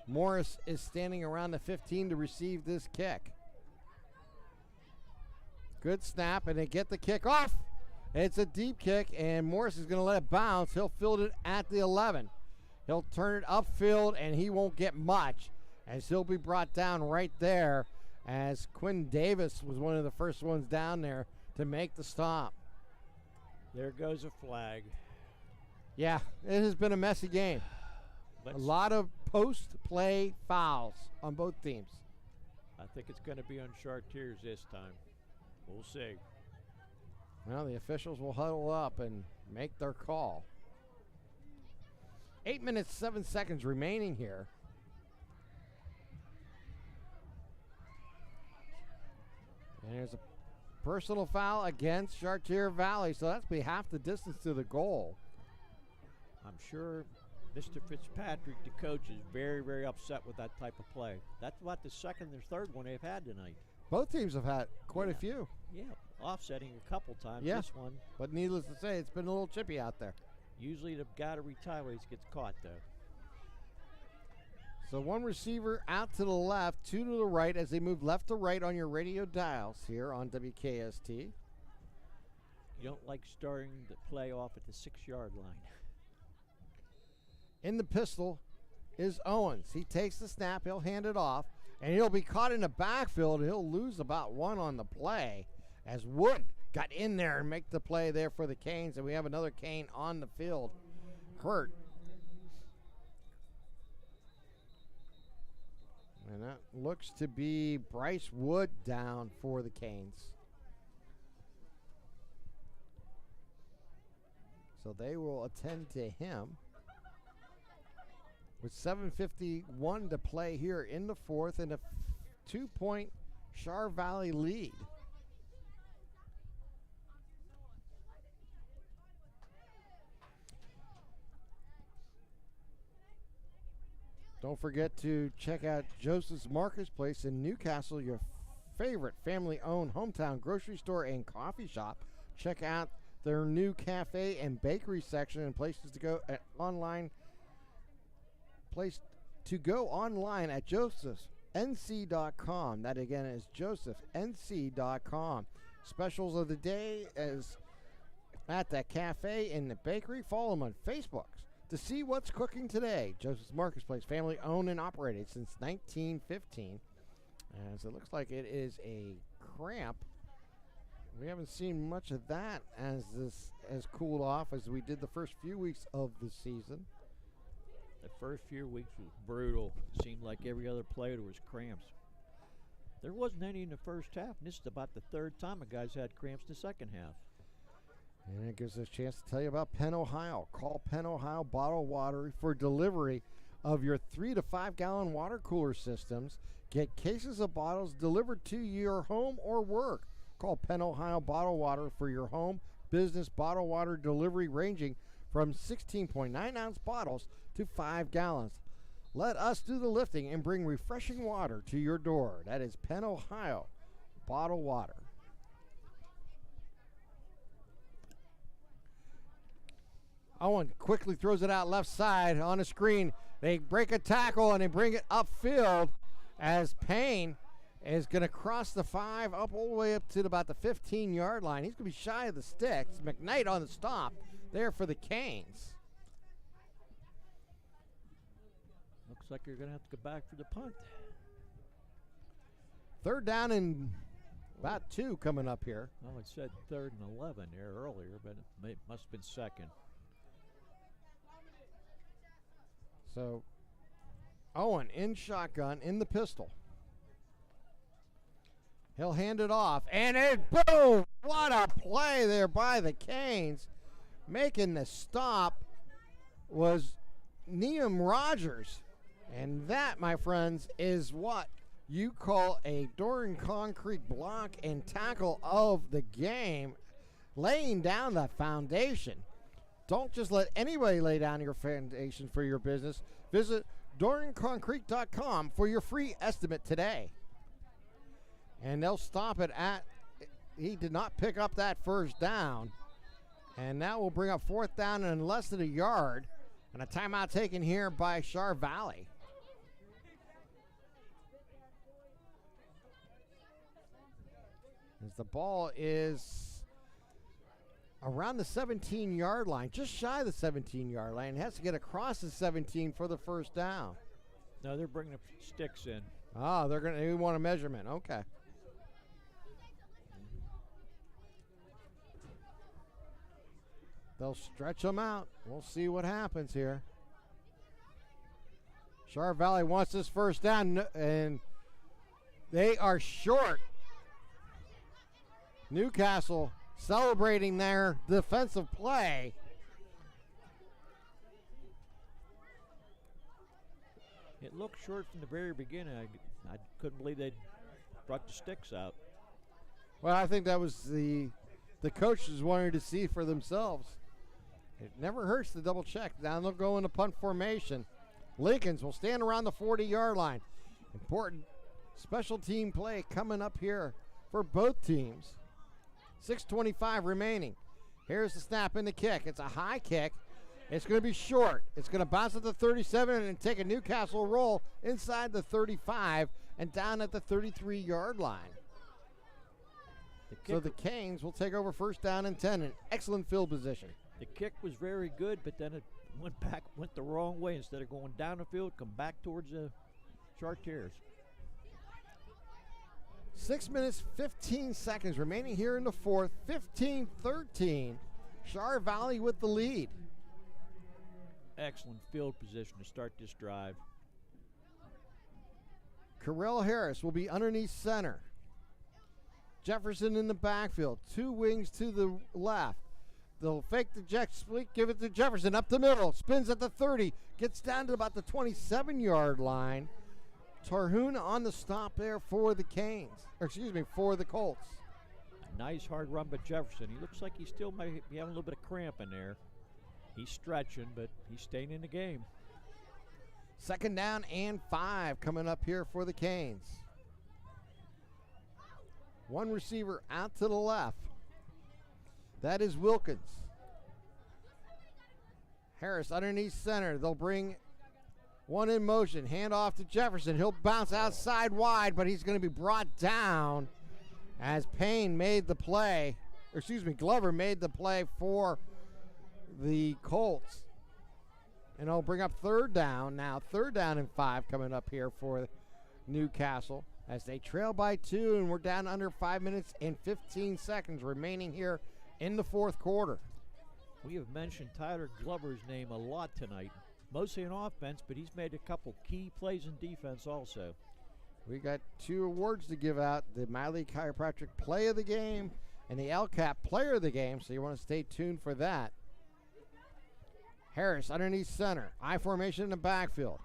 Morris is standing around the 15 to receive this kick. Good snap, and they get the kick off. It's a deep kick, and Morris is going to let it bounce. He'll field it at the 11. He'll turn it upfield, and he won't get much as he'll be brought down right there as Quinn Davis was one of the first ones down there to make the stop. There goes a flag. Yeah, it has been a messy game. A lot of post-play fouls on both teams. I think it's going to be on Chartiers this time. We'll see. Well, the officials will huddle up and make their call. 8 minutes, 7 seconds remaining here. And there's a personal foul against Chartier Valley, so that's be half the distance to the goal. I'm sure Mr. Fitzpatrick, the coach, is very, very upset with that type of play. That's about the second or third one they've had tonight. Both teams have had quite a few. Yeah, offsetting a couple times. Yeah, this one. But needless to say, it's been a little chippy out there. Usually the guy that retaliates gets caught, though. So 1 receiver out to the left, 2 to the right as they move left to right on your radio dials here on WKST. You don't like starting the play off at the 6-yard line. In the pistol is Owens. He takes the snap, he'll hand it off, and he'll be caught in the backfield. He'll lose about 1 on the play as Wood got in there and make the play there for the Canes, and we have another Cane on the field. Hurt. And that looks to be Bryce Wood down for the Canes. So they will attend to him. With 7:51 to play here in the 4th and a 2-point Char Valley lead. Don't forget to check out Joseph's Marketplace in Newcastle, your favorite family-owned hometown grocery store and coffee shop. Check out their new cafe and bakery section and places to go online. Place to go online at josephsnc.com. That again is josephsnc.com. Specials of the day is at that cafe and the bakery. Follow them on Facebook to see what's cooking today. Joseph's Marketplace, family owned and operated since 1915. As it looks like it is a cramp. We haven't seen much of that as this has cooled off as we did the first few weeks of the season. The first few weeks was brutal. It seemed like every other player was cramps. There wasn't any in the first half, and this is about the third time a guy's had cramps in the second half. And it gives us a chance to tell you about Penn Ohio. Call Penn Ohio Bottled Water for delivery of your 3 to 5 gallon water cooler systems. Get cases of bottles delivered to your home or work. Call Penn Ohio Bottled Water for your home business bottled water delivery ranging from 16.9 ounce bottles to 5 gallons. Let us do the lifting and bring refreshing water to your door. That is Penn Ohio Bottled Water. Owen quickly throws it out left side on the screen. They break a tackle and they bring it upfield as Payne is going to cross the 5 up all the way up to about the 15-yard line. He's going to be shy of the sticks. McKnight on the stop there for the Canes. Looks like you're going to have to go back for the punt. Third down and about 2 coming up here. Well, it said 3rd and 11 there earlier, but it must have been 2nd. So, Owen in shotgun, in the pistol. He'll hand it off, and it, boom! What a play there by the Canes. Making the stop was Neum Rogers. And that, my friends, is what you call a Doran Concrete block and tackle of the game, laying down the foundation. Don't just let anybody lay down your foundation for your business. Visit DoranConcrete.com for your free estimate today. And they'll stop it at, he did not pick up that first down. And that will bring up 4th down and less than a yard. And a timeout taken here by Char Valley. As the ball is around the 17-yard line, just shy of the 17-yard line. It has to get across the 17 for the first down. No, they're bringing up sticks in. Oh, they want a measurement. Okay. They'll stretch them out. We'll see what happens here. Char Valley wants this first down, and they are short. Newcastle celebrating their defensive play. It looked short from the very beginning. I couldn't believe they brought the sticks out. Well, I think that was the coaches wanted to see for themselves. It never hurts to double check. Now they'll go into punt formation. Lincolns will stand around the 40-yard line. Important special team play coming up here for both teams. 6:25 remaining. Here's the snap and the kick. It's a high kick. It's going to be short. It's going to bounce at the 37 and take a Newcastle roll inside the 35 and down at the 33-yard line. So the Canes will take over 1st down and 10. An excellent field position. The kick was very good, but then it went the wrong way. Instead of going down the field, come back towards the Chartiers. 6 minutes, 15 seconds remaining here in the 4th. 15-13. Char Valley with the lead. Excellent field position to start this drive. Carell Harris will be underneath center. Jefferson in the backfield. 2 wings to the left. They'll fake the jet split, give it to Jefferson up the middle. Spins at the 30. Gets down to about the 27-yard line. Tarhoon on the stop there for the Canes. Or excuse me, for the Colts. A nice hard run by Jefferson. He looks like he still might be having a little bit of cramp in there. He's stretching, but he's staying in the game. 2nd down and 5 coming up here for the Canes. One receiver out to the left. That is Wilkins. Harris underneath center. They'll bring one in motion. Hand off to Jefferson. He'll bounce outside wide, but he's going to be brought down as Payne made the play. Or excuse me, Glover made the play for the Colts. And I'll bring up 3rd down now. 3rd down and 5 coming up here for Newcastle as they trail by 2, and we're down under 5 minutes and 15 seconds remaining here in the 4th quarter. We have mentioned Tyler Glover's name a lot tonight, mostly in offense, but he's made a couple key plays in defense also. We got 2 awards to give out, the Miley Chiropractic Play of the Game and the LCAP Player of the Game, so you want to stay tuned for that. Harris underneath center. I formation in the backfield.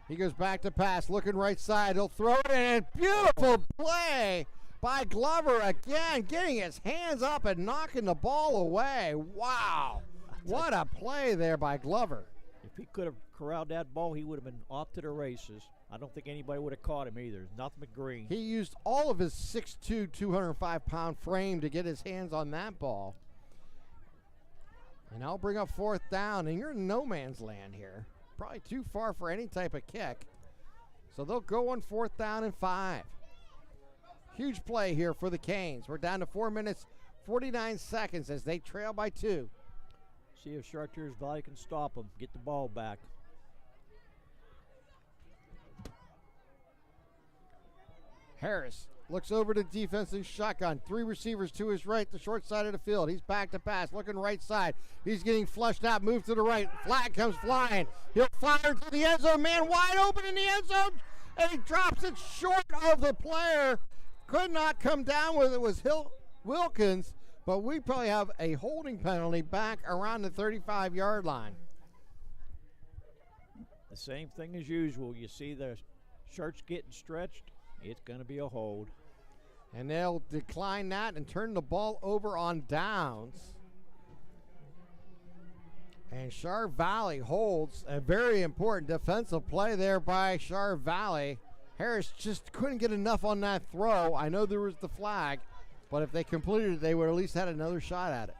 He goes back to pass, looking right side. He'll throw it in. Beautiful play by Glover again, getting his hands up and knocking the ball away. Wow. What a play there by Glover. If he could have corralled that ball, he would have been off to the races. I don't think anybody would have caught him either. Nothing but green. He used all of his 6'2", 205-pound frame to get his hands on that ball. And I'll bring up 4th down, and you're in no man's land here. Probably too far for any type of kick. So they'll go on 4th down and 5. Huge play here for the Canes. We're down to 4 minutes, 49 seconds as they trail by 2. See if Chartiers Valley can stop them, get the ball back. Harris looks over to defensive shotgun. 3 receivers to his right, the short side of the field. He's back to pass, looking right side. He's getting flushed out, move to the right. Flag comes flying. He'll fire to the end zone. Man wide open in the end zone. And he drops it short of the player. Could not come down with it. It was Wilkins, but we probably have a holding penalty back around the 35-yard line. The same thing as usual. You see the shirts getting stretched. It's going to be a hold. And they'll decline that and turn the ball over on downs. And Char Valley holds a very important defensive play there by Char Valley. Harris just couldn't get enough on that throw. I know there was the flag, but if they completed it, they would at least had another shot at it.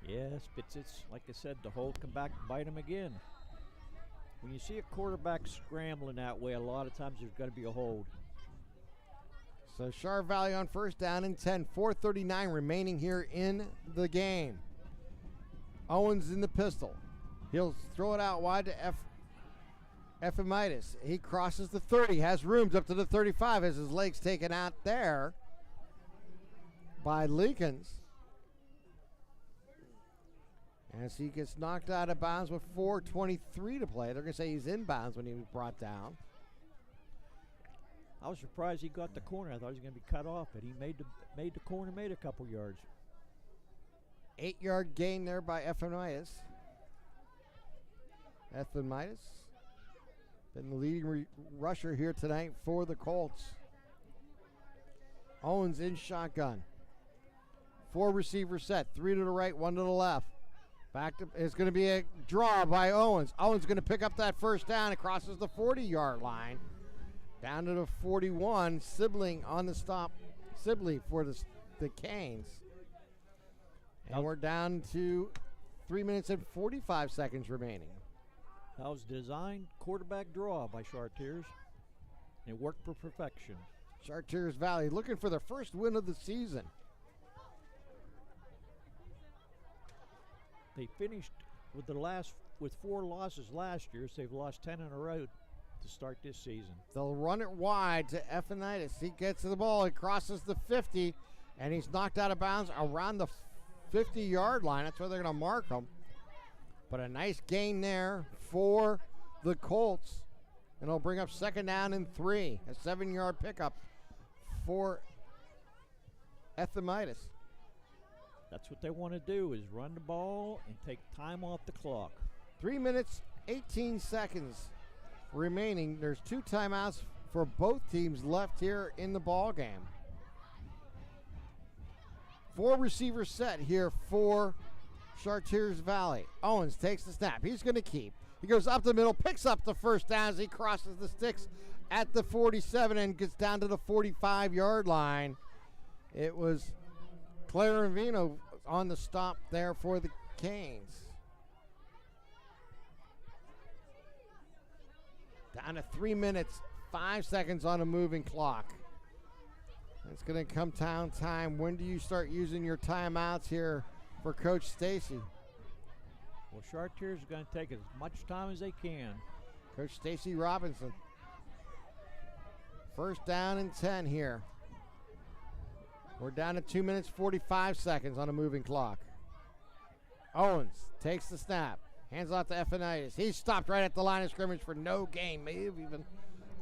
Yes, but it's like I said, the hold come back and bite him again. When you see a quarterback scrambling that way, a lot of times there's going to be a hold. So Char Valley on 1st down and 10, 4:39 remaining here in the game. Owens in the pistol. He'll throw it out wide to Ephemitis. He crosses the 30, has rooms up to the 35 as his legs taken out there by Leakins. As he gets knocked out of bounds with 4:23 to play. They're going to say he's in bounds when he was brought down. I was surprised he got the corner. I thought he was going to be cut off, but he made the corner, made a couple yards. 8-yard gain there by Ephemitis. Ephemitis been the leading rusher here tonight for the Colts. Owens in shotgun. 4 receivers set, 3 to the right, 1 to the left. Back to, it's going to be a draw by Owens. Owens going to pick up that 1st down. It crosses the 40-yard line. Down to the 41. Sibling on the stop. Sibley for the Canes. And we're down to 3 minutes and 45 seconds remaining. That was designed quarterback draw by Chartiers. It worked for perfection. Chartiers Valley looking for their first win of the season. They finished with 4 losses last year, so they've lost 10 in a row to start this season. They'll run it wide to Ephemitis. He gets to the ball. He crosses the 50, and he's knocked out of bounds around the 50-yard line. That's where they're going to mark him. But a nice gain there for the Colts. And it'll bring up 2nd down and 3. A 7-yard pickup for Ephemitis. That's what they want to do, is run the ball and take time off the clock. 3 minutes, 18 seconds remaining. There's 2 timeouts for both teams left here in the ball game. 4 receivers set here for Chartiers Valley. Owens takes the snap. He's going to keep. He goes up the middle, picks up the first down as he crosses the sticks at the 47 and gets down to the 45-yard line. It was Claire Vino on the stop there for the Canes. Down to 3 minutes, 5 seconds on a moving clock. It's going to come time. When do you start using your timeouts here for Coach Stacy? Well, Chartiers are going to take as much time as they can. Coach Stacy Robinson. First down and 10 here. We're down to 2 minutes, 45 seconds on a moving clock. Owens takes the snap. Hands off to Ephanitis. He's stopped right at the line of scrimmage for no gain. May have even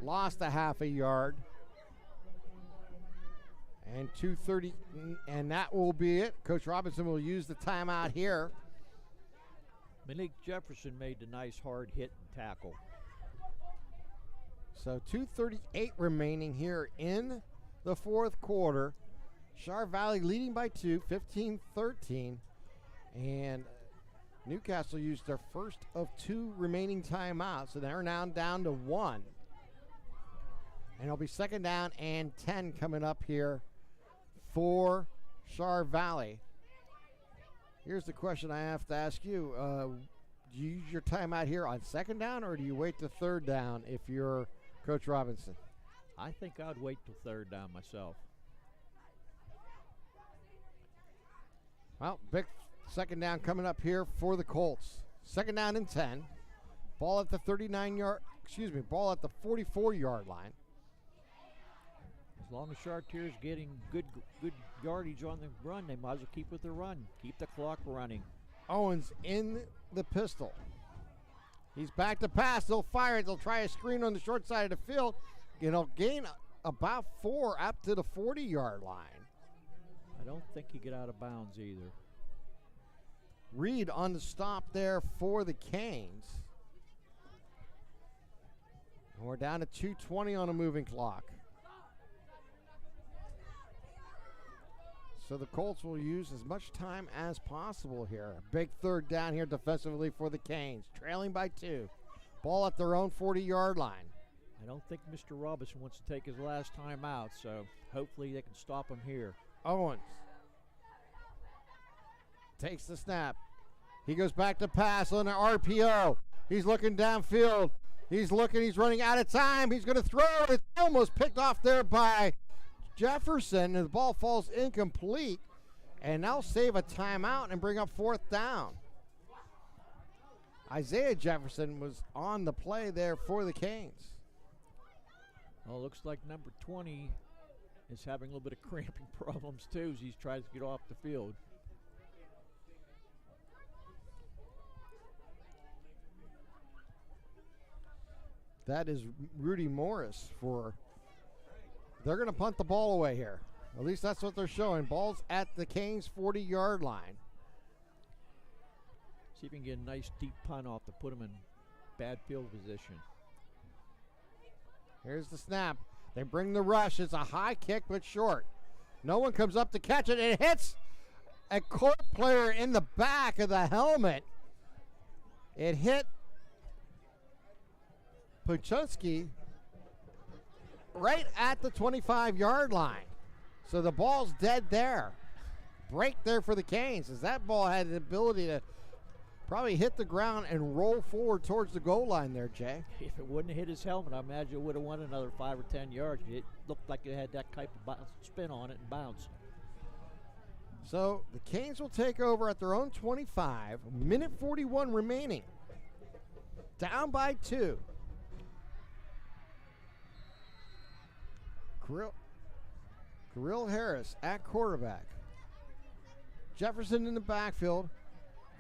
lost a half a yard. And 2:30, and that will be it. Coach Robinson will use the timeout here. Malik Jefferson made the nice hard hit and tackle. So 2:38 remaining here in the fourth quarter. Char Valley leading by 2, 15-13. And Newcastle used their first of 2 remaining timeouts, so they're now down to 1. And it'll be second down and 10 coming up here for Char Valley. Here's the question I have to ask you. Do you use your timeout here on second down, or do you wait to third down if you're Coach Robinson? I think I'd wait till third down myself. Well, big second down coming up here for the Colts. Second down and 10. Ball at the 44-yard line. As long as Chartiers getting good yardage on the run, they might as well keep with the run. Keep the clock running. Owens in the pistol. He's back to pass. They'll fire it. They'll try a screen on the short side of the field. It'll gain about 4 up to the 40-yard line. I don't think he get out of bounds either. Reed on the stop there for the Canes. And we're down to 2:20 on a moving clock. So the Colts will use as much time as possible here. A big third down here defensively for the Canes, trailing by 2. Ball at their own 40-yard line. I don't think Mr. Robinson wants to take his last time out, so hopefully they can stop him here. Owens takes the snap. He goes back to pass on an RPO. He's looking downfield. He's running out of time. He's going to throw. It's almost picked off there by Jefferson, and the ball falls incomplete. And now save a timeout and bring up fourth down. Isaiah Jefferson was on the play there for the Canes. Well, it looks like number 20 is having a little bit of cramping problems too as he tries to get off the field. That is Rudy Morris for. They're going to punt the ball away here. At least that's what they're showing. Ball's at the Canes 40-yard line. See if we can get a nice deep punt off to put them in bad field position. Here's the snap. They bring the rush. It's a high kick, but short. No one comes up to catch it. It hits a Colt player in the back of the helmet. It hit Puchunski right at the 25-yard line. So the ball's dead there. Break there for the Canes, as that ball had the ability to probably hit the ground and roll forward towards the goal line there, Jay. If it wouldn't have hit his helmet, I imagine it would have won another 5 or 10 yards. It looked like it had that type of spin on it and bounce. So the Canes will take over at their own 25. Minute 41 remaining. Down by 2. Kirill Harris at quarterback. Jefferson in the backfield.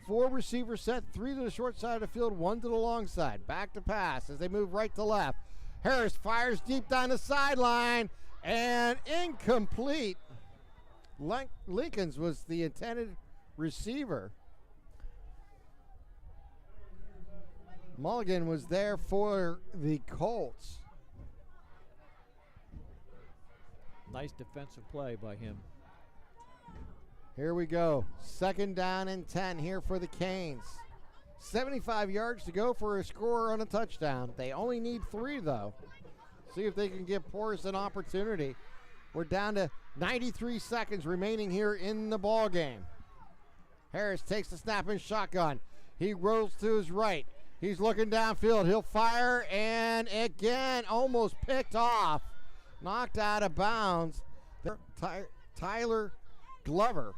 4 receivers set, 3 to the short side of the field, 1 to the long side. Back to pass as they move right to left. Harris fires deep down the sideline and incomplete. Lincolns was the intended receiver. Mulligan was there for the Colts. Nice defensive play by him. Here we go. 2nd down and 10 here for the Canes. 75 yards to go for a score on a touchdown. They only need 3, though. See if they can give Porras an opportunity. We're down to 93 seconds remaining here in the ball game. Harris takes the snap in shotgun. He rolls to his right. He's looking downfield. He'll fire, and again, almost picked off. Knocked out of bounds. Tyler Glover.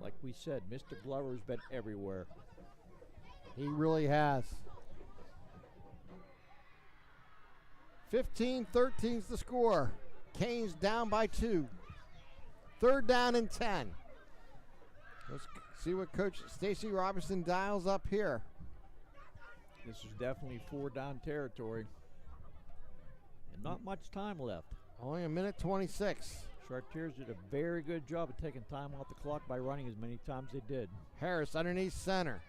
Like we said, Mr. Glover's been everywhere. He really has. 15-13's the score. Canes down by 2. 3rd down and 10. Let's see what Coach Stacy Robinson dials up here. This is definitely 4-down territory. And not much time left. Only 1:26. Chartiers did a very good job of taking time off the clock by running as many times they did. Harris underneath center.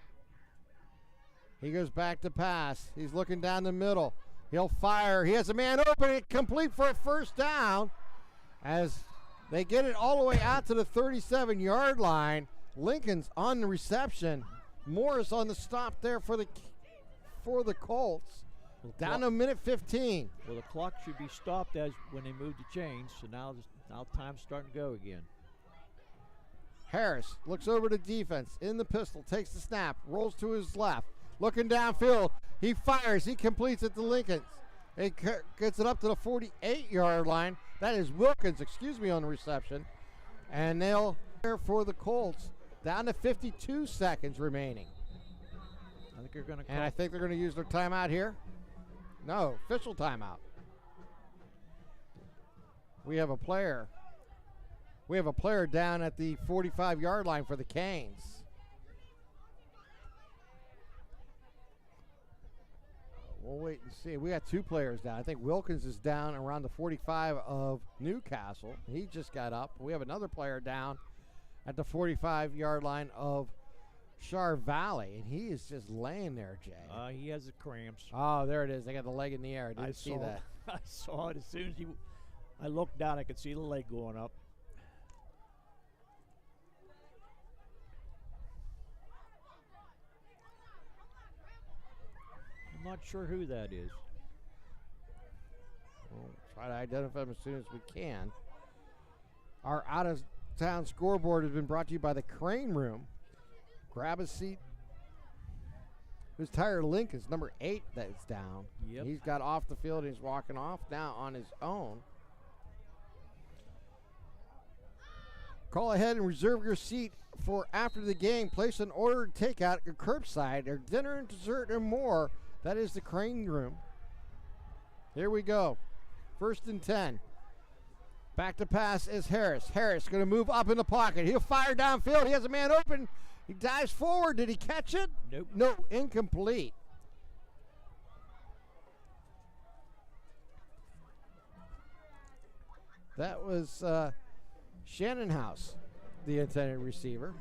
He goes back to pass. He's looking down the middle. He'll fire. He has a man open. Complete for a 1st down. As they get it all the way out to the 37-yard line. Lincoln's on the reception. Morris on the stop there for the Colts. Down to 1:15. Well, the clock should be stopped as when they move the chains. So now time's starting to go again. Harris looks over to defense in the pistol, takes the snap, rolls to his left, looking downfield. He fires. He completes it to Lincoln. He gets it up to the 48-yard line. That is Wilkins, on the reception. And they'll there for the Colts. Down to 52 seconds remaining. I think they're going to. And I think they're going to use their timeout here. No, official timeout. We have a player. We have a player down at the 45-yard line for the Canes. We'll wait and see. We got 2 players down. I think Wilkins is down around the 45 of Newcastle. He just got up. We have another player down at the 45-yard line of Char Valley, and he is just laying there, Jay. He has the cramps. Oh, there it is. They got the leg in the air. I didn't see that. I saw it as soon as I looked down. I could see the leg going up. I'm not sure who that is. We'll try to identify him as soon as we can. Our out-of-town scoreboard has been brought to you by the Crane Room. Grab a seat. Who's Tyler Lincoln's number 8 that is down. Yep. He's got off the field and he's walking off now on his own. Call ahead and reserve your seat for after the game. Place an order and takeout at curbside or dinner and dessert and more. That is the Crane Room. Here we go. 1st and 10. Back to pass is Harris. Harris going to move up in the pocket. He'll fire downfield. He has a man open. He dives forward. Did he catch it? Nope. No, incomplete. That was Shannon House, the intended receiver.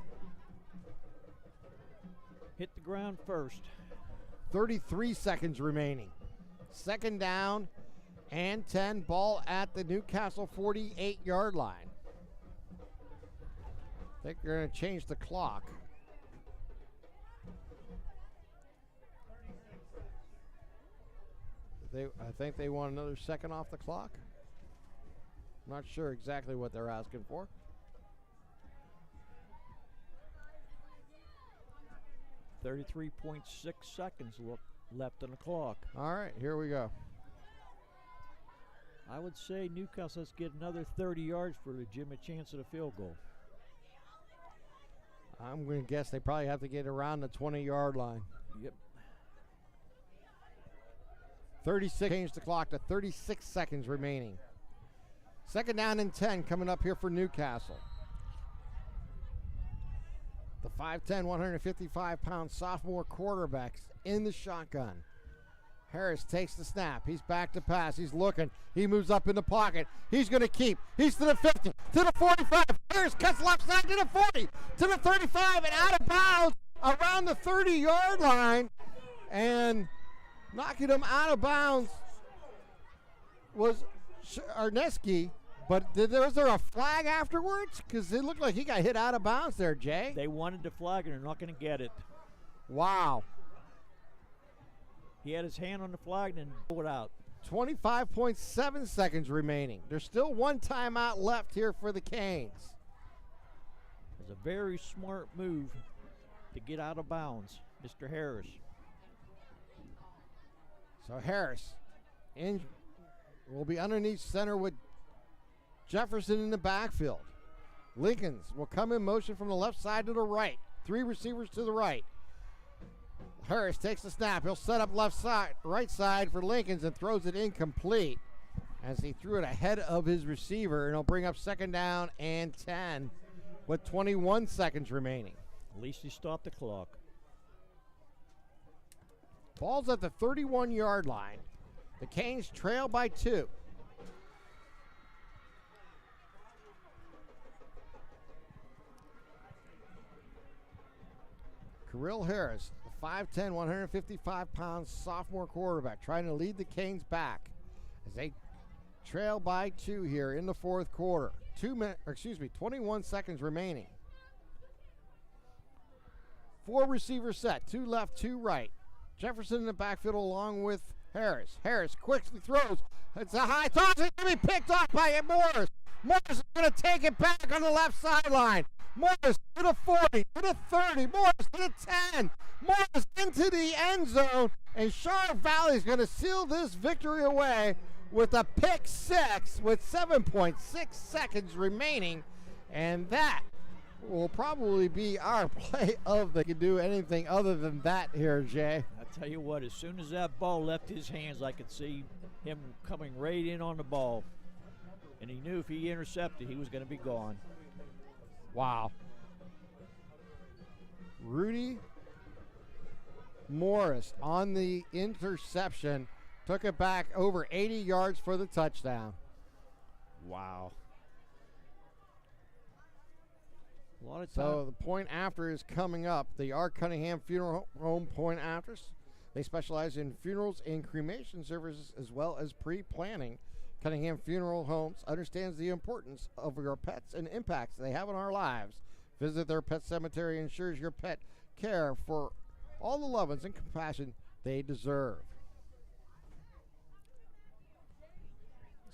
Hit the ground first. 33 seconds remaining. 2nd down and 10. Ball at the Newcastle 48-yard line. I think they're going to change the clock. I think they want another second off the clock. I'm not sure exactly what they're asking for. .6 seconds left on the clock. All right, here we go. I would say Newcastle has to get another 30 yards for a legitimate chance at a field goal. I'm going to guess they probably have to get around the 20-yard line. Yep. 36, change the clock to 36 seconds remaining. 2nd down and 10 coming up here for Newcastle. The 5'10", 155-pound sophomore quarterback's in the shotgun. Harris takes the snap. He's back to pass. He's looking. He moves up in the pocket. He's going to keep. He's to the 50, to the 45. Harris cuts left side to the 40, to the 35, and out of bounds around the 30-yard line, and knocking him out of bounds was Arneski. But was there a flag afterwards? Because it looked like he got hit out of bounds there, Jay. They wanted the flag, and they're not going to get it. Wow. He had his hand on the flag and then pulled it out. 25.7 seconds remaining. There's still one timeout left here for the Canes. It's a very smart move to get out of bounds, Mr. Harris. So Harris will be underneath center with Jefferson in the backfield. Lincolns will come in motion from the left side to the right. 3 receivers to the right. Harris takes the snap. He'll set up right side for Lincolns and throws it incomplete as he threw it ahead of his receiver, and he'll bring up 2nd down and 10 with 21 seconds remaining. At least he stopped the clock. Ball's at the 31-yard line. The Canes trail by 2. Kirill Harris, the 5'10", 155-pound sophomore quarterback, trying to lead the Canes back as they trail by 2 here in the 4th quarter. 21 seconds remaining. 4 receivers set, 2 left, 2 right. Jefferson in the backfield along with Harris. Harris quickly throws. It's a high toss. It's going to be picked off by Morris. Morris is going to take it back on the left sideline. Morris to the 40, to the 30, Morris to the 10. Morris into the end zone, and Charlotte Valley is going to seal this victory away with a pick 6 with 7.6 seconds remaining, and that will probably be our play of the. Can do anything other than that here, Jay. I tell you what, as soon as that ball left his hands, I could see him coming right in on the ball, and he knew if he intercepted, he was going to be gone. Wow. Rudy Morris on the interception took it back over 80 yards for the touchdown. Wow. A lot of time. So the point after is coming up. The R. Cunningham Funeral Home point afters. They specialize in funerals and cremation services as well as pre-planning. Cunningham Funeral Homes understands the importance of your pets and impacts they have on our lives. Visit their pet cemetery ensures your pet care for all the love and compassion they deserve.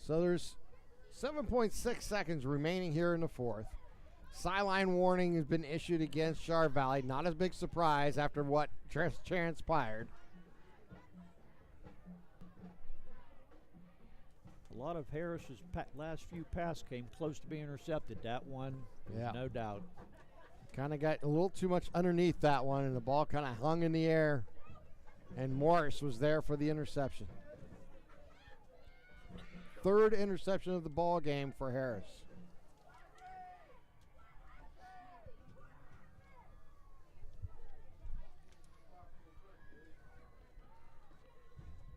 So there's 7.6 seconds remaining here in the 4th. Sideline warning has been issued against Charlotte Valley. Not a big surprise after what transpired. A lot of Harris's last few passes came close to being intercepted. That one, yeah, no doubt. Kind of got a little too much underneath that one, and the ball kind of hung in the air, and Morris was there for the interception. 3rd interception of the ball game for Harris.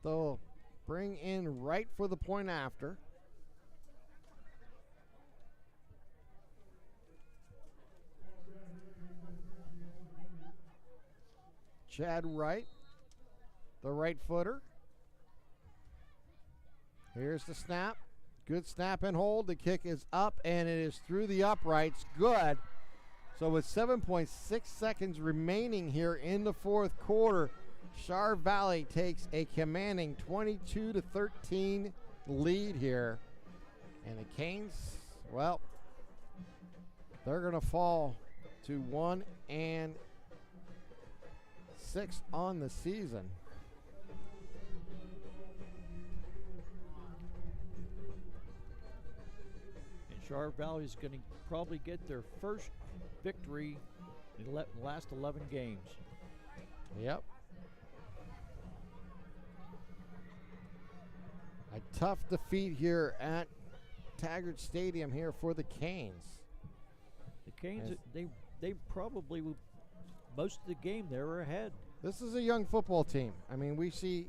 They'll bring in right for the point after. Chad Wright, the right footer. Here's the snap. Good snap and hold. The kick is up, and it is through the uprights. Good. So with 7.6 seconds remaining here in the 4th quarter, Charlotte Valley takes a commanding 22-13 lead here. And the Canes, well, they're going to fall to 1-6 on the season. And Charlotte Valley is going to probably get their first victory in the last 11 games. Yep. A tough defeat here at Taggart Stadium here for the Canes. The Canes, they probably, most of the game, they were ahead. This is a young football team. I mean, we see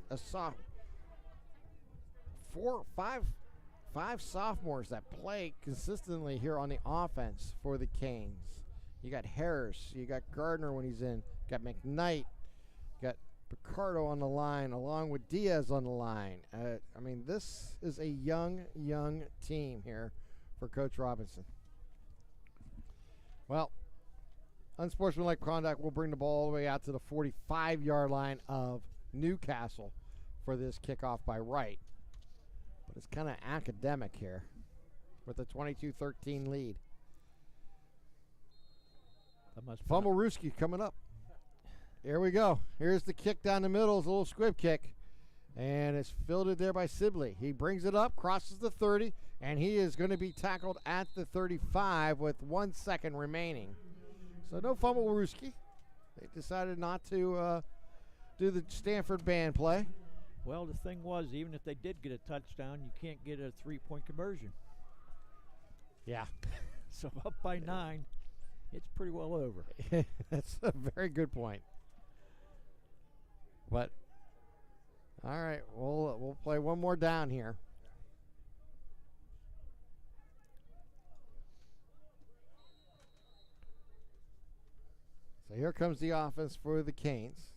five sophomores that play consistently here on the offense for the Canes. You got Harris, you got Gardner when he's in, Got McKnight, got Picardo on the line, along with Diaz on the line. I mean, this is a young team here for Coach Robinson. Well, unsportsmanlike conduct will bring the ball all the way out to the 45-yard line of Newcastle for this kickoff by Wright. But it's kind of academic here with a 22-13 lead. Fumblerooski coming up. Here we go. Here's the kick down the middle. It's a little squib kick. And it's fielded there by Sibley. He brings it up, crosses the 30, and he is going to be tackled at the 35 with 1 second remaining. So no Fumblerooski. They decided not to do the Stanford band play. Well, the thing was, even if they did get a touchdown, you can't get a 3-point conversion. Yeah. So up by 9, it's pretty well over. That's a very good point. But, all right, we'll play one more down here. So here comes the offense for the Canes.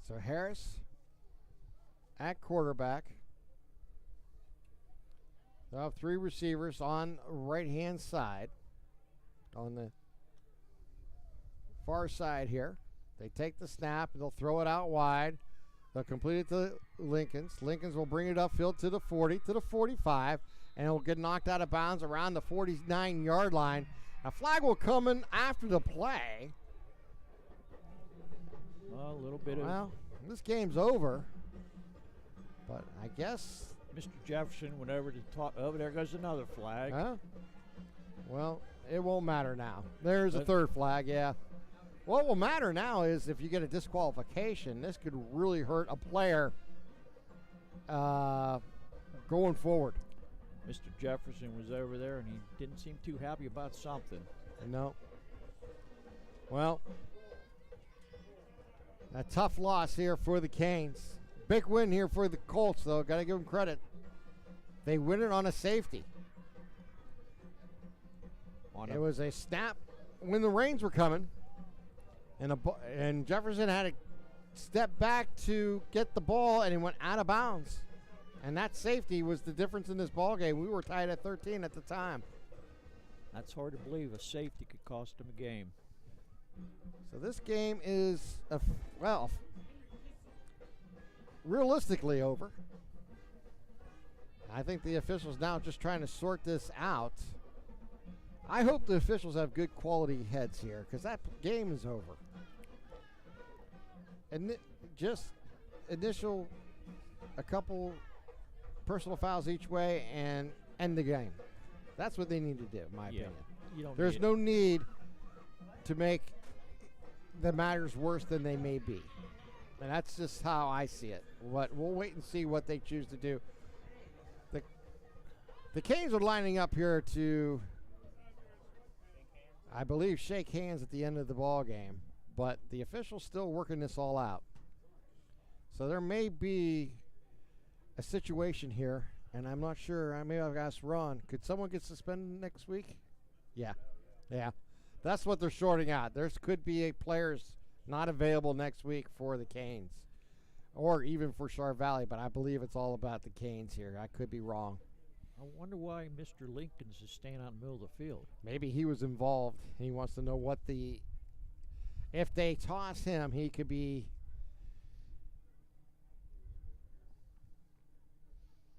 So Harris at quarterback. They'll have 3 receivers on right-hand side. On the far side here. They take the snap and they'll throw it out wide. They'll complete it to Lincolns. Lincolns will bring it upfield to the 40, to the 45, and it will get knocked out of bounds around the 49-yard line. A flag will come in after the play. Well, a little bit Well, this game's over. But I guess Mr. Jefferson went over to talk. Oh, there goes another flag. Huh? Well, it won't matter now. There's a third flag, yeah. What will matter now is if you get a disqualification, this could really hurt a player going forward. Mr. Jefferson was over there, and he didn't seem too happy about something. No. Well, a tough loss here for the Canes. Big win here for the Colts, though. Got to give them credit. They win it on a safety. It was a snap when the rains were coming, and Jefferson had to step back to get the ball, and he went out of bounds. And that safety was the difference in this ball game. We were tied at 13 at the time. That's hard to believe. A safety could cost them a game. So this game is, realistically over. I think the officials now just trying to sort this out. I hope the officials have good quality heads here because that game is over. And just initial a couple personal fouls each way and end the game. That's what they need to do, in my opinion. There's no need to make the matters worse than they may be. And that's just how I see it. But we'll wait and see what they choose to do. The Canes are lining up here to, I believe, shake hands at the end of the ball game. But the official's still working this all out. So there may be a situation here, and I'm not sure. Maybe I've asked Ron. Could someone get suspended next week? Yeah. That's what they're sorting out. There could be players not available next week for the Canes, or even for Char Valley, but I believe it's all about the Canes here. I could be wrong. I wonder why Mr. Lincolns is staying out in the middle of the field. Maybe he was involved. He wants to know what if they toss him, he could be.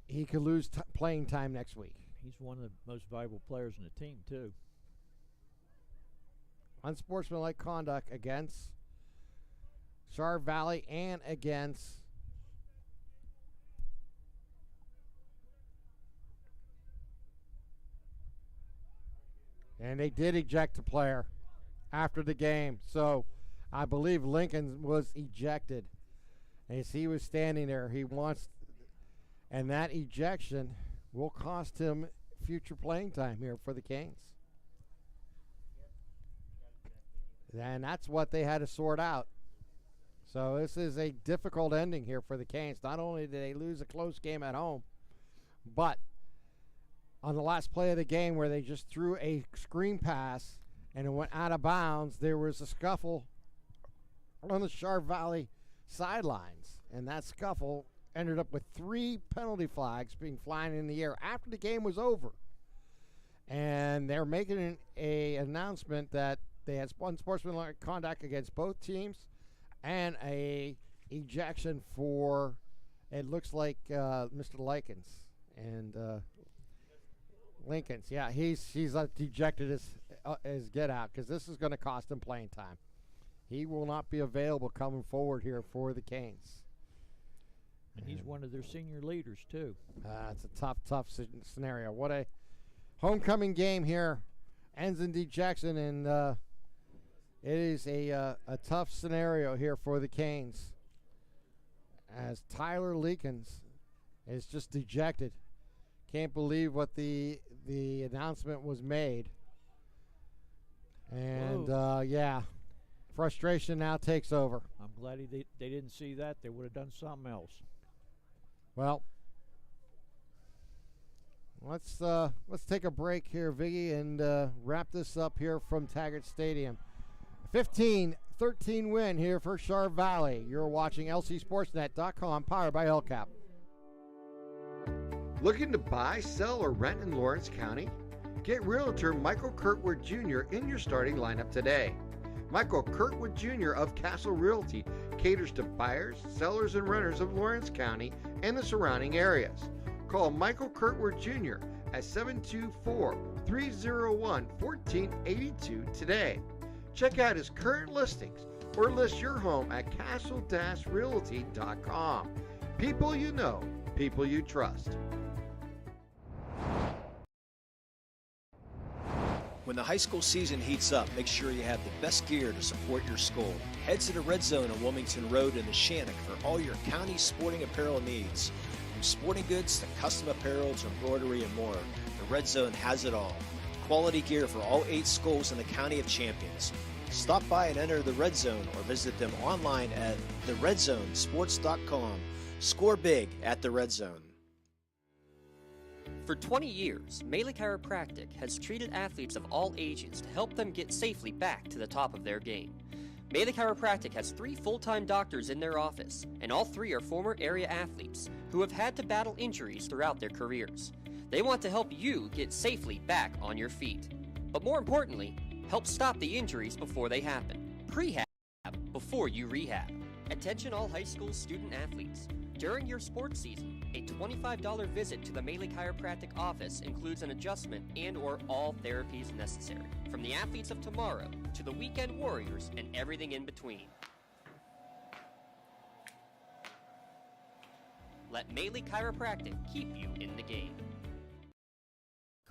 He could lose playing time next week. He's one of the most valuable players in the team, too. Unsportsmanlike conduct against Char Valley and against and they did eject a player after the game. So I believe Lincoln was ejected. As he was standing there, and that ejection will cost him future playing time here for the Canes. And that's what they had to sort out. So this is a difficult ending here for the Canes. Not only did they lose a close game at home, but on the last play of the game where they just threw a screen pass and it went out of bounds, there was a scuffle on the Char Valley sidelines. And that scuffle ended up with 3 penalty flags being flying in the air after the game was over. And they're making an announcement that they had unsportsmanlike conduct against both teams and a ejection for, it looks like, Mr. Likens and Lincoln's. Yeah, he's dejected as get out because this is going to cost him playing time. He will not be available coming forward here for the Canes. And he's one of their senior leaders, too. It's a tough scenario. What a homecoming game here. Ends in dejection, and it is a tough scenario here for the Canes as Tyler Leakins is just dejected. Can't believe what the announcement was made. And, yeah, frustration now takes over. I'm glad they didn't see that. They would have done something else. Well, let's take a break here, Viggy, and wrap this up here from Taggart Stadium. 15-13 win here for Char Valley. You're watching LCSportsNet.com, powered by LCAP. Looking to buy, sell, or rent in Lawrence County? Get Realtor Michael Kurtwood Jr. in your starting lineup today. Michael Kurtwood Jr. of Castle Realty caters to buyers, sellers, and renters of Lawrence County and the surrounding areas. Call Michael Kurtwood Jr. at 724-301-1482 today. Check out his current listings or list your home at castle-realty.com. People you know, people you trust. When the high school season heats up, make sure you have the best gear to support your school. Head to the Red Zone on Wilmington Road in the Shannock for all your county sporting apparel needs. From sporting goods to custom apparel to embroidery and more, the Red Zone has it all. Quality gear for all 8 schools in the County of Champions. Stop by and enter the Red Zone or visit them online at theredzonesports.com. Score big at the Red Zone. For 20 years, Melee Chiropractic has treated athletes of all ages to help them get safely back to the top of their game. Melee Chiropractic has 3 full-time doctors in their office, and all 3 are former area athletes who have had to battle injuries throughout their careers. They want to help you get safely back on your feet. But more importantly, help stop the injuries before they happen. Prehab before you rehab. Attention all high school student athletes. During your sports season, a $25 visit to the Melee Chiropractic office includes an adjustment and or all therapies necessary. From the athletes of tomorrow to the weekend warriors and everything in between. Let Melee Chiropractic keep you in the game.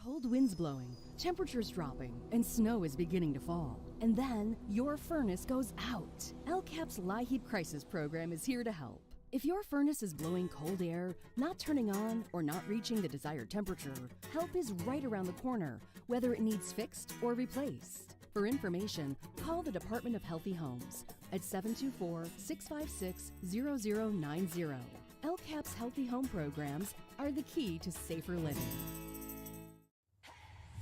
Cold winds blowing, temperatures dropping, and snow is beginning to fall. And then your furnace goes out. LCAP's LIHEAP Crisis Program is here to help. If your furnace is blowing cold air, not turning on, or not reaching the desired temperature, help is right around the corner, whether it needs fixed or replaced. For information, call the Department of Healthy Homes at 724-656-0090. LCAP's Healthy Home programs are the key to safer living.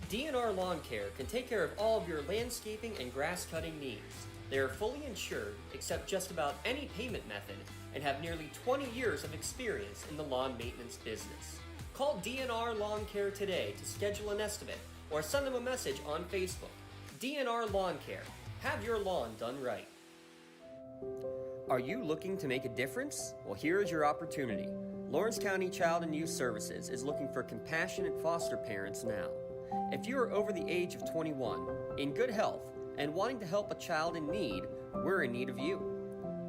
DNR Lawn Care can take care of all of your landscaping and grass cutting needs. They are fully insured, accept just about any payment method, and have nearly 20 years of experience in the lawn maintenance business. Call DNR Lawn Care today to schedule an estimate or send them a message on Facebook. DNR Lawn Care. Have your lawn done right. Are you looking to make a difference? Well, here is your opportunity. Lawrence County Child and Youth Services is looking for compassionate foster parents now. If you are over the age of 21, in good health, and wanting to help a child in need, we're in need of you.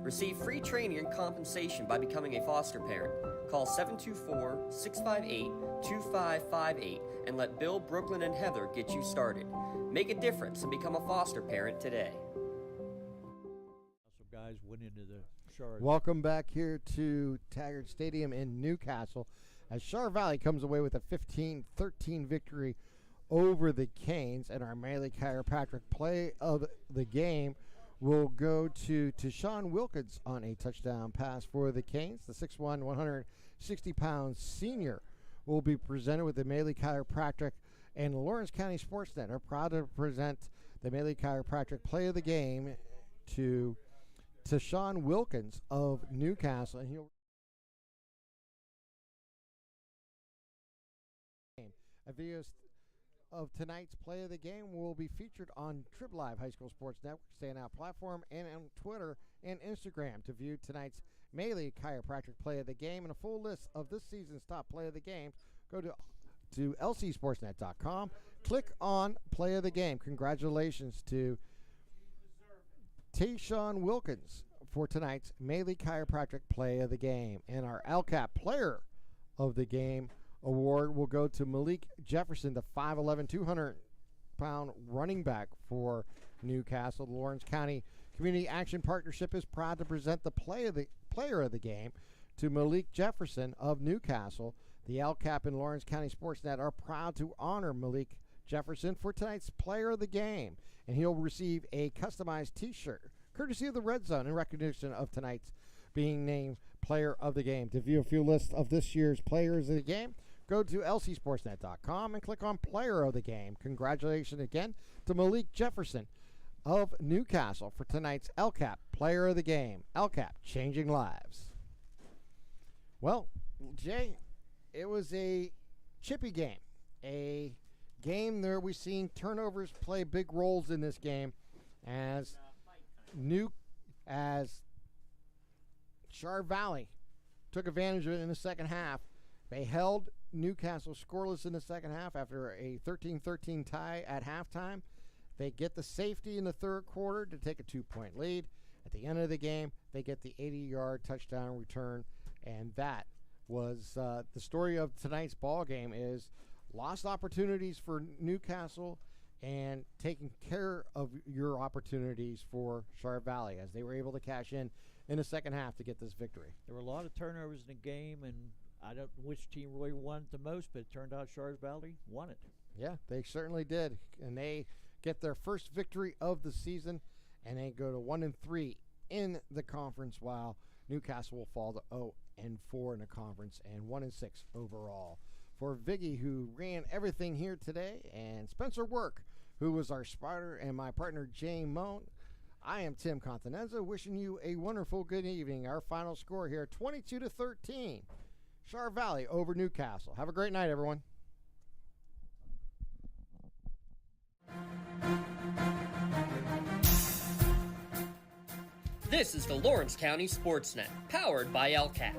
Receive free training and compensation by becoming a foster parent. Call 724-658-2558 and let Bill, Brooklyn, and Heather get you started. Make a difference and become a foster parent today. Some guys went into the Chartiers. Welcome back here to Taggart Stadium in Newcastle as Char Valley comes away with a 15-13 victory over the Canes, and our Maley Chiropractic play of the game will go to Tashawn Wilkins on a touchdown pass for the Canes. The 6'1", 160-pound senior will be presented with the Maley Chiropractic, and Lawrence County SportsNet are proud to present the Maley Chiropractic play of the game to Tashawn Wilkins of Newcastle, and he'll a video of tonight's play of the game will be featured on Trib Live High School Sports Network, Standout platform, and on Twitter and Instagram. To view tonight's Maley Chiropractic play of the game and a full list of this season's top play of the games, go to lcsportsnet.com. Click on play of the game. Congratulations to Tayshawn Wilkins for tonight's Maley Chiropractic play of the game. And our LCAP player of the game award will go to Malik Jefferson, the 5'11", 200-pound running back for Newcastle. The Lawrence County Community Action Partnership is proud to present the player of the game to Malik Jefferson of Newcastle. The LCAP and Lawrence County SportsNet are proud to honor Malik Jefferson for tonight's player of the game, and he'll receive a customized T-shirt courtesy of the Red Zone in recognition of tonight's being named player of the game. To view a few lists of this year's players of the game, go to lcsportsnet.com and click on player of the game. Congratulations again to Malik Jefferson of Newcastle for tonight's LCAP player of the game. LCAP, changing lives. Well, Jay, it was a chippy game. A game there we've seen turnovers play big roles in this game as Char Valley took advantage of it in the second half. They held Newcastle scoreless in the second half after a 13-13 tie at halftime. They get the safety in the third quarter to take a 2-point lead. At the end of the game, they get the 80-yard touchdown return, and that was the story of tonight's ball game. Is lost opportunities for Newcastle and taking care of your opportunities for Char Valley as they were able to cash in the second half to get this victory. There were a lot of turnovers in the game, and I don't know which team really won it the most, but it turned out Char Valley won it. Yeah, they certainly did, and they get their first victory of the season, and they go to 1-3 in the conference, while Newcastle will fall to 0-4 in the conference and 1-6 overall. For Viggy, who ran everything here today, and Spencer Work, who was our spotter, and my partner Jane Moan, I am Tim Continenza, wishing you a wonderful good evening. Our final score here, 22-13. Char Valley over Newcastle. Have a great night, everyone. This is the Lawrence County SportsNet, powered by LCAT.